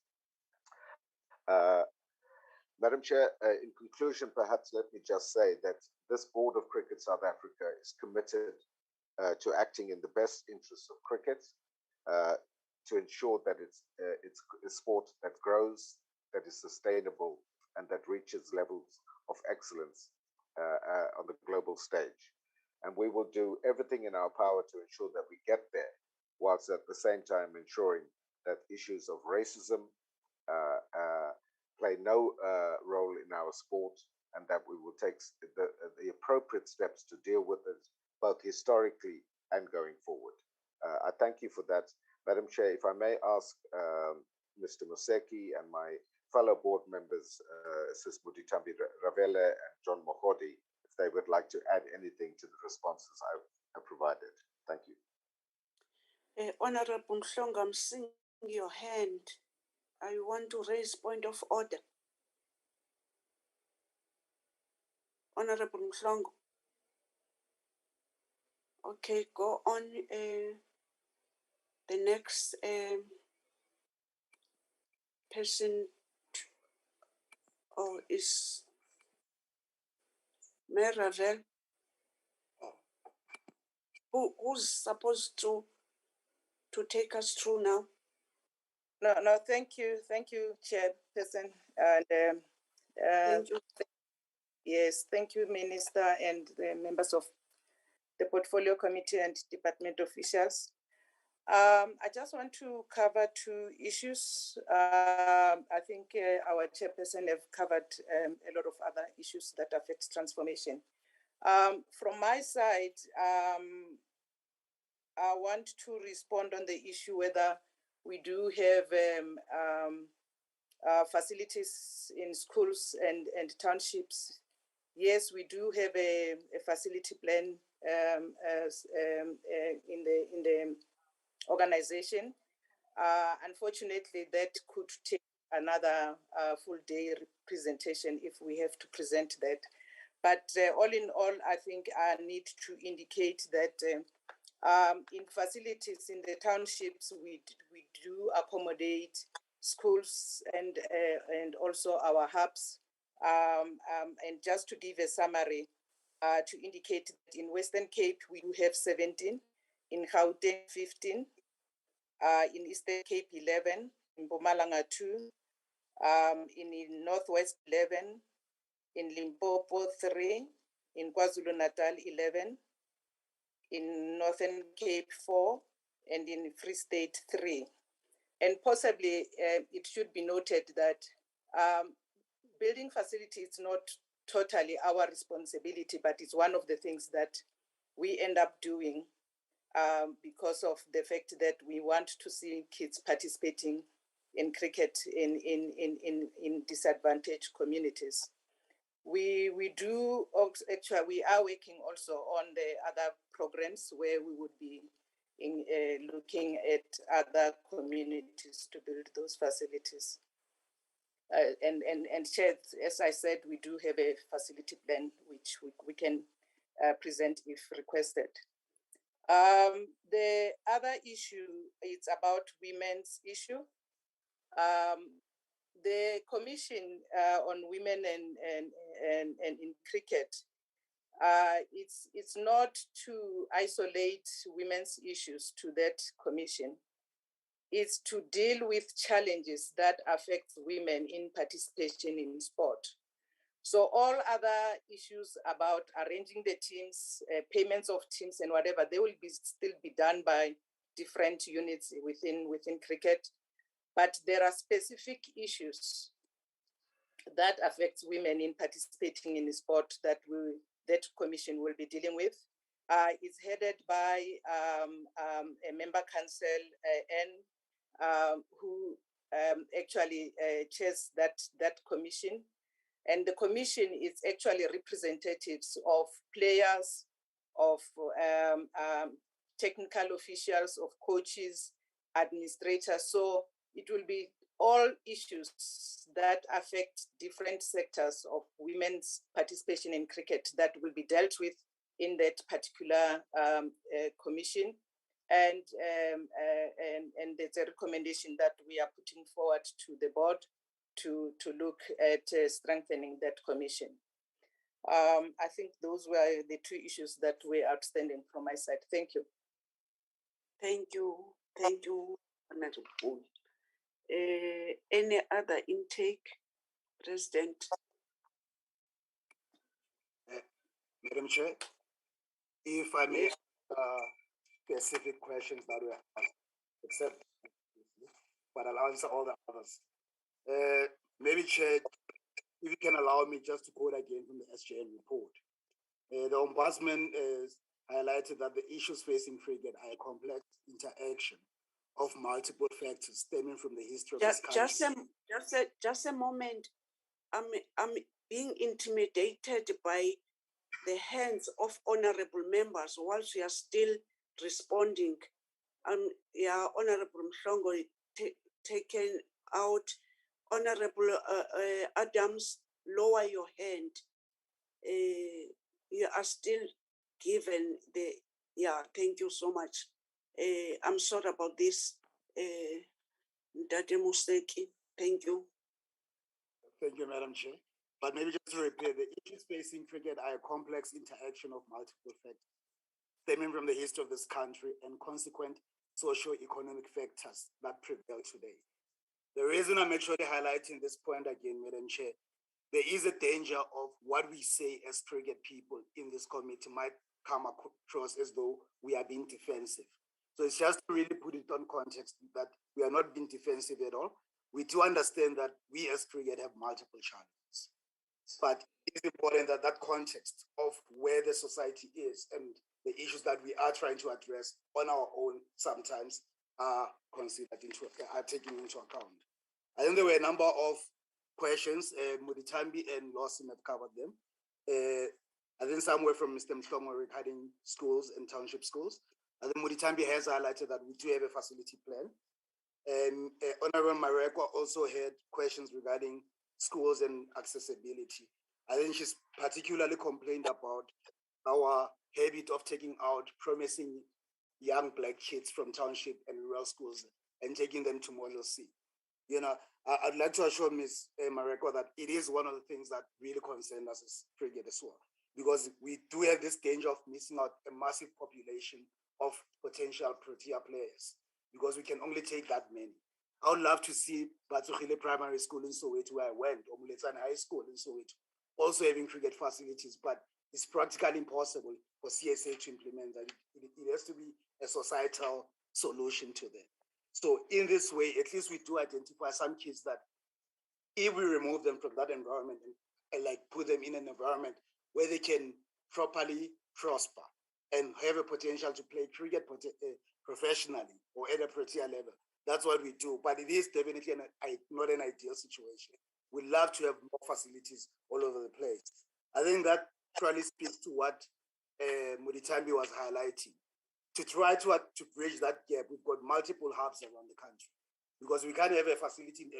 Madam Chair, in conclusion, perhaps let me just say that this Board of Cricket South Africa is committed to acting in the best interests of cricket, to ensure that it's a sport that grows, that is sustainable, and that reaches levels of excellence on the global stage. And we will do everything in our power to ensure that we get there, whilst at the same time ensuring that issues of racism play no role in our sport, and that we will take the appropriate steps to deal with it, both historically and going forward. I thank you for that. Madam Chair, if I may ask Mr. Museki and my fellow board members, Sis Mutitambi Ravele and John Mohodi, if they would like to add anything to the responses I've provided. Thank you. Honorable Mhlongo, I'm seeing your hand. I want to raise point of order. Honorable Mhlongo. Okay, go on. The next person is Mayor Ravel. Who's supposed to take us through now? No, thank you, Chairperson, and Thank you. Yes, thank you, Minister, and the members of the Portfolio Committee and department officials. I just want to cover two issues. I think our Chairperson have covered a lot of other issues that affect transformation. From my side, I want to respond on the issue whether we do have facilities in schools and townships. Yes, we do have a facility plan in the organization. Unfortunately, that could take another full day presentation if we have to present that. But all in all, I think I need to indicate that in facilities in the townships, we do accommodate schools and also our hubs. And just to give a summary, to indicate that in Western Cape, we do have 17, in Gauteng 15, in Eastern Cape 11, in Mpumalanga 2, in Northwest 11, in Limpopo 3, in KwaZulu-Natal 11, in Northern Cape 4, and in Free State 3. And possibly it should be noted that building facility is not totally our responsibility, but it's one of the things that we end up doing because of the fact that we want to see kids participating in cricket in disadvantaged communities. We are working also on the other programs where we would be looking at other communities to build those facilities. And Chair, as I said, we do have a facility plan which we can present if requested. The other issue is about women's issue. The Commission on Women and in Cricket, it's not to isolate women's issues to that commission. It's to deal with challenges that affect women in participation in sport. So all other issues about arranging the teams, payments of teams and whatever, they will still be done by different units within cricket. But there are specific issues that affect women in participating in the sport that that commission will be dealing with. It's headed by a member council, who actually chairs that commission. And the commission is actually representatives of players, of technical officials, of coaches, administrators. So it will be all issues that affect different sectors of women's participation in cricket that will be dealt with in that particular commission. And there's a recommendation that we are putting forward to the board to look at strengthening that commission. I think those were the two issues that were outstanding from my side. Thank you. Thank you. Thank you, Honorable. Any other intake, President? Madam Chair, if I may, specific questions that were asked, except, but I'll answer all the others. Maybe, Chair, if you can allow me just to quote again from the Sjn Report. The Ombudsman has highlighted that the issues facing cricket are a complex interaction of multiple factors stemming from the history of this country. Just a moment. I'm being intimidated by the hands of honorable members whilst we are still responding. Honorable Mhlongo taken out. Honorable Adams, lower your hand. You are still given the, thank you so much. I'm sorry about this, Ndate Museki. Thank you. Thank you, Madam Chair. But maybe just to repeat, the issues facing cricket are a complex interaction of multiple factors stemming from the history of this country and consequent socio-economic factors that prevail today. The reason I'm actually highlighting this point again, Madam Chair, there is a danger of what we say as cricket people in this committee might come across as though we are being defensive. So it's just to really put it on context that we are not being defensive at all. We do understand that we as cricket have multiple challenges, but it's important that that context of where the society is and the issues that we are trying to address on our own sometimes are considered are taken into account. I think there were a number of questions. Muditambi and Lawson have covered them. I think some were from Mr. Mhlongo regarding schools and township schools. I think Muditambi has highlighted that we do have a facility plan. And Honorable Marekwa also had questions regarding schools and accessibility. I think she's particularly complained about our habit of taking out promising young Black kids from township and rural schools and taking them to Model C. You know, I'd like to assure Ms. Marekwa that it is one of the things that really concern us as cricket as well, because we do have this danger of missing out a massive population of potential Protea players, because we can only take that many. I would love to see Batsukhile Primary School in Soweto, where I went, or Muletsane High School in Soweto, also having cricket facilities, but it's practically impossible for CSA to implement that. It has to be a societal solution to that. So in this way, at least we do identify some kids that if we remove them from that environment and like put them in an environment where they can properly prosper and have a potential to play cricket professionally or at a Protea level, that's what we do. But it is definitely not an ideal situation. We'd love to have more facilities all over the place. I think that truly speaks to what Muditambi was highlighting. To try to bridge that gap, we've got multiple hubs around the country, because we can't have a facility in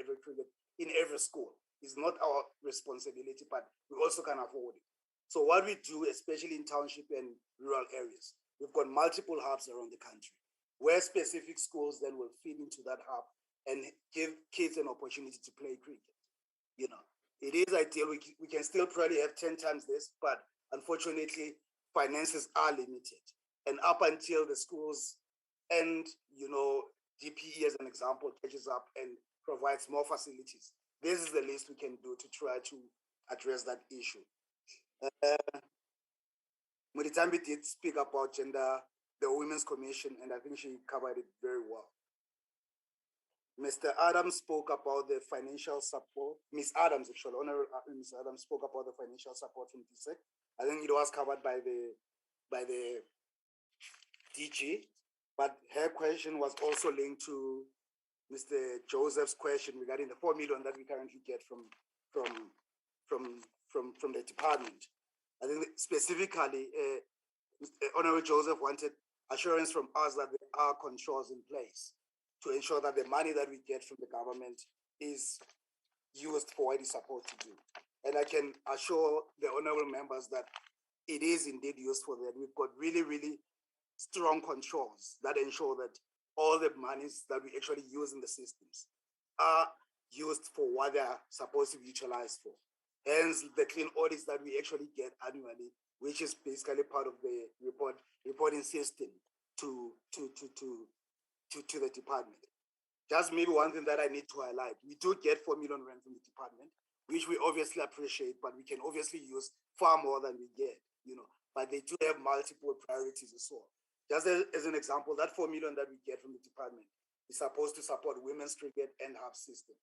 every school. It's not our responsibility, but we also can afford it. So what we do, especially in township and rural areas, we've got multiple hubs around the country where specific schools then will feed into that hub and give kids an opportunity to play cricket. You know, it is ideal. We can still probably have 10 times this, but unfortunately, finances are limited. And up until the schools and, you know, DPE as an example catches up and provides more facilities, this is the least we can do to try to address that issue. Muditambi did speak about gender, the Women's Commission, and I think she covered it very well. Mr. Adams spoke about the financial support. Ms. Adams, actually, Honorable Ms. Adams spoke about the financial support from DSEC. I think it was covered by the DG, but her question was also linked to Mr. Joseph's question regarding the 4 million that we currently get from the department. I think specifically Honorable Joseph wanted assurance from us that there are controls in place to ensure that the money that we get from the government is used for what it's supposed to do. And I can assure the honorable members that it is indeed used for that. We've got really, really strong controls that ensure that all the monies that we actually use in the systems are used for what they are supposed to be utilized for. Hence, the clean audits that we actually get annually, which is basically part of the reporting system to the department. Just maybe one thing that I need to highlight: we do get 4 million rand from the department, which we obviously appreciate, but we can obviously use far more than we get, but they do have multiple priorities as well. Just as an example, that 4 million that we get from the department is supposed to support women's cricket and hub system.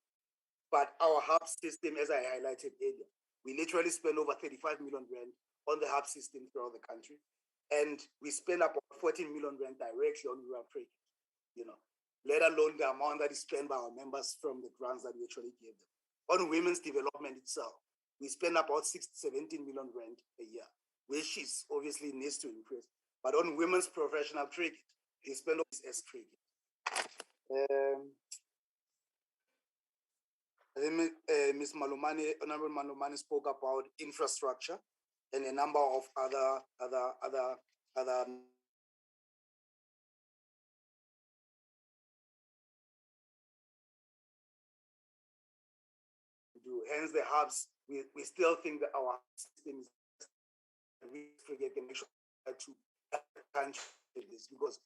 But our hub system, as I highlighted earlier, we literally spend over 35 million rand on the hub system throughout the country. And we spend about 14 million rand directly on rural cricket, let alone the amount that is spent by our members from the grants that we actually give them. On women's development itself, we spend about 17 million rand a year, which is obviously needs to increase. But on women's professional cricket, we spend on as cricket. Ms. Malumani, Honorable Malumani spoke about infrastructure and a number of other do. Hence the hubs, we still think that our system is we forget the make sure to country this because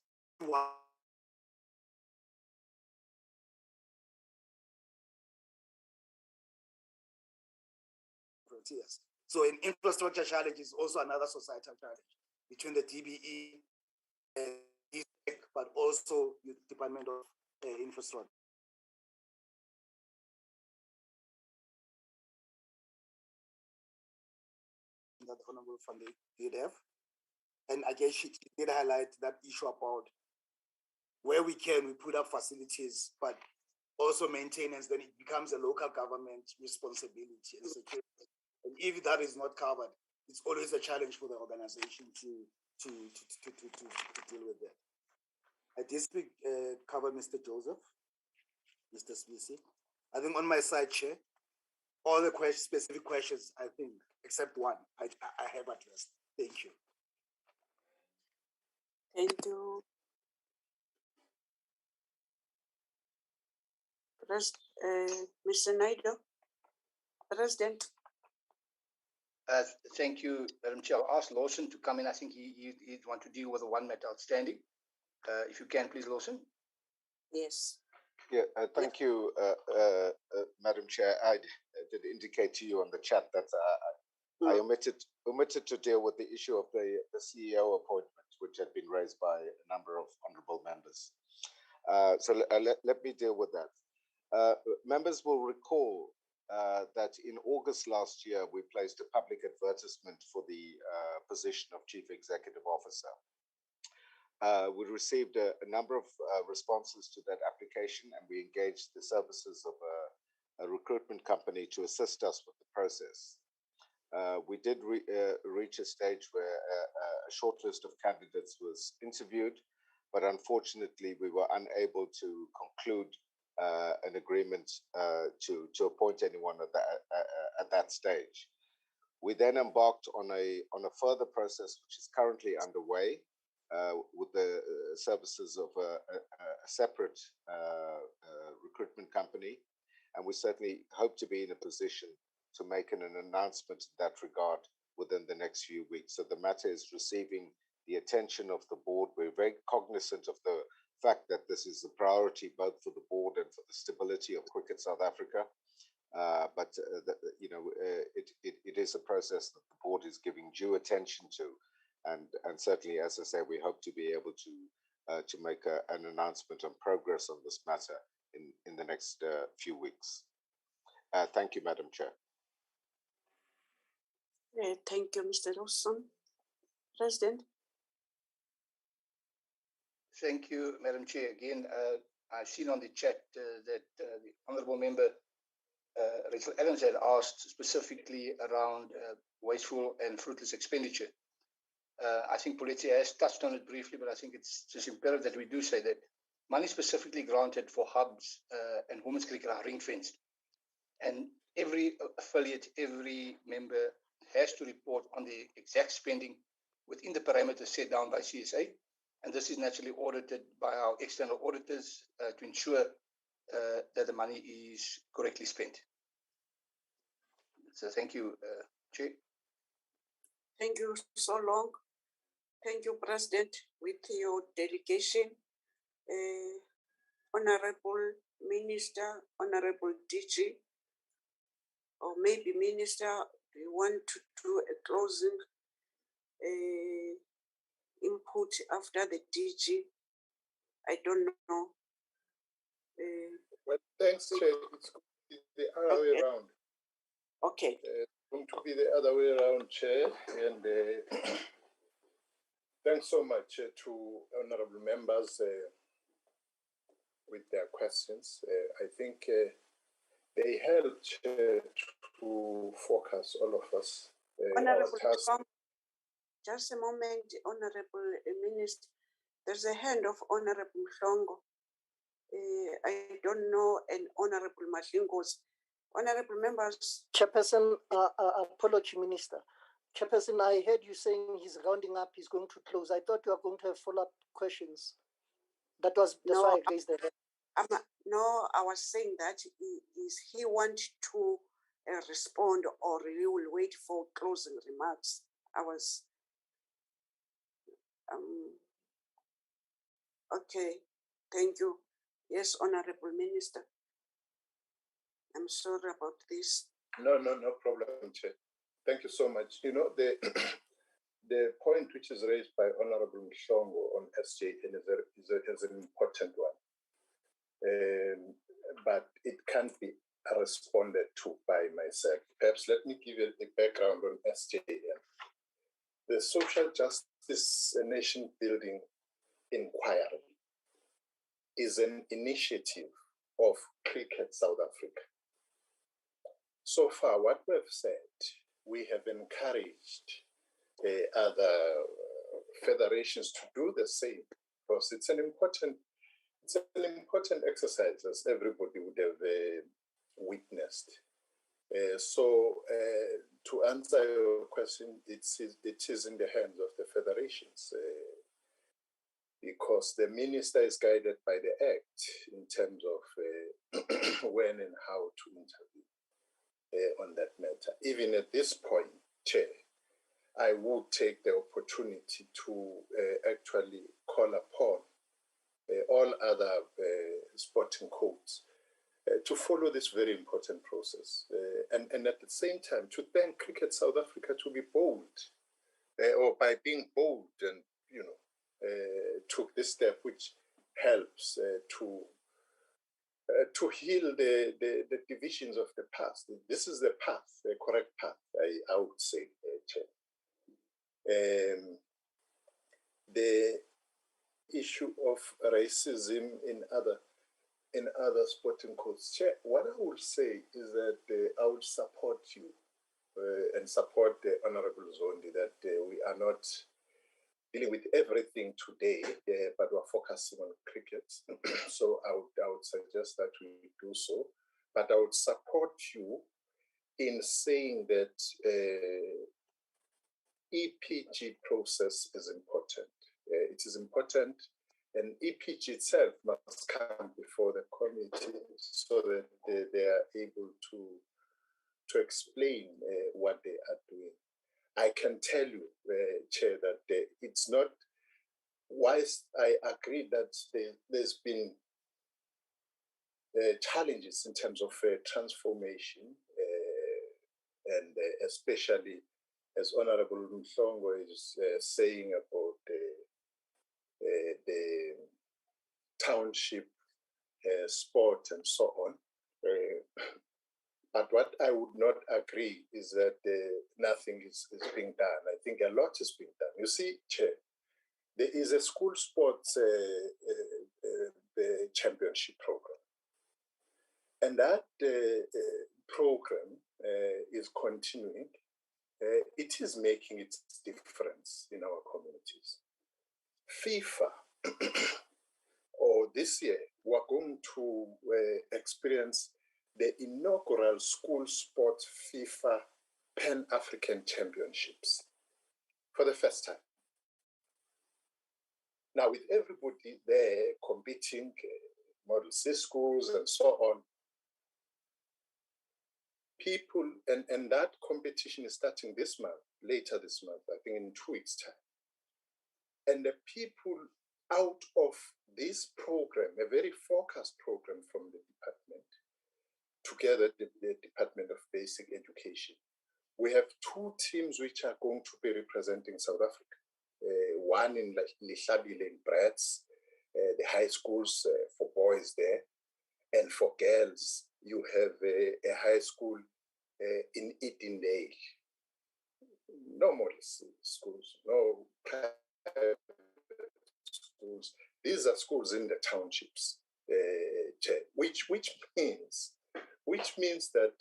frontiers. So an infrastructure challenge is also another societal challenge between the DBE and DSEC, but also the Department of Infrastructure. That the Honorable Funding did have. And again, she did highlight that issue about where we can, we put up facilities, but also maintenance, then it becomes a local government responsibility and security. And if that is not covered, it's always a challenge for the organization to deal with that. I did speak, cover Mr. Joseph, Mr. Smisi. I think on my side, Chair, all the specific questions, I think, except one, I have addressed. Thank you. Thank you. Mr. Naido, President. Thank you, Madam Chair. I'll ask Lawson to come in. I think he'd want to deal with the one matter outstanding. If you can, please, Lawson. Yes. Yeah, thank you, Madam Chair. I did indicate to you on the chat that I omitted to deal with the issue of the CEO appointment, which had been raised by a number of honourable members. So let me deal with that. Members will recall that in August last year, we placed a public advertisement for the position of Chief Executive Officer. We received a number of responses to that application, and we engaged the services of a recruitment company to assist us with the process. We did reach a stage where a short list of candidates was interviewed, but unfortunately we were unable to conclude an agreement to appoint anyone at that stage. We then embarked on a further process, which is currently underway with the services of a separate recruitment company, and we certainly hope to be in a position to make an announcement in that regard within the next few weeks. So the matter is receiving the attention of the board. We're very cognizant of the fact that this is a priority both for the board and for the stability of Cricket South Africa. But it is a process that the board is giving due attention to, and certainly, as I say, we hope to be able to make an announcement on progress on this matter in the next few weeks. Thank you, Madam Chair. Thank you, Mr. Lawson. President. Thank you, Madam Chair. Again, I've seen on the chat that the Honourable Member Rachel Evans had asked specifically around wasteful and fruitless expenditure. I think Politi has touched on it briefly, but I think it's just imperative that we do say that money specifically granted for hubs and women's cricket are ring-fenced. And every affiliate, every member has to report on the exact spending within the parameters set down by CSA. And this is naturally audited by our external auditors to ensure that the money is correctly spent. So thank you, Chair. Thank you so long. Thank you, President, with your delegation. Honorable Minister, Honorable DG, or maybe Minister, we want to do a closing input after the DG. I don't know. Well, thanks, Chair. It's the other way around. Okay. It's going to be the other way around, Chair. And thanks so much to honorable members with their questions. I think they helped to focus all of us. Honorable Tom, just a moment, Honorable Minister. There's a hand of Honorable Mhlongo. I don't know, and Honorable Mahlingos. Honorable members. Chairperson, apology, Minister. Chairperson, I heard you saying he's rounding up, he's going to close. I thought you were going to have follow-up questions. That's why I raised the hand. No, I was saying that he want to respond, or he will wait for closing remarks. I was okay. Thank you. Yes, Honorable Minister. I'm sorry about this. No problem, Chair. Thank you so much. You know, the point which is raised by Honorable Mhlongo on SJN is an important one. But it can't be responded to by myself. Perhaps let me give you the background on SJN. The Social Justice Nation Building Inquiry is an initiative of Cricket South Africa. So far, what we've said, we have encouraged other federations to do the same, because it's an important exercise, as everybody would have witnessed. So to answer your question, it is in the hands of the federations, because the minister is guided by the Act in terms of when and how to intervene on that matter. Even at this point, Chair, I would take the opportunity to actually call upon all other sporting codes to follow this very important process. And at the same time, to thank Cricket South Africa to be bold, or by being bold and, took this step which helps to heal the divisions of the past. This is the path, the correct path, I would say, Chair. The issue of racism in other sporting codes, Chair, what I would say is that I would support you and support the Honorable Zondi that we are not dealing with everything today, but we're focusing on cricket. So I would suggest that we do so. But I would support you in saying that EPG process is important. It is important, and EPG itself must come before the committee so that they are able to explain what they are doing. I can tell you, Chair, that it's not, whilst I agree that there's been challenges in terms of transformation, and especially as Honorable Mhlongo is saying about the township sport and so on. But what I would not agree is that nothing is being done. I think a lot is being done. You see, Chair, there is a school sports championship program. And that program is continuing. it is making its difference in our communities. FIFA, or this year, we're going to experience the inaugural school sports FIFA Pan-African Championships for the first time. Now, with everybody there competing, Model C schools and so on, people, and that competition is starting this month, later this month, I think in 2 weeks' time. And the people out of this program, a very focused program from the department, together the Department of Basic Education, we have 2 teams which are going to be representing South Africa. One in Lihlabile in Brats, the high schools for boys there. And for girls, you have a high school in Edendale. No model schools, no private schools. These are schools in the townships, which means that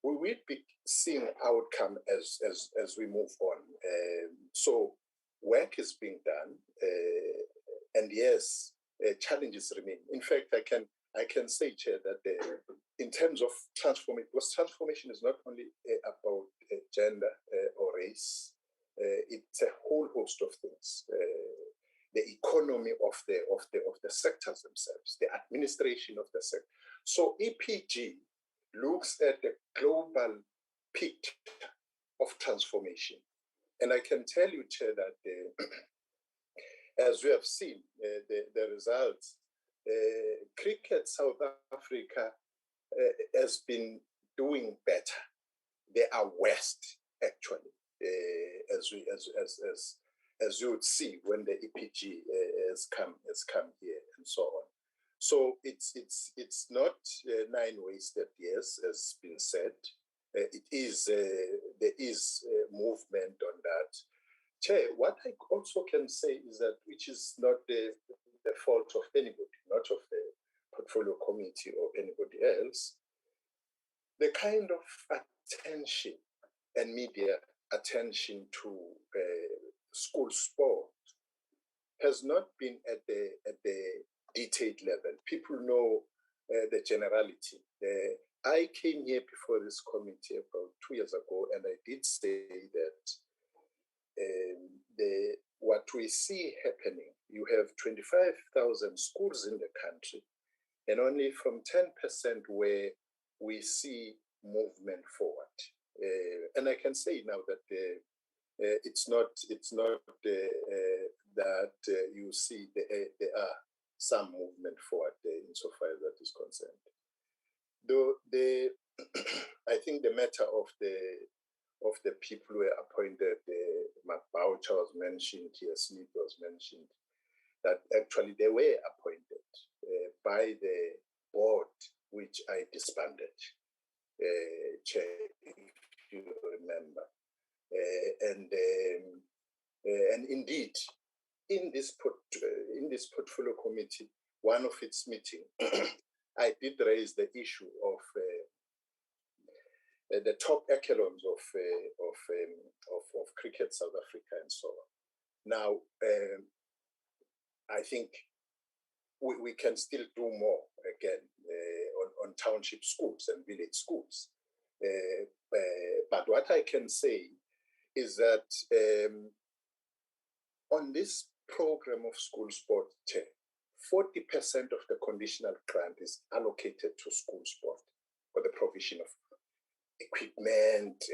we will be seeing outcome as we move on. So work is being done, and yes, challenges remain. In fact, I can say, Chair, that in terms of transformation, because transformation is not only about gender or race, it's a whole host of things. The economy of the sectors themselves, the administration of the sector. So EPG looks at the global picture of transformation. And I can tell you, Chair, that as we have seen the results, Cricket South Africa has been doing better. They are worst, actually, as you would see when the EPG has come here and so on. So it's not 9 wasted years, as been said. There is movement on that. Chair, what I also can say is that, which is not the fault of anybody, not of the portfolio committee or anybody else, the kind of attention and media attention to school sport has not been at the detailed level. People know the generality. I came here before this committee about 2 years ago, and I did say that what we see happening, you have 25,000 schools in the country, and only from 10% where we see movement forward. And I can say now that it's not that you see there are some movement forward insofar as that is concerned. Though I think the matter of the people who were appointed, Mark Boucher was mentioned, T.S. Smith was mentioned, that actually they were appointed by the board, which I disbanded, Chair, if you remember. And indeed, in this portfolio committee, one of its meetings, I did raise the issue of the top echelons of Cricket South Africa and so on. Now, I think we can still do more again on township schools and village schools. But what I can say is that on this program of school sport, 40% of the conditional grant is allocated to school sport for the provision of equipment,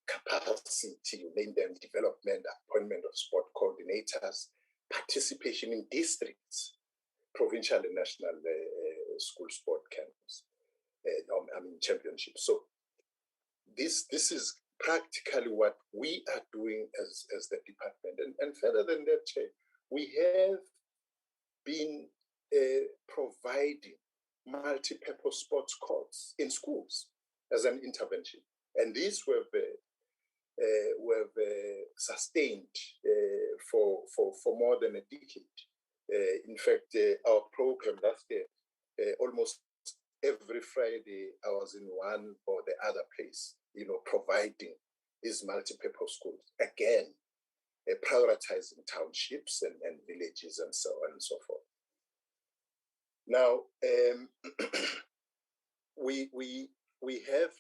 capacity, you name them, development, appointment of sport coordinators, participation in districts, provincial and national school sport camps, championships. So this is practically what we are doing as the department. And further than that, Chair, we have been providing multi-purpose sports courts in schools as an intervention. And these were sustained for more than a decade. In fact, our program last year, almost every Friday, I was in one or the other place providing these multi-purpose schools. Again, prioritizing townships and villages and so on and so forth. Now, we have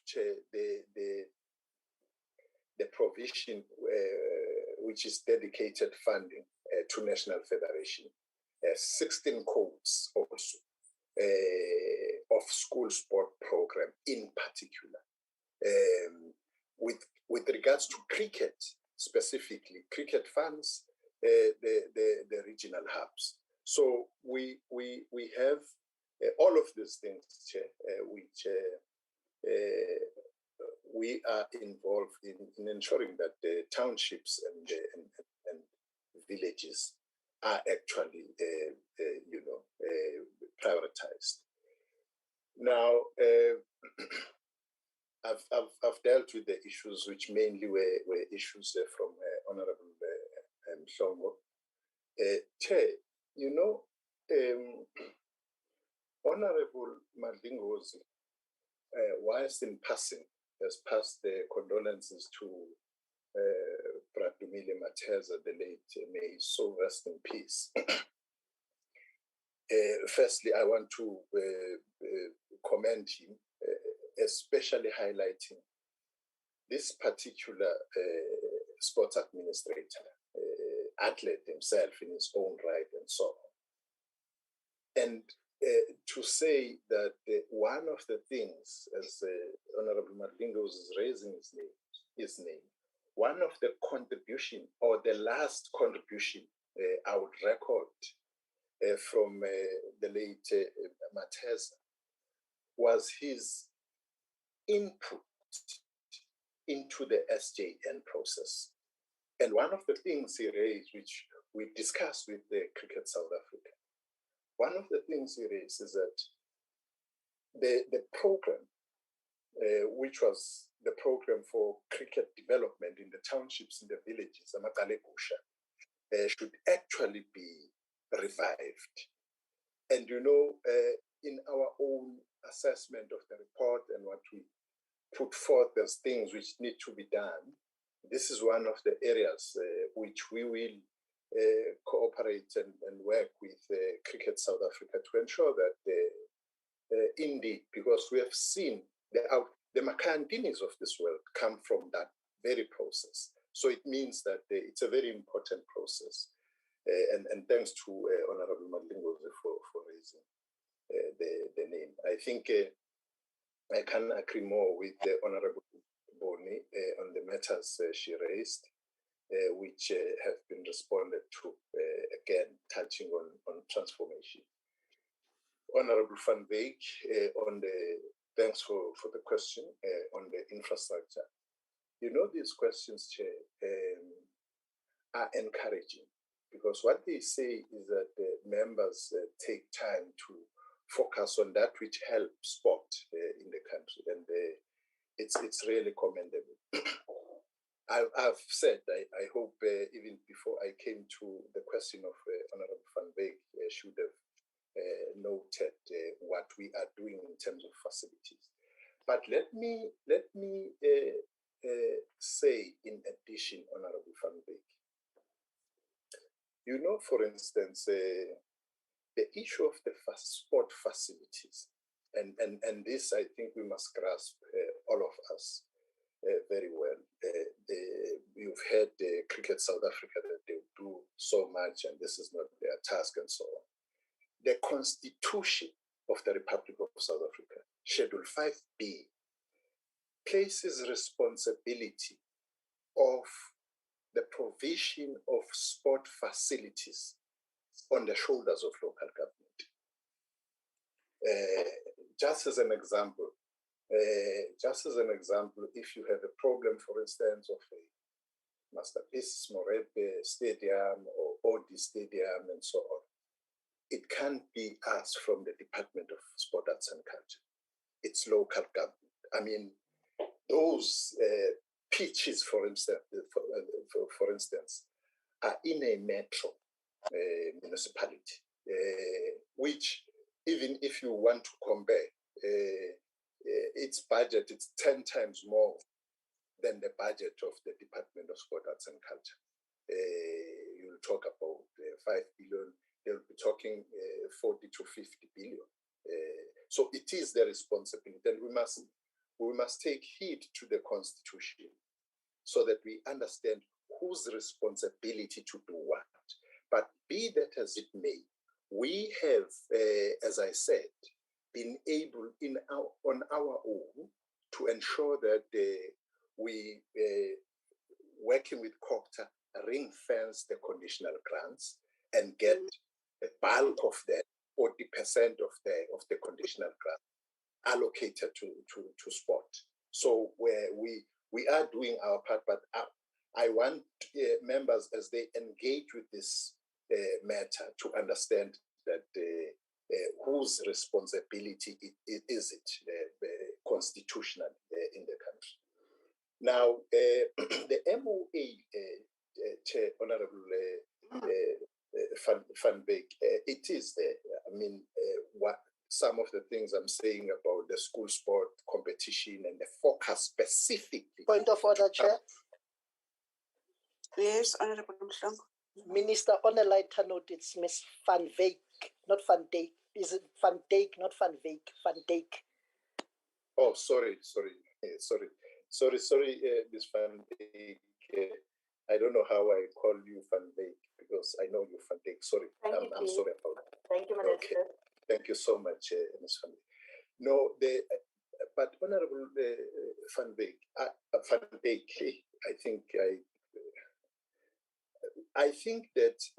the provision which is dedicated funding to National Federation, 16 codes also of school sport program in particular. With regards to cricket, specifically, cricket funds, the regional hubs. So we have all of these things which we are involved in ensuring that the townships and villages are actually, prioritized. Now, I've dealt with the issues which mainly were issues from Honorable Mhlongo. Chair, Honorable Madlingozi, whilst in passing, has passed the condolences to Bradumile Mateza, the late, may his soul rest in peace. Firstly, I want to commend him, especially highlighting this particular sports administrator, athlete himself in his own right and so on. And to say that one of the things, as Honorable Madlingo is raising his name, one of the contribution or the last contribution I would record from the late Mateza was his input into the SJN process. And one of the things he raised, which we discussed with the Cricket South Africa, one of the things he raised is that the program, which was the program for cricket development in the townships, in the villages, should actually be revived. And in our own assessment of the report and what we put forth as things which need to be done, this is one of the areas which we will cooperate and work with Cricket South Africa to ensure that indeed, because we have seen the Makandinis of this world come from that very process. So it means that it's a very important process. And thanks to Honorable Madlingo for raising the name. I think I can agree more with the Honorable Boni on the matters she raised, which have been responded to, again, touching on transformation. Honorable Van Wyk, thanks for the question on the infrastructure. These questions, Chair, are encouraging, because what they say is that the members take time to focus on that which helps sport in the country, and it's really commendable. I've said, I hope even before I came to the question of Honorable Van Wyk, should have noted what we are doing in terms of facilities. But let me say, in addition, Honorable Van Wyk, for instance, the issue of the sport facilities, and this I think we must grasp, all of us, very well. You've heard Cricket South Africa that they do so much and this is not their task and so on. The Constitution of the Republic of South Africa, Schedule 5B, places responsibility of the provision of sport facilities on the shoulders of local government. Just as an example, if you have a problem, for instance, of a Masterpiece Morepe Stadium or Odi Stadium and so on, it can't be asked from the Department of Sport, Arts and Culture. It's local government. I mean, those pitches, for instance, are in a metro municipality, which, even if you want to compare, its budget, it's 10 times more than the budget of the Department of Sport, Arts and Culture. You'll talk about 5 billion, they'll be talking 40 to 50 billion. So it is the responsibility, and we must take heed to the Constitution so that we understand whose responsibility to do what. But be that as it may, we have, as I said, been able on our own to ensure that we, working with COCTA, ring-fence the conditional grants and get the bulk of that, 40% of the conditional grant allocated to sport. So where we are doing our part, but I want members, as they engage with this matter, to understand that whose responsibility is it constitutional in the country. Now, the MOA, Chair, Honorable Van Beek, it is there. I mean, what some of the things I'm saying about the school sport competition and the focus specifically. Point of order, Chair. Yes, Honorable Mhlangu. Minister, on a lighter note, it's Ms. Van Beek, not Van Dijk. Is it Van Dijk, not Van Beek? Van Dijk. Oh, sorry, Ms. Van Dijk. I don't know how I call you Van Beek because I know you Van Dijk. Sorry, I'm sorry about that. Thank you, Minister. Okay. Thank you so much, Ms. Van Beek. No, but Honorable Van Beek, I think that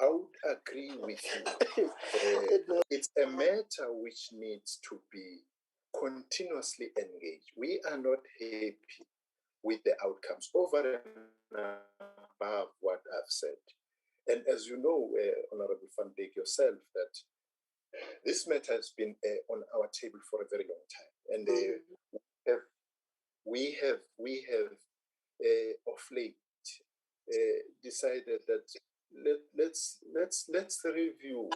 I would agree with you. It's a matter which needs to be continuously engaged. We are not happy with the outcomes over and above what I've said. And as you know, Honorable Van Beek yourself, that this matter has been on our table for a very long time. And we have of late decided that let's review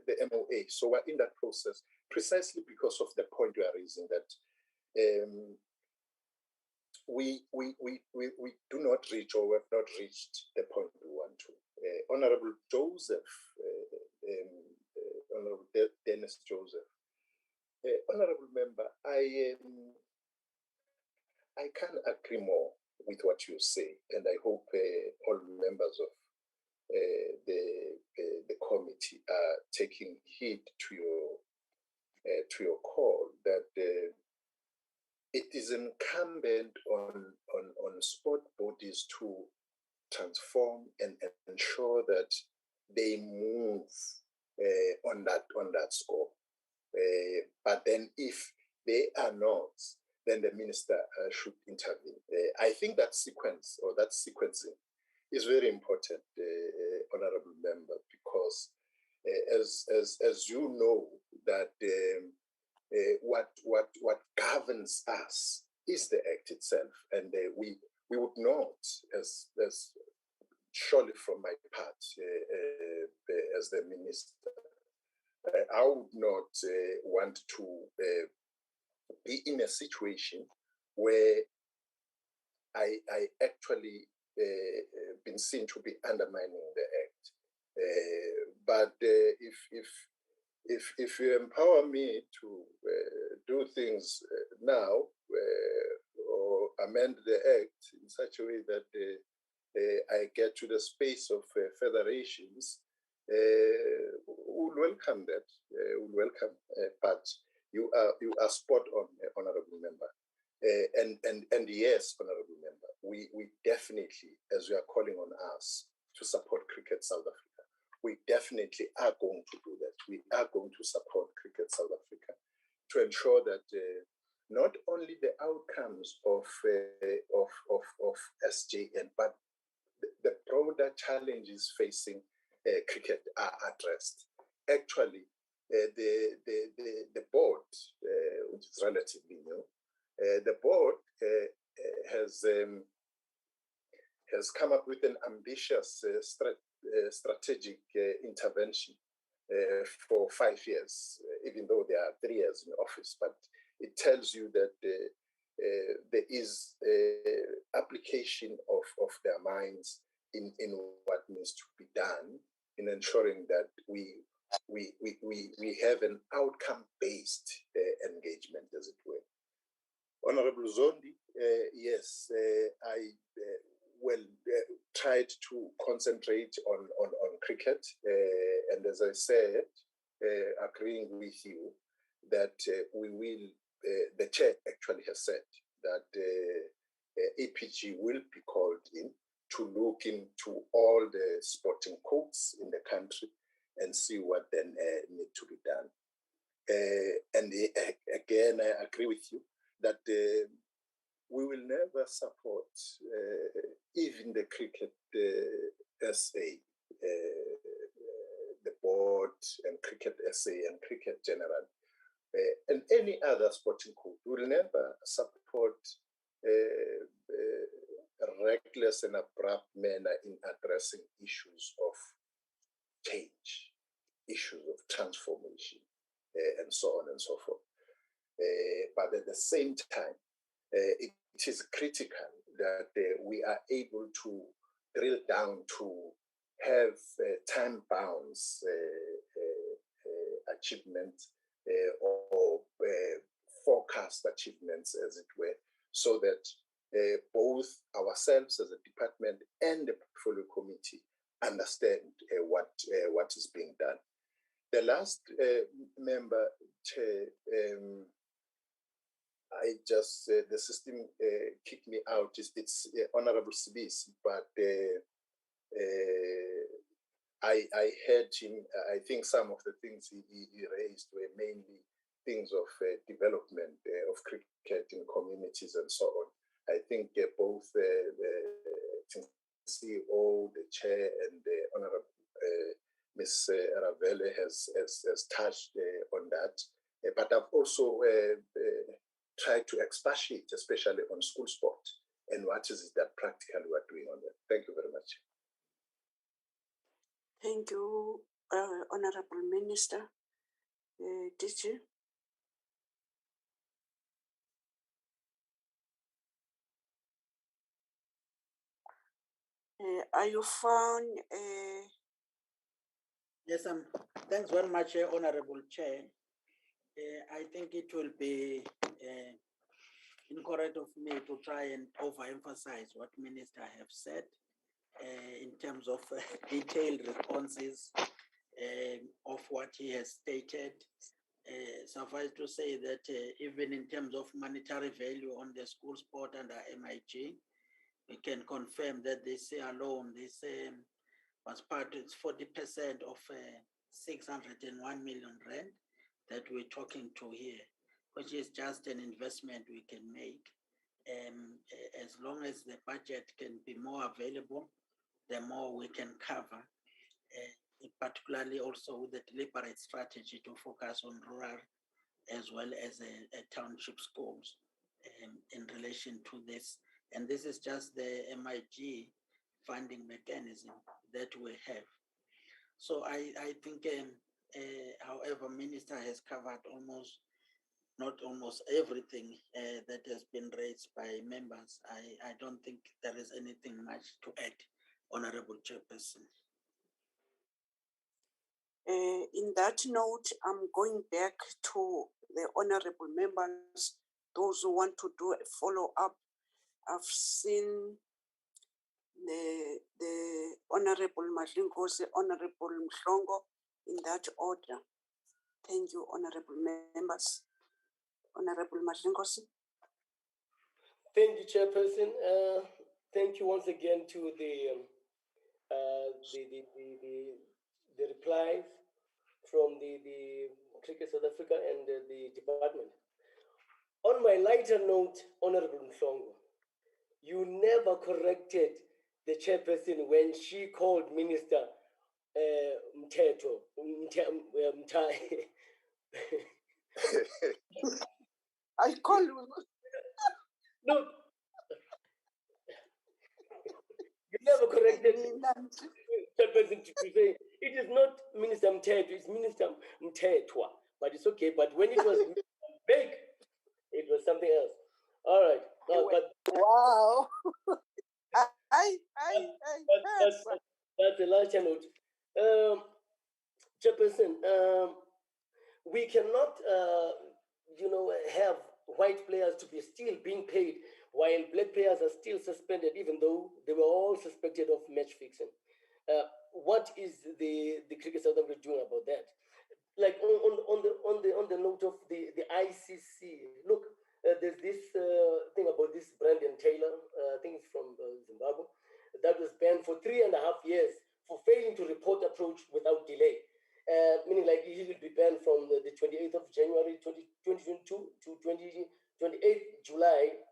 the MOA. So we're in that process precisely because of the point we are raising, that we do not reach, or we have not reached the point we want to. Honorable Joseph, Honorable Dennis Joseph, Honorable Member, I can't agree more with what you say, and I hope all members of the committee are taking heed to your call, that it is incumbent on sport bodies to transform and ensure that they move on that score. But then if they are not, then the minister should intervene. I think that sequence, or that sequencing, is very important, Honorable Member, because as you know, that what governs us is the act itself, and we would not, as surely from my part as the minister, I would not want to be in a situation where I actually been seen to be undermining the act. But if you empower me to do things now or amend the act in such a way that I get to the space of federations, we'll welcome that. We'll welcome, but you are spot on, Honorable Member. And yes, Honorable Member, we definitely, as you are calling on us to support Cricket South Africa, we definitely are going to do that. We are going to support Cricket South Africa to ensure that not only the outcomes of SJN, but the broader challenges facing cricket are addressed. Actually, the board, which is relatively new, the board has come up with an ambitious strategic intervention for 5 years, even though there are 3 years in office. But it tells you that there is application of their minds in what needs to be done in ensuring that we have an outcome-based engagement, as it were. Honorable Zondi, yes, I tried to concentrate on cricket, and as I said, agreeing with you that we will, the chair actually has said that APG will be called in to look into all the sporting codes in the country and see what then need to be done. And again, I agree with you that we will never support even the cricket SA, the board and cricket SA and cricket general, and any other sporting code. We will never support a reckless and abrupt manner in addressing issues of change, issues of transformation, and so on and so forth. But at the same time, it is critical that we are able to drill down to have time bounds achievements or forecast achievements, as it were, so that both ourselves as a department and the portfolio committee understand what is being done. The last member, Chair, I just, the system kicked me out. It's Honorable Sibisi, but I heard him. I think some of the things he raised were mainly things of development of cricket in communities and so on. I think both the CEO, the chair, and the Honorable Ms. Ravele has touched on that. But I've also tried to expatiate, especially on school sport, and what is it that practically we're doing on that. Thank you very much. Thank you, Honorable Minister. DG? Are you found? Yes, thanks very much, Honorable Chair. I think it will be incorrect of me to try and overemphasize what Minister have said in terms of detailed responses of what he has stated. Suffice to say that even in terms of monetary value on the school sport under MIG, we can confirm that this alone, this was part, it's 40% of 601 million rand that we're talking to here, which is just an investment we can make. As long as the budget can be more available, the more we can cover, particularly also with the deliberate strategy to focus on rural as well as township schools in relation to this. And this is just the MIG funding mechanism that we have. So I think, however, Minister has covered not almost everything that has been raised by members. I don't think there is anything much to add, Honorable Chairperson. In that note, I'm going back to the honorable members, those who want to do a follow-up. I've seen the Honorable Madlingozi, Honorable Mhlongo, in that order. Thank you, honorable members. Honorable Madlingozi. Thank you, Chairperson. Thank you once again to the replies from the Cricket South Africa and the department. On my lighter note, Honorable Mhlongo, you never corrected the chairperson when she called Minister Mteto. I call you. No. You never corrected chairperson to say it is not Minister Mteto, it's Minister Mtetwa. But it's okay. But when it was big, it was something else. All right. But wow. That's the last note. Chairperson, we cannot, have white players to be still being paid while black players are still suspended, even though they were all suspected of match fixing. What is the Cricket South Africa doing about that? Like on the note of the ICC, look, there's this thing about this Brandon Taylor, I think it's from Zimbabwe, that was banned for 3.5 years for failing to report approach without delay. Meaning like he will be banned from the 28th of January 2022 to 28th July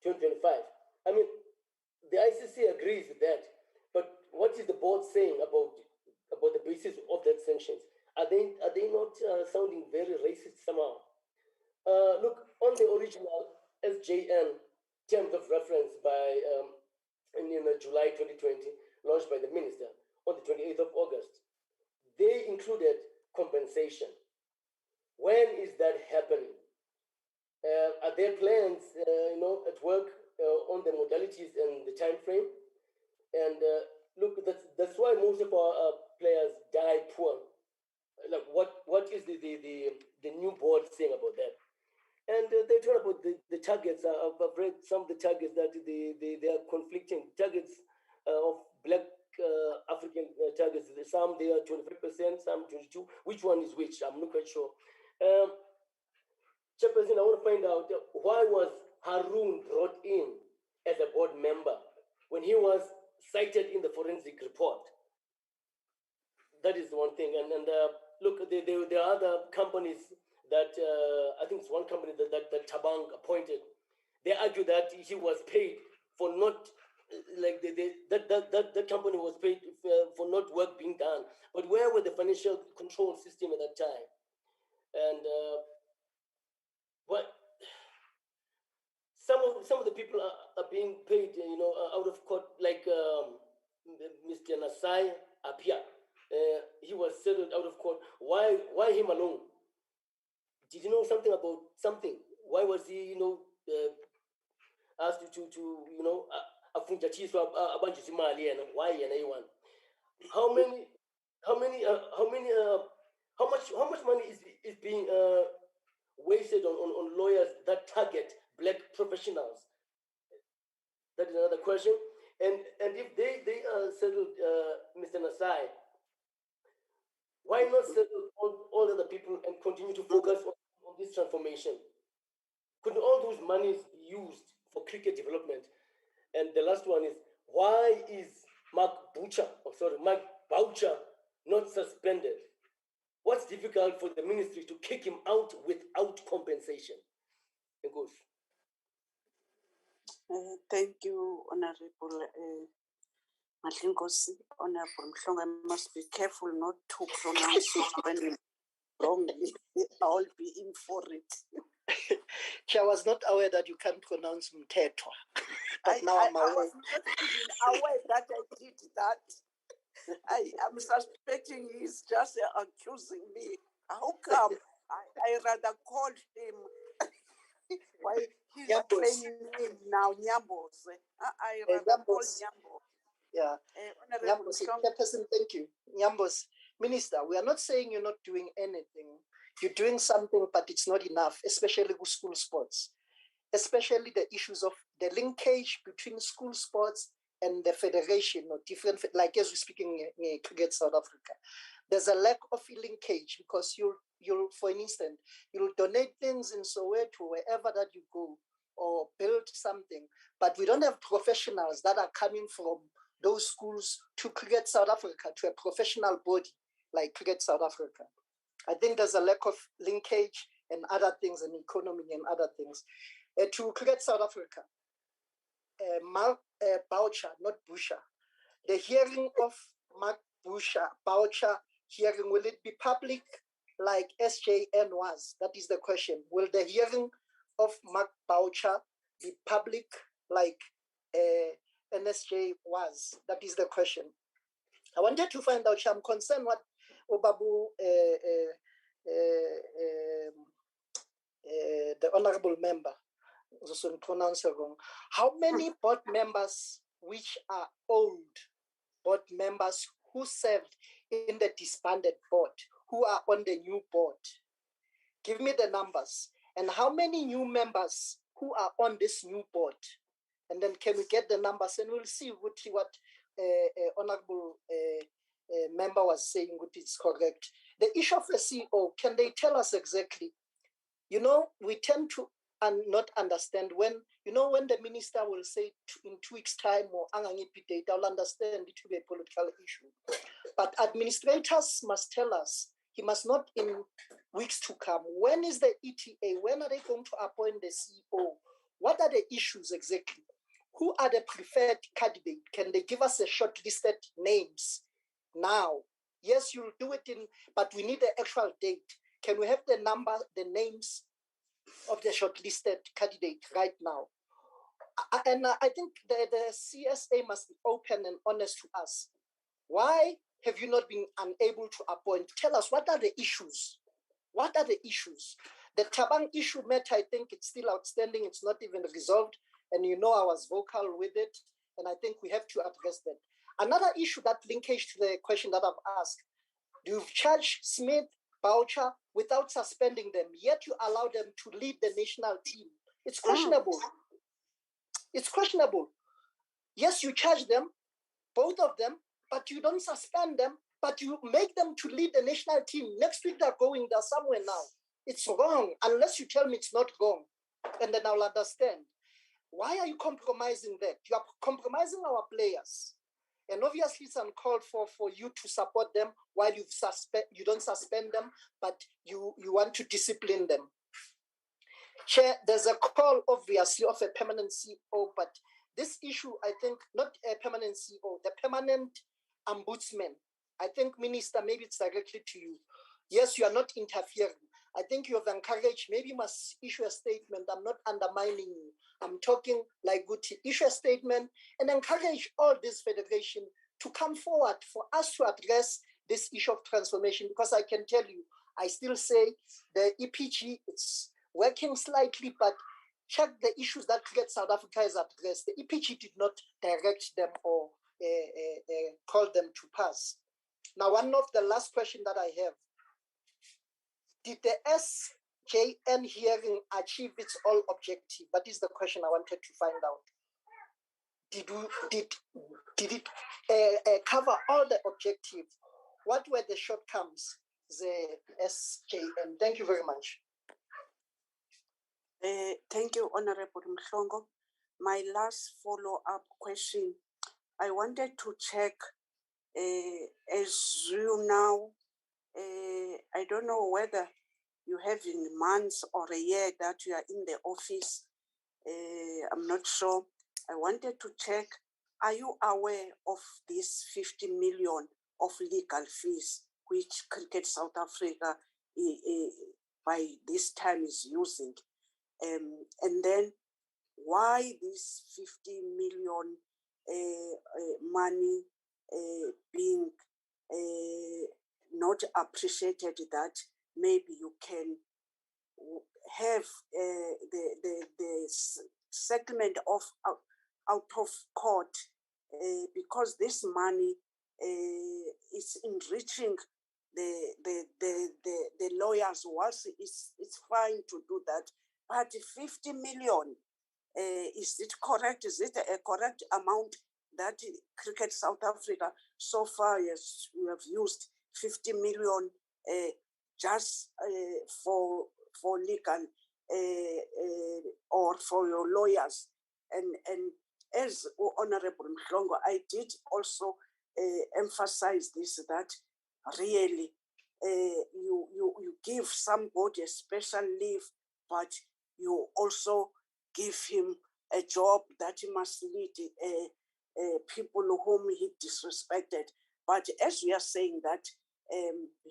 2025. I mean, the ICC agrees with that, but what is the board saying about the basis of that sanctions? Are they not sounding very racist somehow? Look, on the original SJN terms of reference by in July 2020, launched by the minister on the 28th of August, they included compensation. When is that happening? Are there plans, at work on the modalities and the time frame? And look, that's why most of our players die poor. Like, what is the new board saying about that? And they talk about the targets. I've read some of the targets that they are conflicting targets of black African targets. Some they are 25%, some 22%. Which one is which? I'm not quite sure. Chairperson, I want to find out why was Haroon brought in as a board member when he was cited in the forensic report? That is one thing. And look, there are other companies that I think it's one company that Tabang appointed. They argue that he was paid for not, that company was paid for not work being done. But where were the financial control system at that time? And what some of the people are being paid, out of court, like Mr. Nasai Apia. He was settled out of court. Why him alone? Did you know something about something? Why was he, asked to afunjatiswa abanjisimali and why and anyone? How much money is being wasted on lawyers that target black professionals? That is another question. And if they settled Mr. Nasai, why not settle all other people and continue to focus on this transformation? Couldn't all those monies be used for cricket development? And the last one is, why is Mark Boucher not suspended? What's difficult for the ministry to kick him out without compensation? Thank you. Thank you, Honorable Mahlinkosi. Honorable Mhlongo, I must be careful not to pronounce it wrongly. I'll be in for it. I was not aware that you can't pronounce Mtetwa, but now I'm aware. I was not even aware that I did that. I am suspecting he's just accusing me. How come? I rather called him. Why he's training him now, Nyambos. I rather call Nyambos. Yeah. Nyambos, Chairperson, thank you. Nyambos, Minister, we are not saying you're not doing anything. You're doing something, but it's not enough, especially with school sports, especially the issues of the linkage between school sports and the federation or different, like as we're speaking in Cricket South Africa. There's a lack of linkage because you'll, for instance, you'll donate things in Soweto, wherever that you go, or build something, but we don't have professionals that are coming from those schools to Cricket South Africa, to a professional body like Cricket South Africa. I think there's a lack of linkage and other things, and economy and other things. To Cricket South Africa, Mark Boucher, not Boucher, the hearing of Mark Boucher hearing, will it be public like SJN was? That is the question. Will the hearing of Mark Boucher be public like NSJ was? That is the question. I wanted to find out, I'm concerned what Obabu, the honorable member, just to pronounce it wrong. How many board members which are old board members who served in the disbanded board, who are on the new board? Give me the numbers. And how many new members who are on this new board? And then can we get the numbers, and we'll see what honorable member was saying, which is correct. The issue of the CEO, can they tell us exactly? You know, we tend to not understand when, you know, when the minister will say in 2 weeks' time or angangipi date, I'll understand it to be a political issue. But administrators must tell us, he must not in weeks to come. When is the ETA? When are they going to appoint the CEO? What are the issues exactly? Who are the preferred candidates? Can they give us a shortlisted names now? Yes, you'll do it in, but we need the actual date. Can we have the number, the names of the shortlisted candidate right now? And I think the CSA must be open and honest to us. Why have you not been unable to appoint? Tell us, what are the issues? What are the issues? The Tabang issue matter, I think it's still outstanding. It's not even resolved. And you know I was vocal with it. And I think we have to address that. Another issue that linkage to the question that I've asked, you've charged Smith, Boucher without suspending them, yet you allow them to lead the national team. It's questionable. It's questionable. Yes, you charge them, both of them, but you don't suspend them, but you make them to lead the national team. Next week they're somewhere now. It's wrong, unless you tell me it's not wrong. And then I'll understand. Why are you compromising that? You are compromising our players. And obviously it's uncalled for you to support them while you don't suspend them, but you want to discipline them. Chair, there's a call obviously of a permanent CEO, but this issue, I think, not a permanent CEO, the permanent ombudsman. I think, Minister, maybe it's directly to you. Yes, you are not interfering. I think you have encouraged, maybe you must issue a statement. I'm not undermining you. I'm talking like Guti. Issue a statement and encourage all this federation to come forward for us to address this issue of transformation, because I can tell you, I still say the EPG, it's working slightly, but check the issues that Cricket South Africa has addressed. The EPG did not direct them or call them to pass. Now, one of the last questions that I have, did the SJN hearing achieve its all objective? That is the question I wanted to find out. Did it cover all the objectives? What were the shortcomings, the SJN? Thank you very much. Thank you, Honorable Mhlongo. My last follow-up question, I wanted to check, as you now, I don't know whether you have in months or a year that you are in the office. I'm not sure. I wanted to check, are you aware of this 50 million of legal fees which Cricket South Africa by this time is using? And then why this 50 million money being not appreciated, that maybe you can have the settlement of out of court, because this money is enriching the lawyers. Once it's fine to do that, but 50 million, is it correct? Is it a correct amount that Cricket South Africa so far, yes, we have used 50 million just for legal or for your lawyers? And as Honorable Mhlongo, I did also emphasize this, that really you give somebody a special leave, but you also give him a job that he must lead people whom he disrespected. But as we are saying that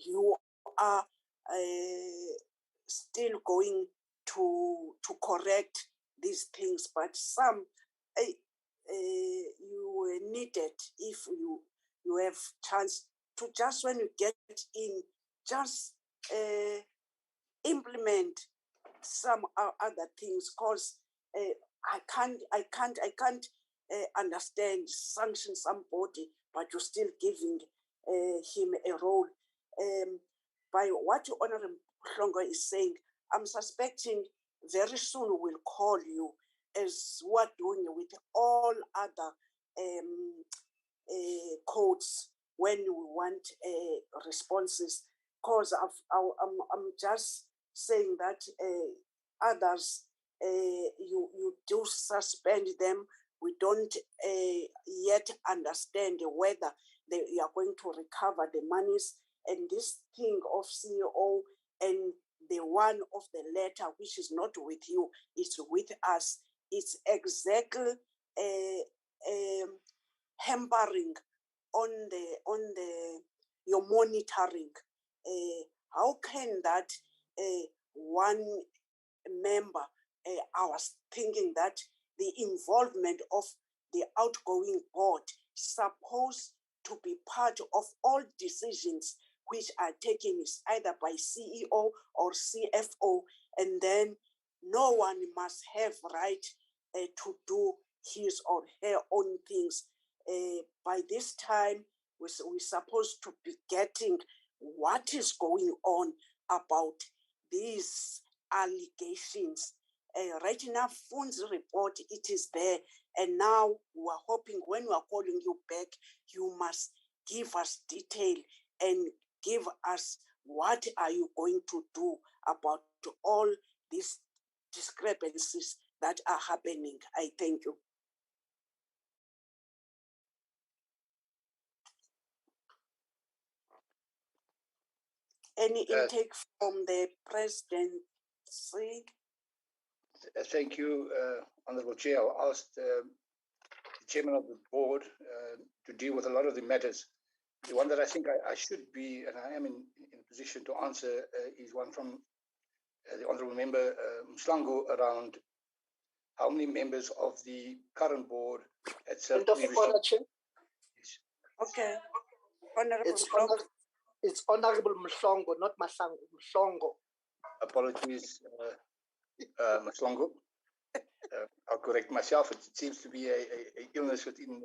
you are still going to correct these things, but some you needed, if you have chance to, just when you get in, just implement some other things, because I can't understand sanction somebody, but you're still giving him a role. By what Honorable Mhlongo is saying, I'm suspecting very soon we'll call you, as we're doing with all other codes when we want responses. Because I'm just saying that others, you do suspend them. We don't yet understand whether they are going to recover the monies. And this thing of CEO and the one of the letter, which is not with you, it's with us. It's exactly hampering on your monitoring. How can that one member, I was thinking that the involvement of the outgoing board supposed to be part of all decisions which are taken is either by CEO or CFO, and then no one must have right to do his or her own things. By this time, we're supposed to be getting what is going on about these allegations. Right now, Sjn's report, it is there. And now we're hoping when we're calling you back, you must give us detail and give us what are you going to do about all these discrepancies that are happening. I thank you. Any intake from the presidency? Thank you, Honorable Chair. I'll ask the chairman of the board to deal with a lot of the matters. The one that I think I should be, and I am in a position to answer, is one from the honorable member Mslango around how many members of the current board had served previously. Okay. Honorable It's Honorable Mhlongo, not Masango. Mhlongo. Apologies, Mhlongo. I'll correct myself. It seems to be a illness within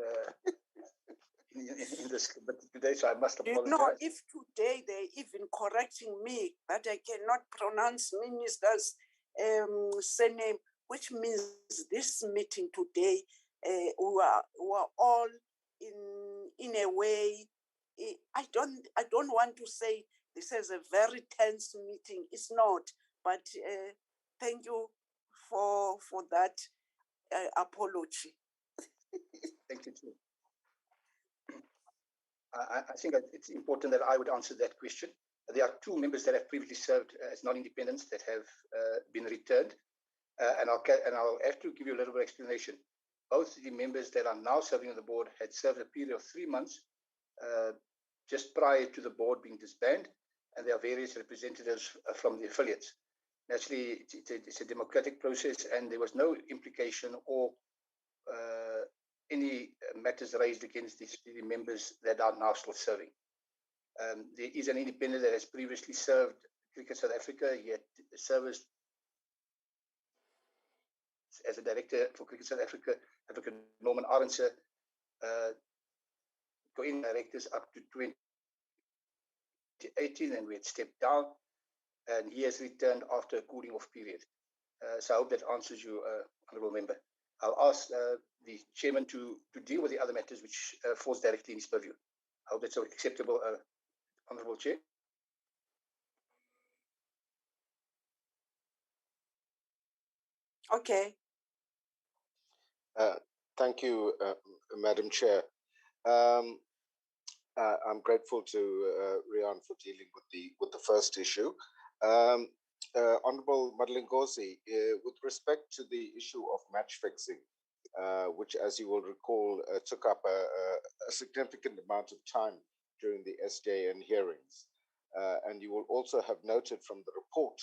in this, but today, so I must apologize. You know, if today they're even correcting me that I cannot pronounce minister's surname, which means this meeting today, we are all in a way. I don't want to say this is a very tense meeting. It's not, but thank you for that apology. Thank you too. I think it's important that I would answer that question. There are two members that have previously served as non-independents that have been returned, and I'll have to give you a little bit of explanation. Both the members that are now serving on the board had served a period of 3 months just prior to the board being disbanded, and there are various representatives from the affiliates. Naturally, it's a democratic process, and there was no implication or any matters raised against the members that are now still serving. There is an independent that has previously served Cricket South Africa, yet served as a director for Cricket South Africa, African Norman Arendse, going directors up to 2018, and we had stepped down, and he has returned after a cooling off period. So I hope that answers you, honourable member. I'll ask the chairman to deal with the other matters which falls directly in his purview. I hope that's acceptable, honourable chair. Okay. Thank you, Madam Chair. I'm grateful to Rian for dealing with the first issue. Honourable Madlingozi, with respect to the issue of match fixing, which, as you will recall, took up a significant amount of time during the SJN hearings, and you will also have noted from the report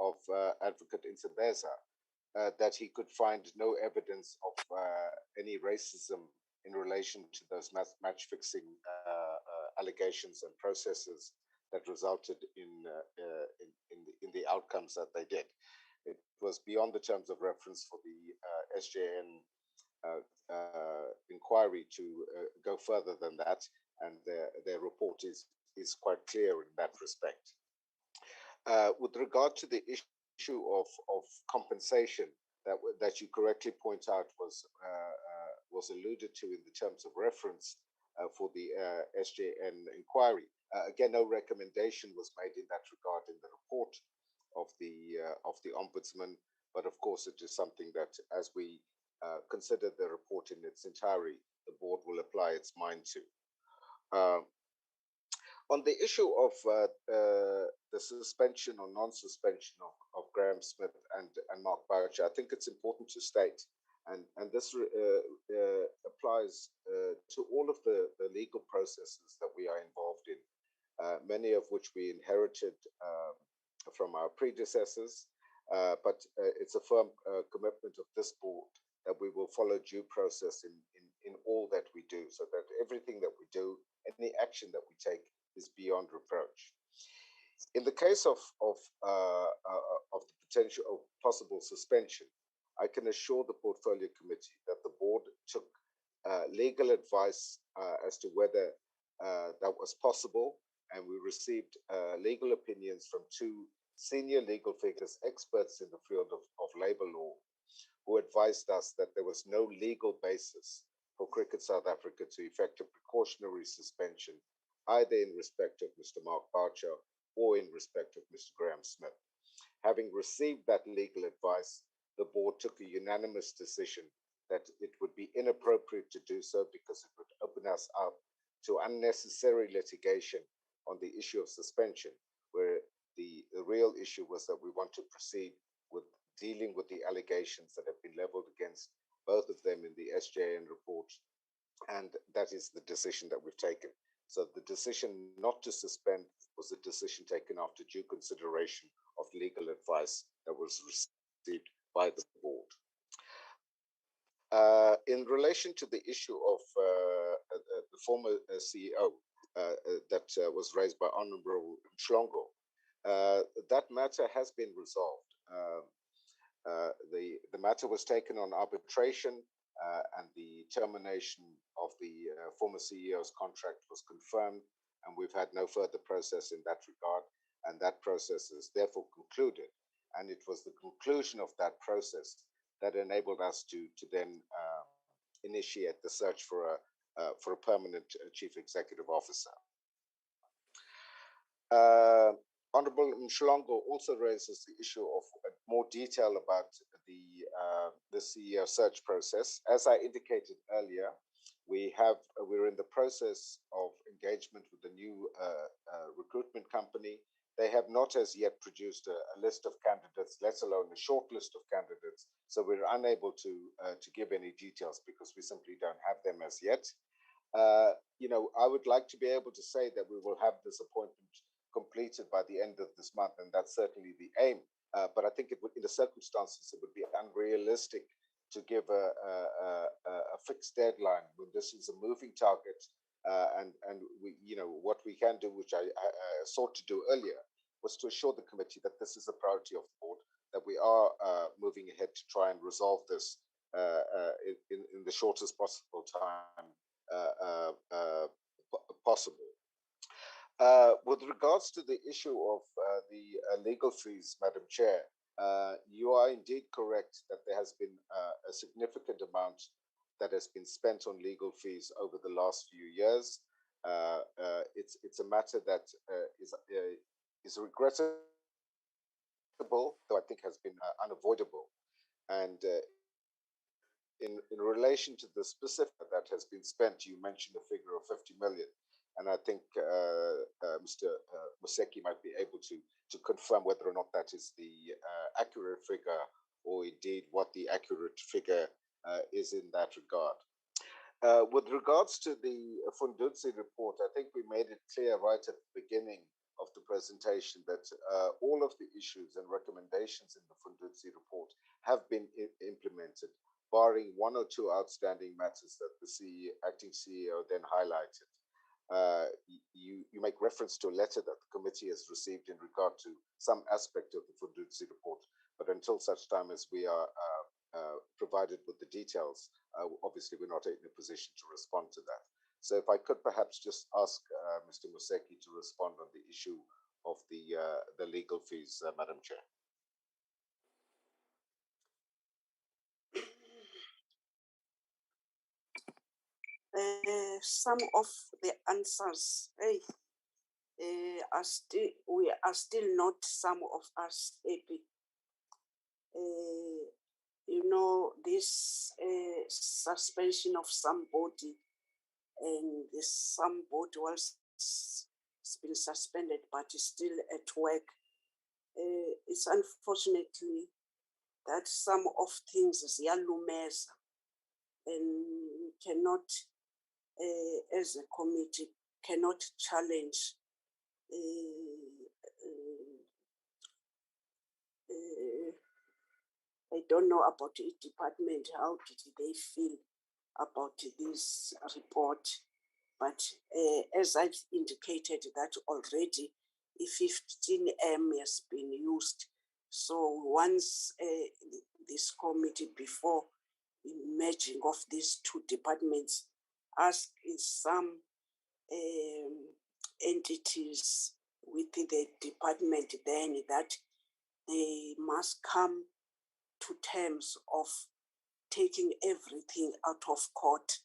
of Advocate Insebeza that he could find no evidence of any racism in relation to those match fixing allegations and processes that resulted in the outcomes that they did. It was beyond the terms of reference for the SJN inquiry to go further than that, and their report is quite clear in that respect. With regard to the issue of compensation that you correctly point out was alluded to in the terms of reference for the SJN inquiry. Again, no recommendation was made in that regard in the report of the Ombudsman, but of course it is something that, as we consider the report in its entirety, the board will apply its mind to. On the issue of the suspension or non-suspension of Graham Smith and Mark Boucher, I think it's important to state, and this applies to all of the legal processes that we are involved in, many of which we inherited from our predecessors, but it's a firm commitment of this board that we will follow due process in all that we do, so that everything that we do, any action that we take, is beyond reproach. In the case of the potential of possible suspension, I can assure the Portfolio Committee that the board took legal advice as to whether that was possible, and we received legal opinions from two senior legal figures, experts in the field of labor law, who advised us that there was no legal basis for Cricket South Africa to effect a precautionary suspension, either in respect of Mr. Mark Boucher or in respect of Mr. Graham Smith. Having received that legal advice, the board took a unanimous decision that it would be inappropriate to do so because it would open us up to unnecessary litigation on the issue of suspension, where the real issue was that we want to proceed with dealing with the allegations that have been leveled against both of them in the SJN report, and that is the decision that we've taken. So the decision not to suspend was a decision taken after due consideration of legal advice that was received by the board. In relation to the issue of the former CEO that was raised by Honorable Mshlongo, that matter has been resolved. The matter was taken on arbitration, and the termination of the former CEO's contract was confirmed, and we've had no further process in that regard, and that process is therefore concluded. And it was the conclusion of that process that enabled us to then initiate the search for a permanent chief executive officer. Honorable Mshlongo also raises the issue of more detail about the CEO search process. As I indicated earlier, we're in the process of engagement with the new recruitment company. They have not as yet produced a list of candidates, let alone a short list of candidates. So we're unable to give any details because we simply don't have them as yet. I would like to be able to say that we will have this appointment completed by the end of this month, and that's certainly the aim. But I think it would, in the circumstances, it would be unrealistic to give a fixed deadline when this is a moving target. And we, what we can do, which I sought to do earlier, was to assure the committee that this is a priority of the board, that we are moving ahead to try and resolve this in the shortest possible time possible. With regards to the issue of the legal fees, Madam Chair, you are indeed correct that there has been a significant amount that has been spent on legal fees over the last few years. It's a matter that is regrettable, though I think has been unavoidable. And in relation to the specific that has been spent, you mentioned a figure of 50 million. And I think Mr. Museki might be able to confirm whether or not that is the accurate figure, or indeed what the accurate figure is in that regard. With regards to the Fundudzi report, I think we made it clear right at the beginning of the presentation that all of the issues and recommendations in the Fundudzi report have been implemented, barring one or two outstanding matters that the acting CEO then highlighted. You make reference to a letter that the committee has received in regard to some aspect of the Fundudzi report, But until such time as we are provided with the details, obviously we're not in a position to respond to that. So if I could perhaps just ask Mr. Museki to respond on the issue of the legal fees, Madam Chair. Some of the answers, we are still not, some of us, happy. You know, this suspension of somebody, and this somebody was been suspended but is still at work. It's unfortunately that some of things ziyalumeza, and we cannot, as a committee, cannot challenge I don't know about the department, how did they feel about this report? But as I've indicated that already, the 15M has been used. So once this committee, before the merging of these two departments, asked some entities within the department then that they must come to terms of taking everything out of court,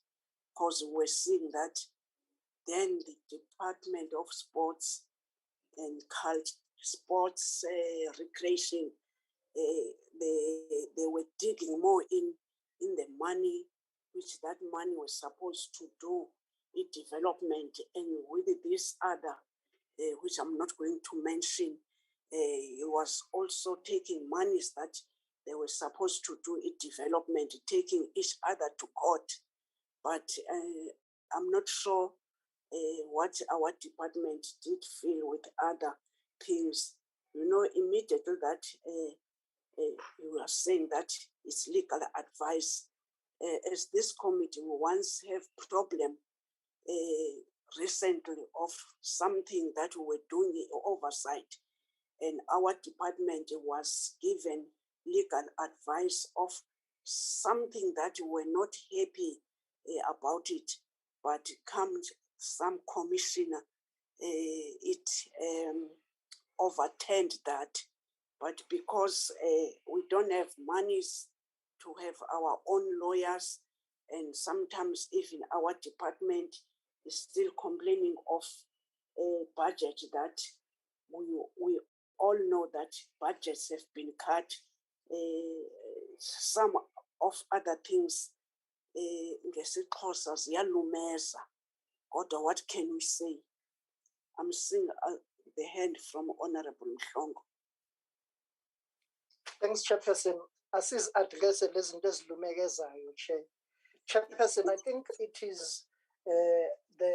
because we're seeing that then the Department of Sports and Culture, Sports Recreation, they were digging more in the money, which that money was supposed to do in development, and with this other, which I'm not going to mention, it was also taking monies that they were supposed to do in development, taking each other to court. But I'm not sure what our department did feel with other things. You know, immediately that you are saying that it's legal advice. As this committee, we once have problem recently of something that we were doing oversight, and our department was given legal advice of something that we were not happy about it, but comes some commissioner, it overturned that. But because we don't have monies to have our own lawyers, and sometimes even our department is still complaining of a budget that we all know that budgets have been cut. Some of other things, ngesixhosa ziyalumeza, kodwa what can we say? I'm seeing the hand from Honorable Mhlongo. Thanks, Chairperson. Assist address lezinto ezilumekezayo, Chair. Chairperson, I think it is the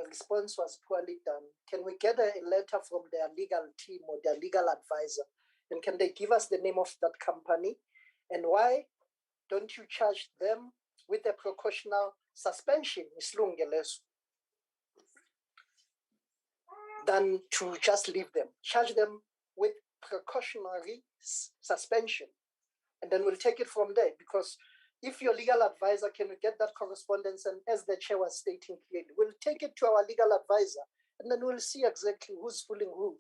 response was poorly done. Can we get a letter from their legal team or their legal advisor? And can they give us the name of that company? And why don't you charge them with a precautionary suspension, than to just leave them? Charge them with precautionary suspension, and then we'll take it from there. Because if your legal advisor can get that correspondence, and as the chair was stating clearly, we'll take it to our legal advisor, and then we'll see exactly who's fooling who.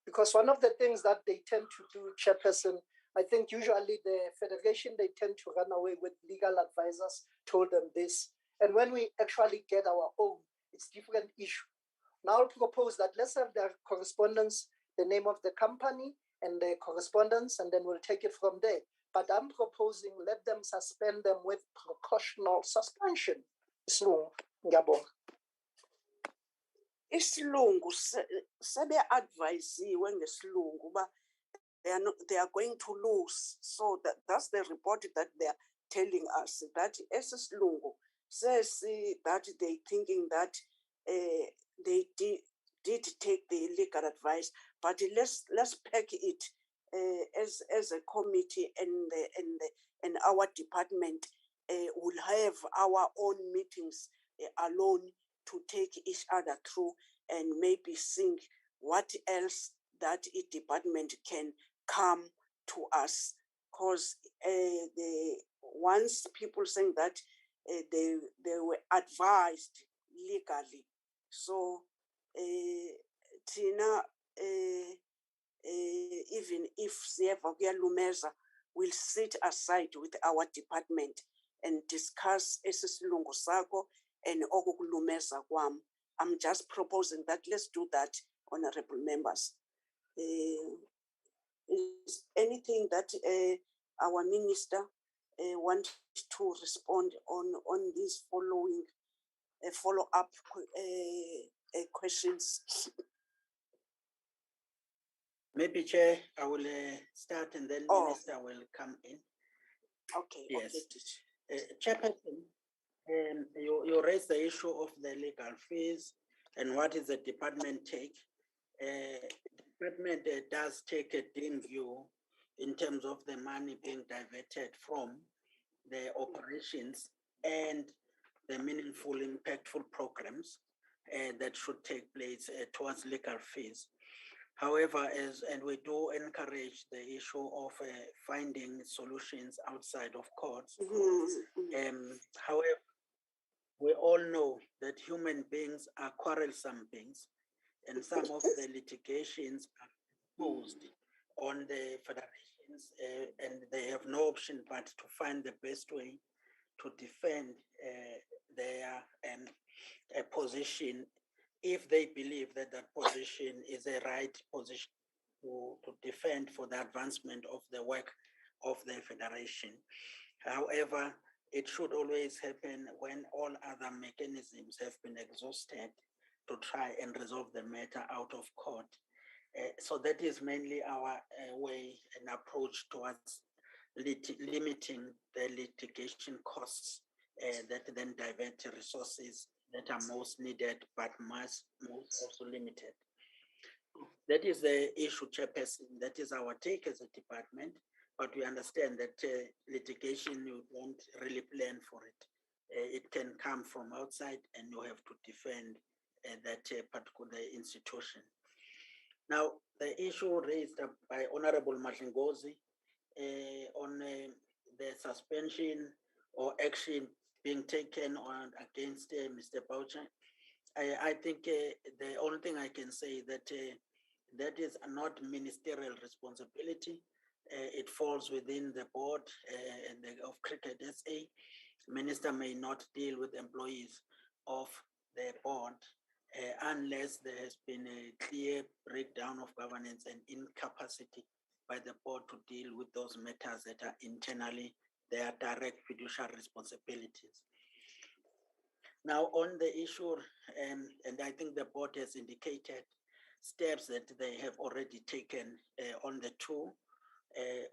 Because one of the things that they tend to do, Chairperson, I think usually the federation, they tend to run away with legal advisors, told them this. And when we actually get our own, it's different issue. Now I'll propose that let's have their correspondence, the name of the company and the correspondence, and then we'll take it from there. But I'm proposing let them suspend them with precautionary suspension. Isilungu sebe-advise-iwe ngesilungu uba they are going to lose. So that's the report that they are telling us, that esisilungu says that they thinking that they did take the legal advice, but let's pack it as a committee, and our department will have our own meetings alone to take each other through and maybe think what else that each department can come to us, because once people saying that they were advised legally. So Tina, even if siyeva kuyalumeza, we'll sit aside with our department and discuss esisilungu sakho and okukulumeza kwam. I'm just proposing that let's do that, honorable members. Is anything that our minister wants to respond on these following follow-up questions? Maybe, Chair, I will start and then Minister will come in. Okay. Yes. Okay. Chairperson, you raised the issue of the legal fees and what is the department take. Department does take a dim view in terms of the money being diverted from the operations and the meaningful, impactful programs that should take place towards legal fees. However, and we do encourage the issue of finding solutions outside of courts. However, we all know that human beings are quarrelsome beings, and some of the litigations are imposed on the federations, and they have no option but to find the best way to defend their position, if they believe that that position is a right position to defend for the advancement of the work of the federation. However, it should always happen when all other mechanisms have been exhausted to try and resolve the matter out of court. So that is mainly our way and approach towards limiting the litigation costs that then divert resources that are most needed but most also limited. That is the issue, Chairperson. That is our take as a department, but we understand that litigation, you don't really plan for it. It can come from outside and you have to defend that particular institution. Now, the issue raised by Honorable Mashingozi on the suspension or action being taken on against Mr. Boucher, I think the only thing I can say that that is not ministerial responsibility. It falls within the board of Cricket SA. Minister may not deal with employees of the board unless there has been a clear breakdown of governance and incapacity by the board to deal with those matters that are internally their direct fiduciary responsibilities. Now, on the issue, and I think the board has indicated steps that they have already taken on the two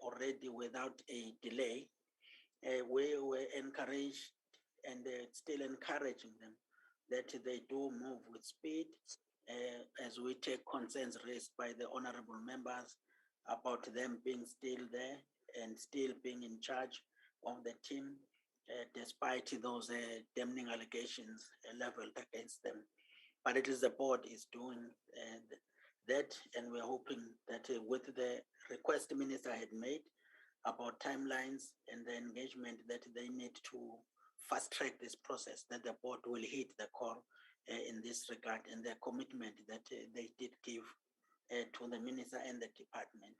already without a delay. We were encouraged and still encouraging them that they do move with speed as we take concerns raised by the honorable members about them being still there and still being in charge of the team, despite those damning allegations leveled against them. But it is the board is doing that, and we're hoping that with the request the minister had made about timelines and the engagement that they need to fast track this process, that the board will hit the call in this regard and their commitment that they did give to the minister and the department.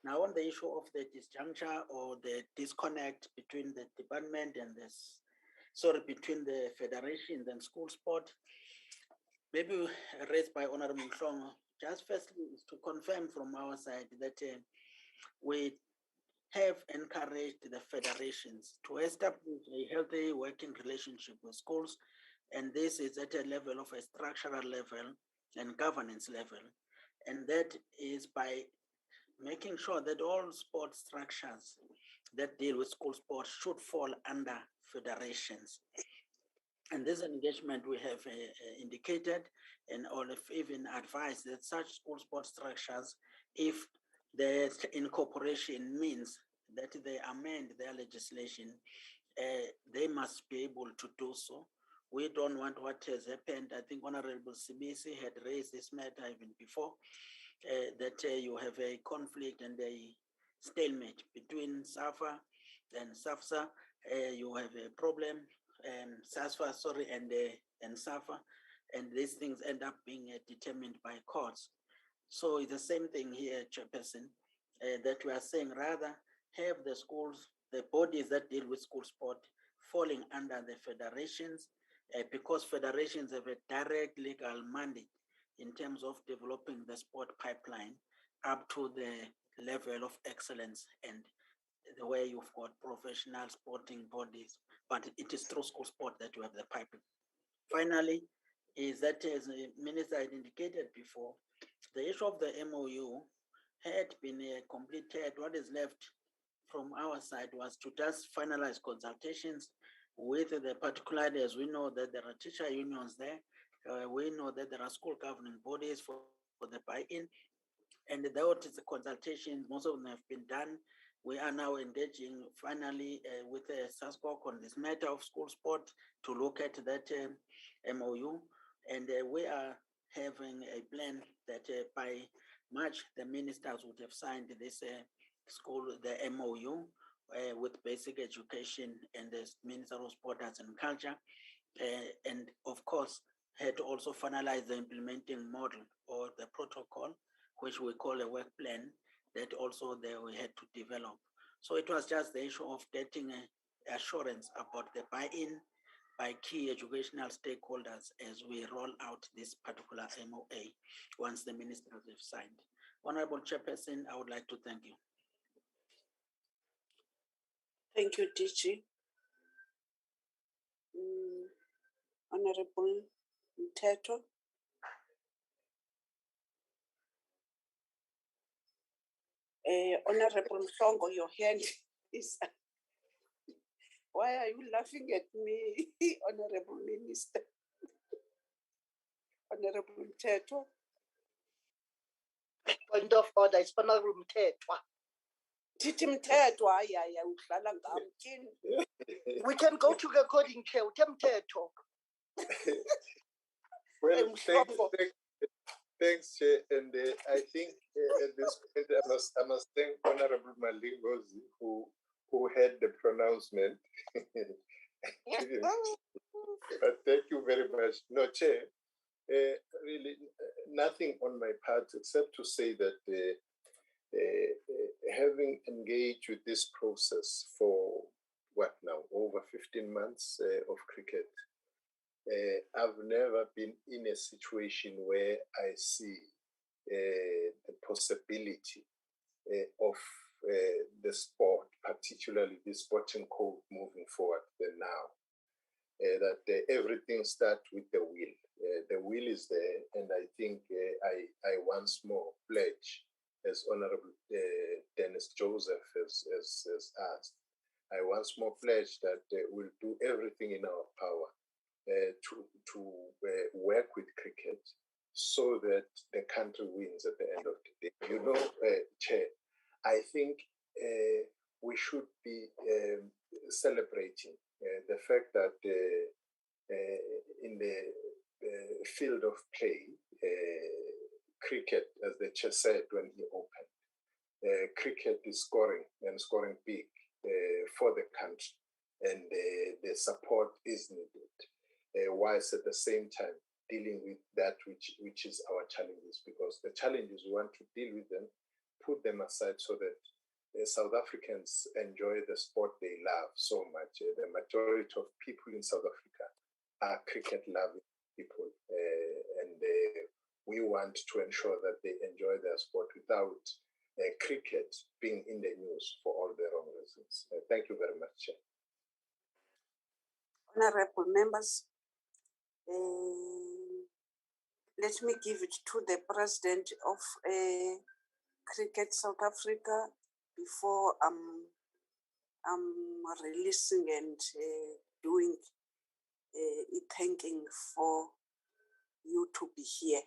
Now, on the issue of the disjuncture or the disconnect between the department and between the federation and school sport, maybe raised by Honorable Mhlongo, just firstly is to confirm from our side that we have encouraged the federations to establish a healthy working relationship with schools, and this is at a level of a structural level and governance level, and that is by making sure that all sport structures that deal with school sports should fall under federations. And this engagement we have indicated and all have even advised that such school sport structures, if the incorporation means that they amend their legislation, they must be able to do so. We don't want what has happened. I think Honorable Sibisi had raised this matter even before, that you have a conflict and stalemate between SAFA and SAFSA. You have a problem, SASFA, sorry, and SAFA, and these things end up being determined by courts. So it's the same thing here, Chairperson, that we are saying rather have the schools, the bodies that deal with school sport falling under the federations, because federations have a direct legal mandate in terms of developing the sport pipeline up to the level of excellence and the way you've got professional sporting bodies, but it is through school sport that you have the pipeline. Finally, is that as the minister had indicated before, the issue of the MOU had been completed. What is left from our side was to just finalize consultations with the particularly, as we know that there are teacher unions there. We know that there are school governing bodies for the buy-in, and the consultations, most of them have been done. We are now engaging finally with SASCOC on this matter of school sport to look at that MOU, and we are having a plan that by March the ministers would have signed this the MOU with basic education and the Minister of Sport, Arts and Culture, and of course had to also finalize the implementing model or the protocol, which we call a work plan, that also there we had to develop. So it was just the issue of getting assurance about the buy-in by key educational stakeholders as we roll out this particular MOA once the ministers have signed. Honorable Chairperson, I would like to thank you. Thank you, DG. Honorable Mteto. Honorable Mhlongo, your hand is up. Why are you laughing at me, Honorable Minister? Honorable Mteto. Point of order, it's Honorable Mteto. We can go to the recording chair. Mteto. Well, thanks, Chair. And I think at this point I must thank Honorable Malingozi who had the pronouncement. But thank you very much. No, Chair, really nothing on my part except to say that having engaged with this process for what now, over 15 months of cricket, I've never been in a situation where I see the possibility of the sport, particularly the sporting code moving forward than now. That everything starts with the will. The will is there, and I think I once more pledge, as Honorable Dennis Joseph has asked, I once more pledge that we'll do everything in our power to work with cricket so that the country wins at the end of the day. You know, Chair, I think we should be celebrating the fact that in the field of play, cricket, as the Chair said when he opened, cricket is scoring and scoring big for the country, and the support is needed, whilst at the same time dealing with that which is our challenges, because the challenges we want to deal with them, put them aside so that South Africans enjoy the sport they love so much. The majority of people in South Africa are cricket-loving people, and we want to ensure that they enjoy their sport without cricket being in the news for all the wrong reasons. Thank you very much, Chair. Honorable members, let me give it to the President of Cricket South Africa before I'm releasing and doing thanking for you to be here.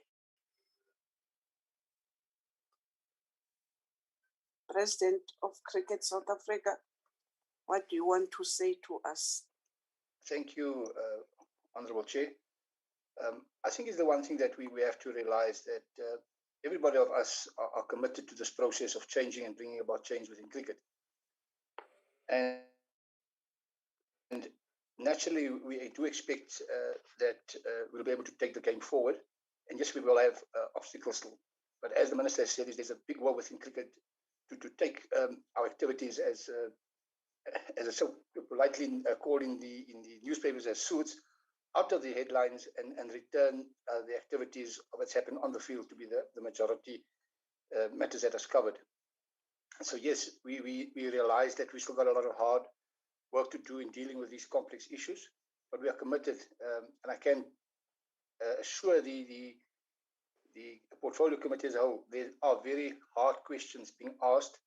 President of Cricket South Africa, what do you want to say to us? Thank you, Honorable Chair. I think it's the one thing that we have to realize that everybody of us are committed to this process of changing and bringing about change within cricket. And naturally, we do expect that we'll be able to take the game forward. And yes, we will have obstacles. But as the Minister has said, there's a big war within cricket to take our activities as so politely called in the newspapers as suits, out of the headlines and return the activities of what's happened on the field to be the majority matters that is covered. So yes, we realize that we still got a lot of hard work to do in dealing with these complex issues, but we are committed, and I can assure the portfolio committee as a whole, there are very hard questions being asked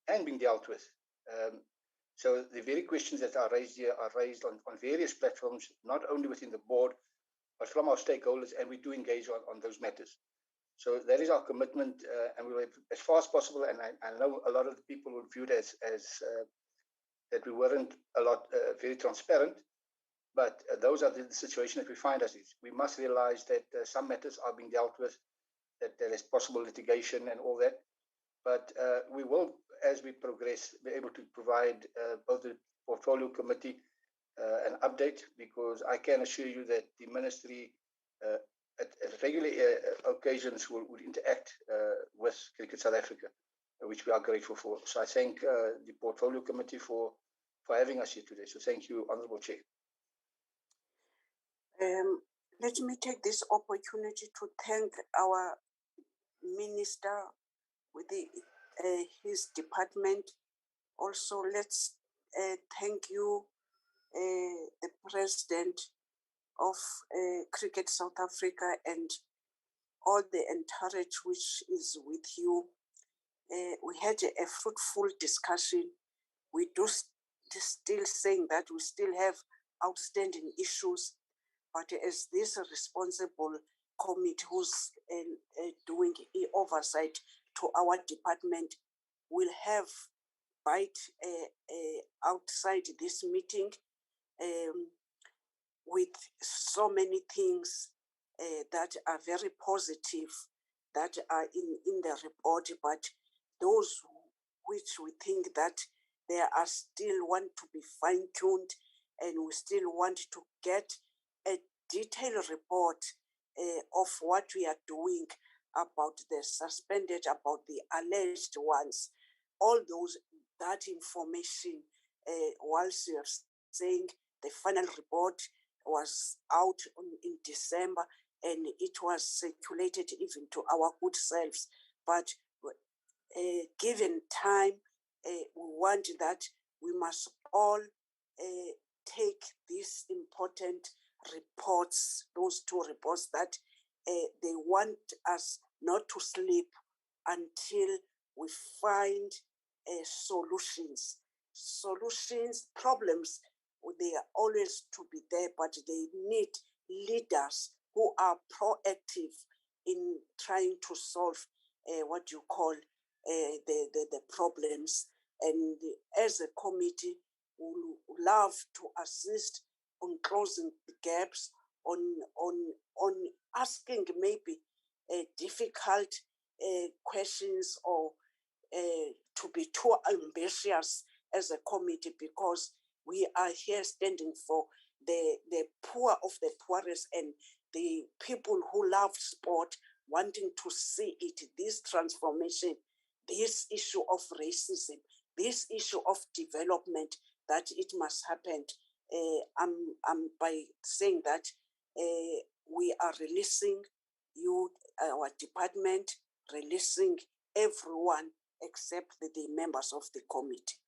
and being dealt with. So the very questions that are raised here are raised on various platforms, not only within the board, but from our stakeholders, and we do engage on those matters. So that is our commitment, and we will, as far as possible, and I know a lot of the people would view it as that we weren't very transparent, but those are the situations that we find us in. We must realize that some matters are being dealt with, that there is possible litigation and all that, but we will, as we progress, be able to provide both the portfolio committee an update, because I can assure you that the ministry at regular occasions would interact with Cricket South Africa, which we are grateful for. So I thank the portfolio committee for having us here today. So thank you, Honourable Chair. Let me take this opportunity to thank our minister with his department. Also, let's thank you, the president of Cricket South Africa, and all the entourage which is with you. We had a fruitful discussion. We do still saying that we still have outstanding issues, but as this responsible committee who's doing oversight to our department will have bite outside this meeting with so many things that are very positive that are in the report, but those which we think that there are still want to be fine-tuned, and we still want to get a detailed report of what we are doing about the suspended, about the alleged ones, all those, that information, whilst you are saying the final report was out in December, and it was circulated even to our good selves. But given time, we want that we must all take these important reports, those two reports, that they want us not to sleep until we find solutions. Problems, they are always to be there, but they need leaders who are proactive in trying to solve what you call the problems. And as a committee, we love to assist on closing the gaps, on asking maybe difficult questions, or to be too ambitious as a committee, because we are here standing for the poor of the poorest and the people who love sport, wanting to see it, this transformation, this issue of racism, this issue of development, that it must happen. I'm by saying that we are releasing you, our department, releasing everyone except the members of the committee.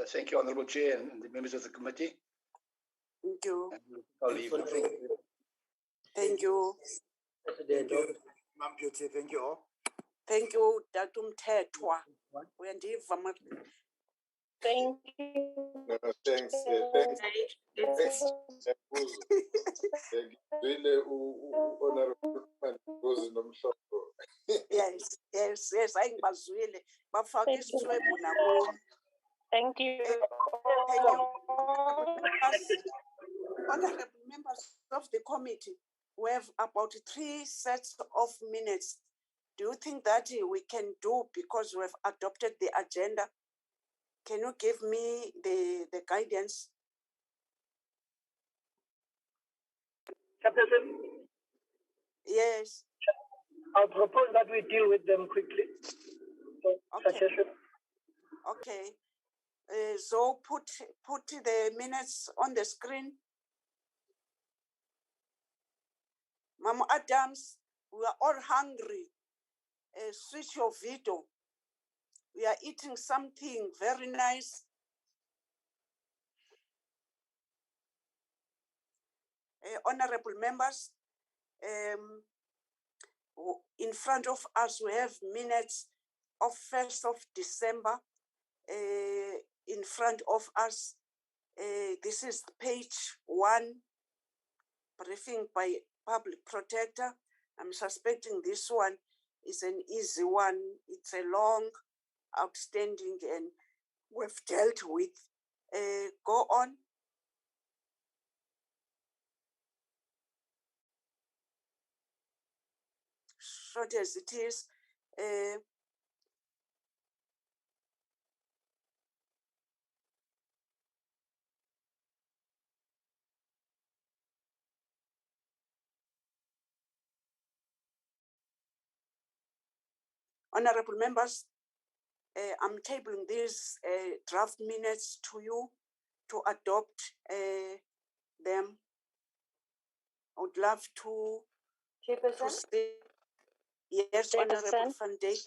Thank you, Honourable Chair, and the members of the committee. Thank you. Thank you. Thank you. Thank you, Ma'am Beauty. Thank you all. Thank you, Dr. Mthethwa. Thank you. Thanks. Yes. Ayingibazwile bafaka isihlwembu nakuyo. Thank you. Thank you. Honorable members of the committee, we have about 3 sets of minutes. Do you think that we can do because we have adopted the agenda? Can you give me the guidance? Chairperson, Yes. I'll propose that we deal with them quickly. Okay. Suggestion. Okay. So put the minutes on the screen. Mama Adams, we are all hungry. Switch your video. We are eating something very nice. Honorable members, in front of us we have minutes of 1st of December. In front of us, this is page 1, briefing by public protector. I'm suspecting this one is an easy one. It's a long, outstanding, and we've dealt with. Go on. Short as it is, honorable members, I'm tabling these draft minutes to you to adopt them. I would love to Chairperson? say, yes, Honorable Van Dijk.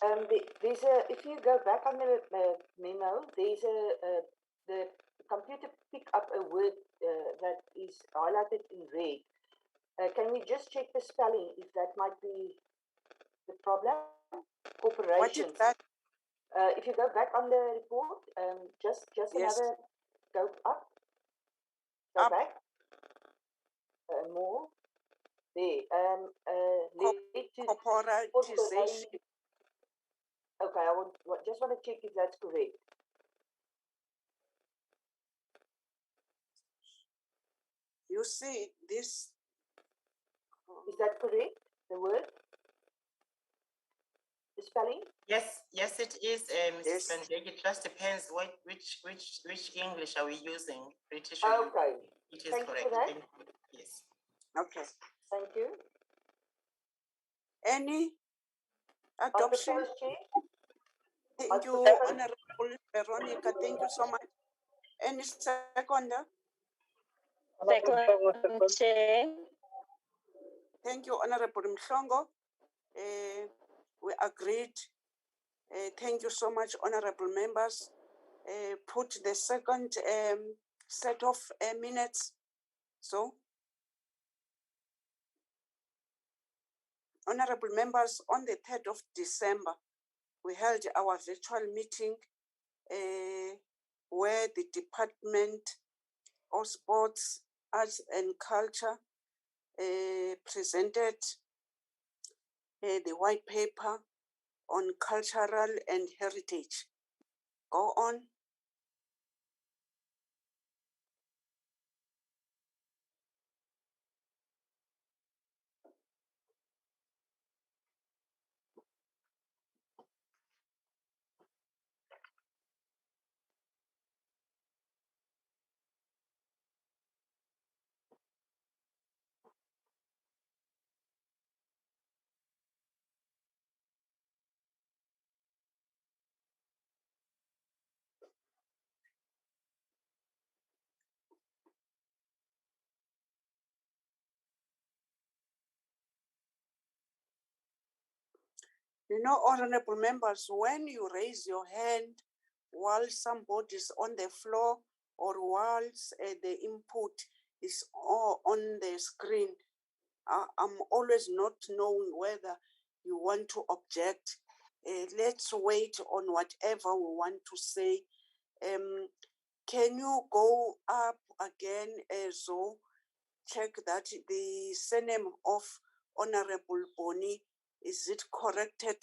There's a, if you go back on the memo, there's the computer pick up a word that is highlighted in red. Can we just check the spelling if that might be the problem? Corporations. What is that? If you go back on the report, just Yes. another go up. Go back. More. There. Corporatization. Okay, I just want to check if that's correct. You see this? Is that correct? The word? The spelling? Yes, it is, Mrs. Van Dijk. It just depends which English are we using. Pretty sure okay. It is Thank correct. You for that. Yes. Okay. Thank you. Any adoption? Thank you, Second. Honorable Veronica. Thank you so much. Any seconder? Second, Chair. Thank you, Honorable Mhlongo. We agreed. Thank you so much, honorable members. Put the second set of minutes. So, honorable members, on the 3rd of December, we held our virtual meeting where the Department of Sports, Arts and Culture presented the white paper on cultural and heritage. Go on. You know, honorable members, when you raise your hand while somebody's on the floor or whilst the input is on the screen, I'm always not knowing whether you want to object. Let's wait on whatever we want to say. Can you go up again, so check that the surname of Honorable Boni, is it corrected,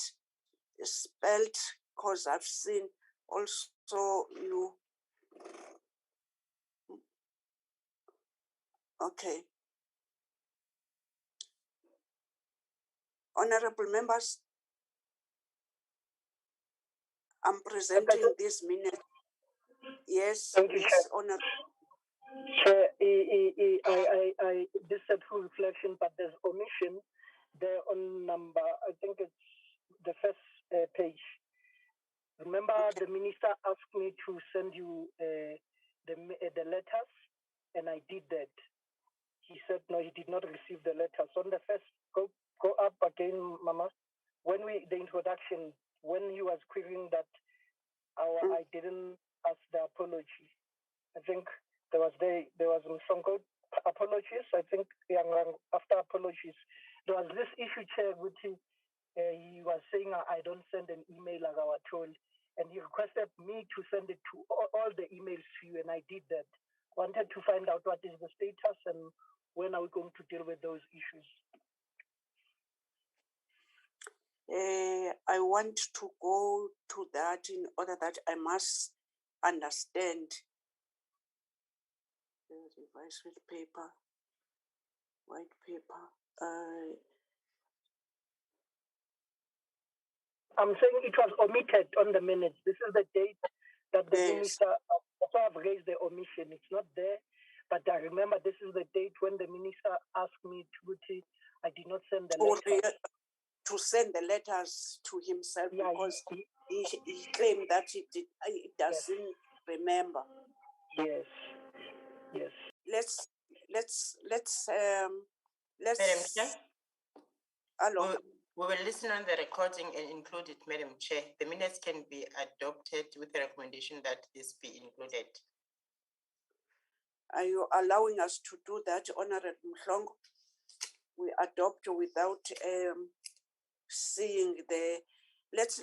spelled? Because I've seen also you. Okay. Honorable members, I'm presenting this minute. Yes, Thank you, yes, Chair. Honorable. Chair, this is a true reflection, but there's omission there on number, I think it's the first page. Remember, the minister asked me to send you the letters, and I did that. He said no, he did not receive the letters. On the first, go up again, Mama. When the introduction, when he was querying that I didn't ask the apology. I think there was some good apologies. I think after apologies, there was this issue, Chair, which he was saying I don't send an email like I was told, and he requested me to send it to all the emails to you, and I did that. Wanted to find out what is the status and when are we going to deal with those issues. I want to go to that in order that I must understand. Revised with paper, white paper. I'm saying it was omitted on the minutes. This is the date that the minister, so I've raised the omission. It's not there, but I remember this is the date when the minister asked me to, I did not send the letter. To send the letters to himself, because he claimed that he doesn't remember. Yes. Let's Madam Chair? Hello. We will listen on the recording and include it, Madam Chair. The minutes can be adopted with the recommendation that this be included. Are you allowing us to do that, Honorable Mhlongo? We adopt without seeing the. Let's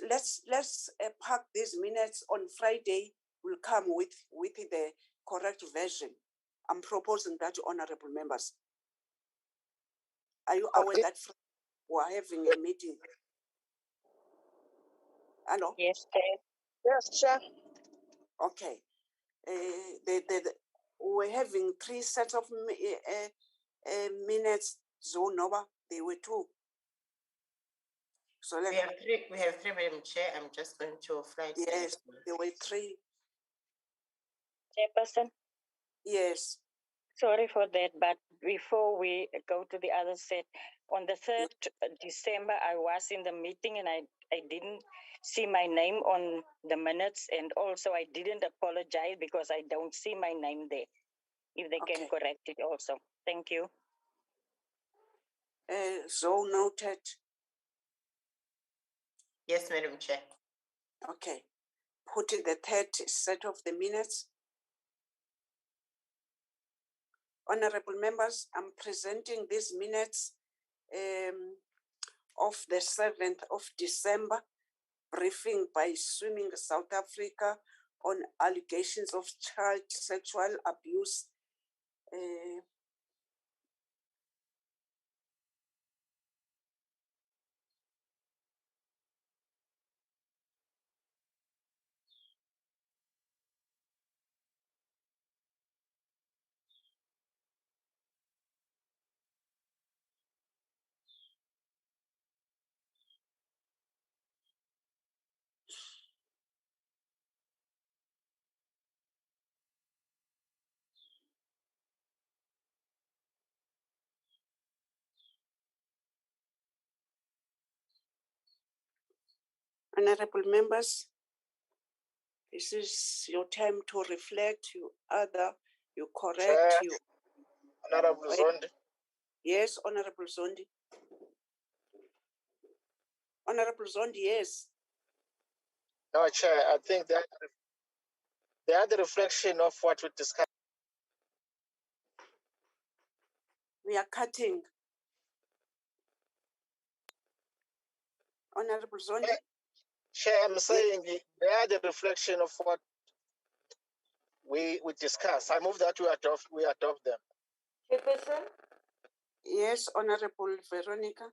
pack these minutes on Friday. We'll come with the correct version. I'm proposing that, honorable members. Are you aware that we're having a meeting? Hello? Yes, Chair. Yes, Chair. Okay. We're having 3 sets of minutes. Zonova, they were 2. So we have three, Madam Chair. I'm just going to fly. Yes, there were 3. Chairperson? Yes. Sorry for that, but before we go to the other set, on the 3rd December, I was in the meeting and I didn't see my name on the minutes, and also I didn't apologize because I don't see my name there. If they can correct it also. Thank you. So noted. Yes, Madam Chair. Okay. Put in the 3rd set of the minutes. Honorable members, I'm presenting these minutes of the 7th of December, briefing by Swimming South Africa on allegations of child sexual abuse. Honorable members, this is your time to reflect, you correct, Chair, you. Honorable Zondi. Yes, Honorable Zondi. Honorable Zondi, yes. No, Chair, I think that they are the reflection of what we discussed. We are cutting. Honorable Zondi. Chair, I'm saying they are the reflection of what we discussed. I move that we adopt them. Chairperson? Yes, Honorable Veronica.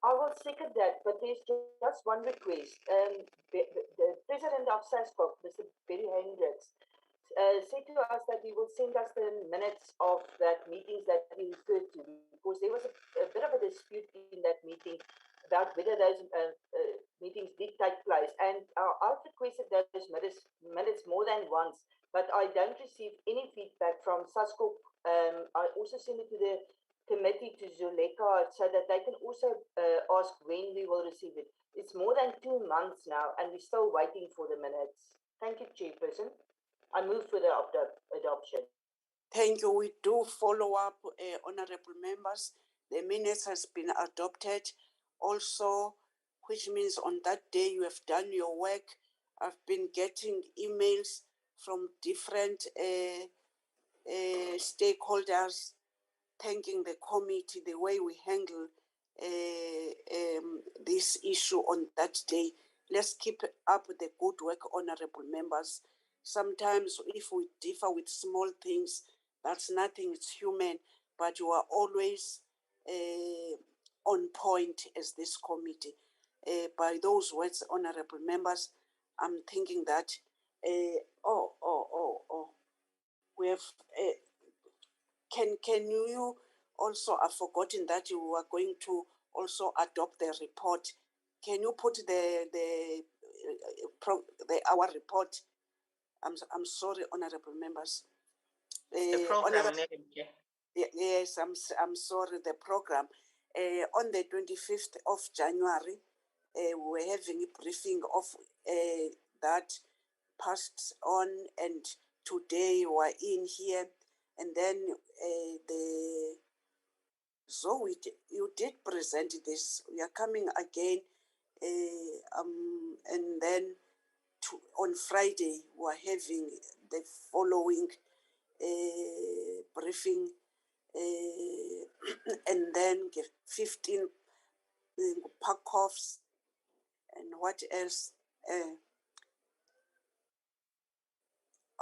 I will second that, but there's just one request. The president of SASCOC, Mr. Berry Hendricks, said to us that he will send us the minutes of that meetings that he referred to, because there was a bit of a dispute in that meeting conduct whether those meetings did take place. And I've requested those minutes more than once, but I don't receive any feedback from SASCOP. I also send it to the committee, to Zuleka, so that they can also ask when we will receive it. It's more than 2 months now, and we're still waiting for the minutes. Thank you, Chairperson. I move for the adoption. Thank you. We do follow up, honorable members. The minutes has been adopted also, which means on that day you have done your work. I've been getting emails from different stakeholders thanking the committee the way we handle this issue on that day. Let's keep up the good work, honorable members. Sometimes if we differ with small things, that's nothing, it's human, but you are always on point as this committee. By those words, honorable members, I'm thinking that, we have, can you also, I've forgotten that you are going to also adopt the report. Can you put our report? I'm sorry, honorable members. The program, Madam Chair. Yes, I'm sorry, the program. On the 25th of January, we're having a briefing of that passed on, and today we're in here, and then you did present this. We are coming again, and then on Friday we're having the following briefing, and then 15 pack-offs, and what else?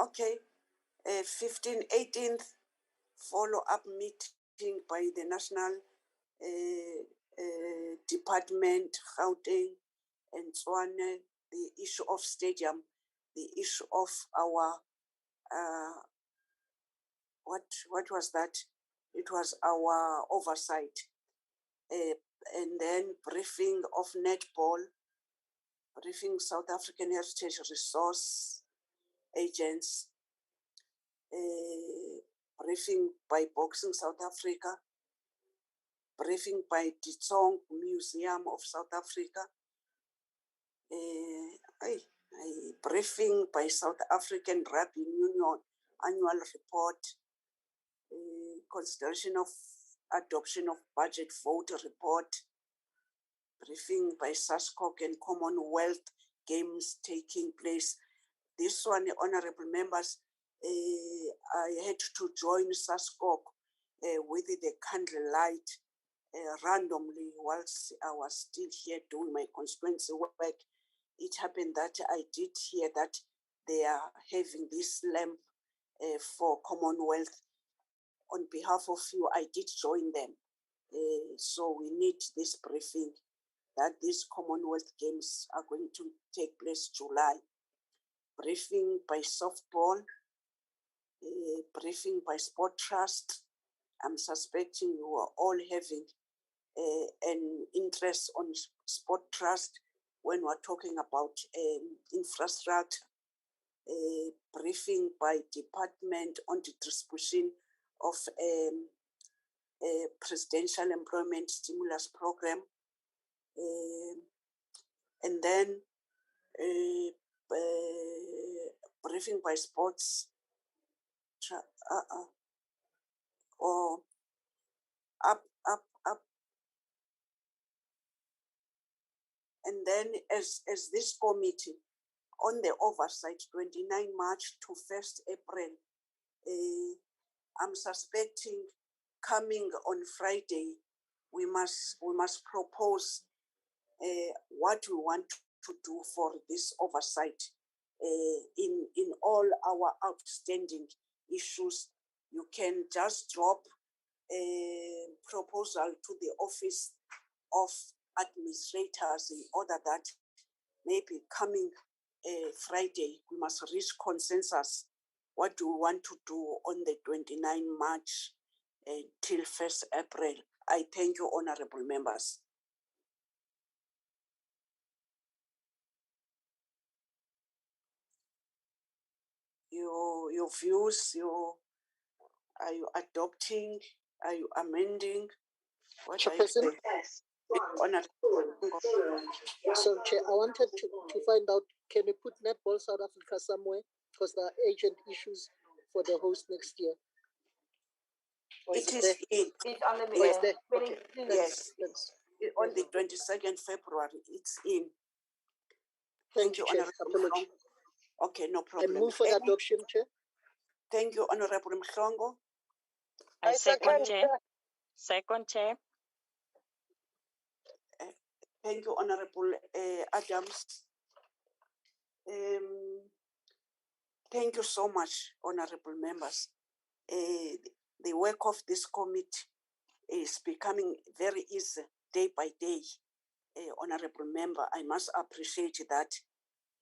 Okay, 18th follow-up meeting by the National Department, Gauteng, and so on, the issue of stadium, the issue of our, what was that? It was our oversight. And then briefing of netball, briefing South African Heritage Resource Agents, briefing by Boxing South Africa, briefing by Ditsong Museum of South Africa, briefing by South African Rugby Union annual report, consideration of adoption of budget vote report, briefing by SASCOC and Commonwealth Games taking place. This one, honorable members, I had to join SASCOC with the candlelight randomly whilst I was still here doing my constituency work. It happened that I did hear that they are having this lamp for Commonwealth. On behalf of you, I did join them. So we need this briefing that these Commonwealth Games are going to take place July. Briefing by softball, briefing by Sport Trust. I'm suspecting you are all having an interest on Sport Trust when we're talking about infrastructure. Briefing by department on the distribution of presidential employment stimulus program, and then briefing by sports or up, and then as this committee on the oversight 29 March to 1st April, I'm suspecting coming on Friday, we must propose what we want to do for this oversight in all our outstanding issues. You can just drop a proposal to the office of administrators in order that maybe coming Friday, we must reach consensus. What do we want to do on the 29 March till 1st April? I thank you, honorable members. your views, are you adopting, are you amending? What are you Chairperson? saying? So, Chair, I wanted to find out, can you put Netball South Africa somewhere? Because there are urgent issues for the host next year. Or It is there? in. It's on the Oh, it's there. Okay. Yes. Thanks. On the 22nd February, it's in. Thank you, Chair. Honorable Mhlongo. Okay, no I problem. move for the adoption, Chair. Thank you, Honorable Mhlongo. I second, Chair. Second, Chair. Thank you, Honorable Adams. Thank you so much, honorable members. The work of this committee is becoming very easy day by day. Honorable member, I must appreciate that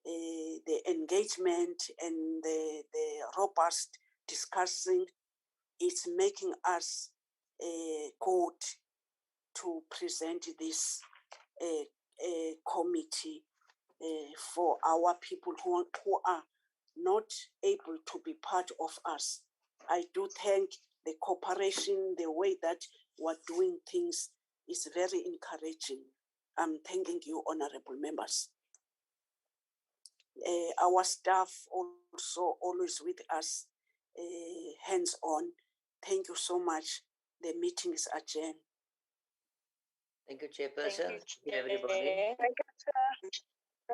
the engagement and the robust discussing is making us good to present this committee for our people who are not able to be part of us. I do thank the cooperation, the way that we're doing things is very encouraging. I'm thanking you, honorable members. Our staff also always with us, hands-on. Thank you so much. The meeting is adjourned. Thank you, Chairperson. Thank you, everybody. Thank you, sir.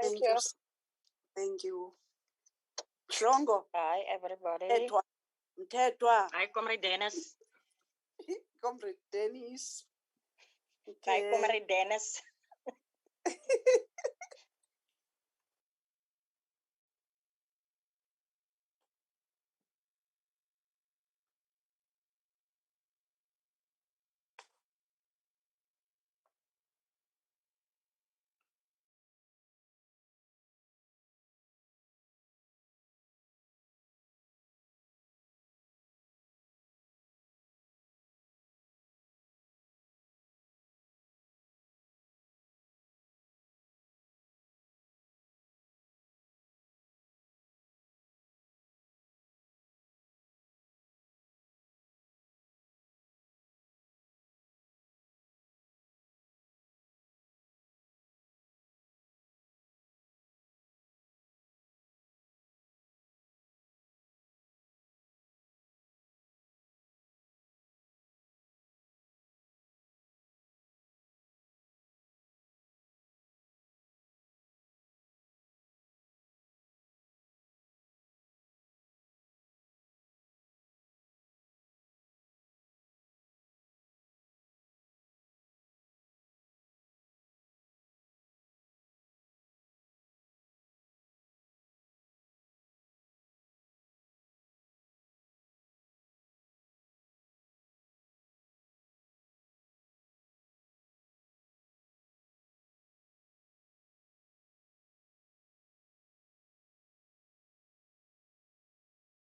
Thank you. Thank you. Mhlongo. Hi, everybody. Mthethwa. Hi, Comrade Dennis. Comrade Dennis. Hi, Comrade Dennis.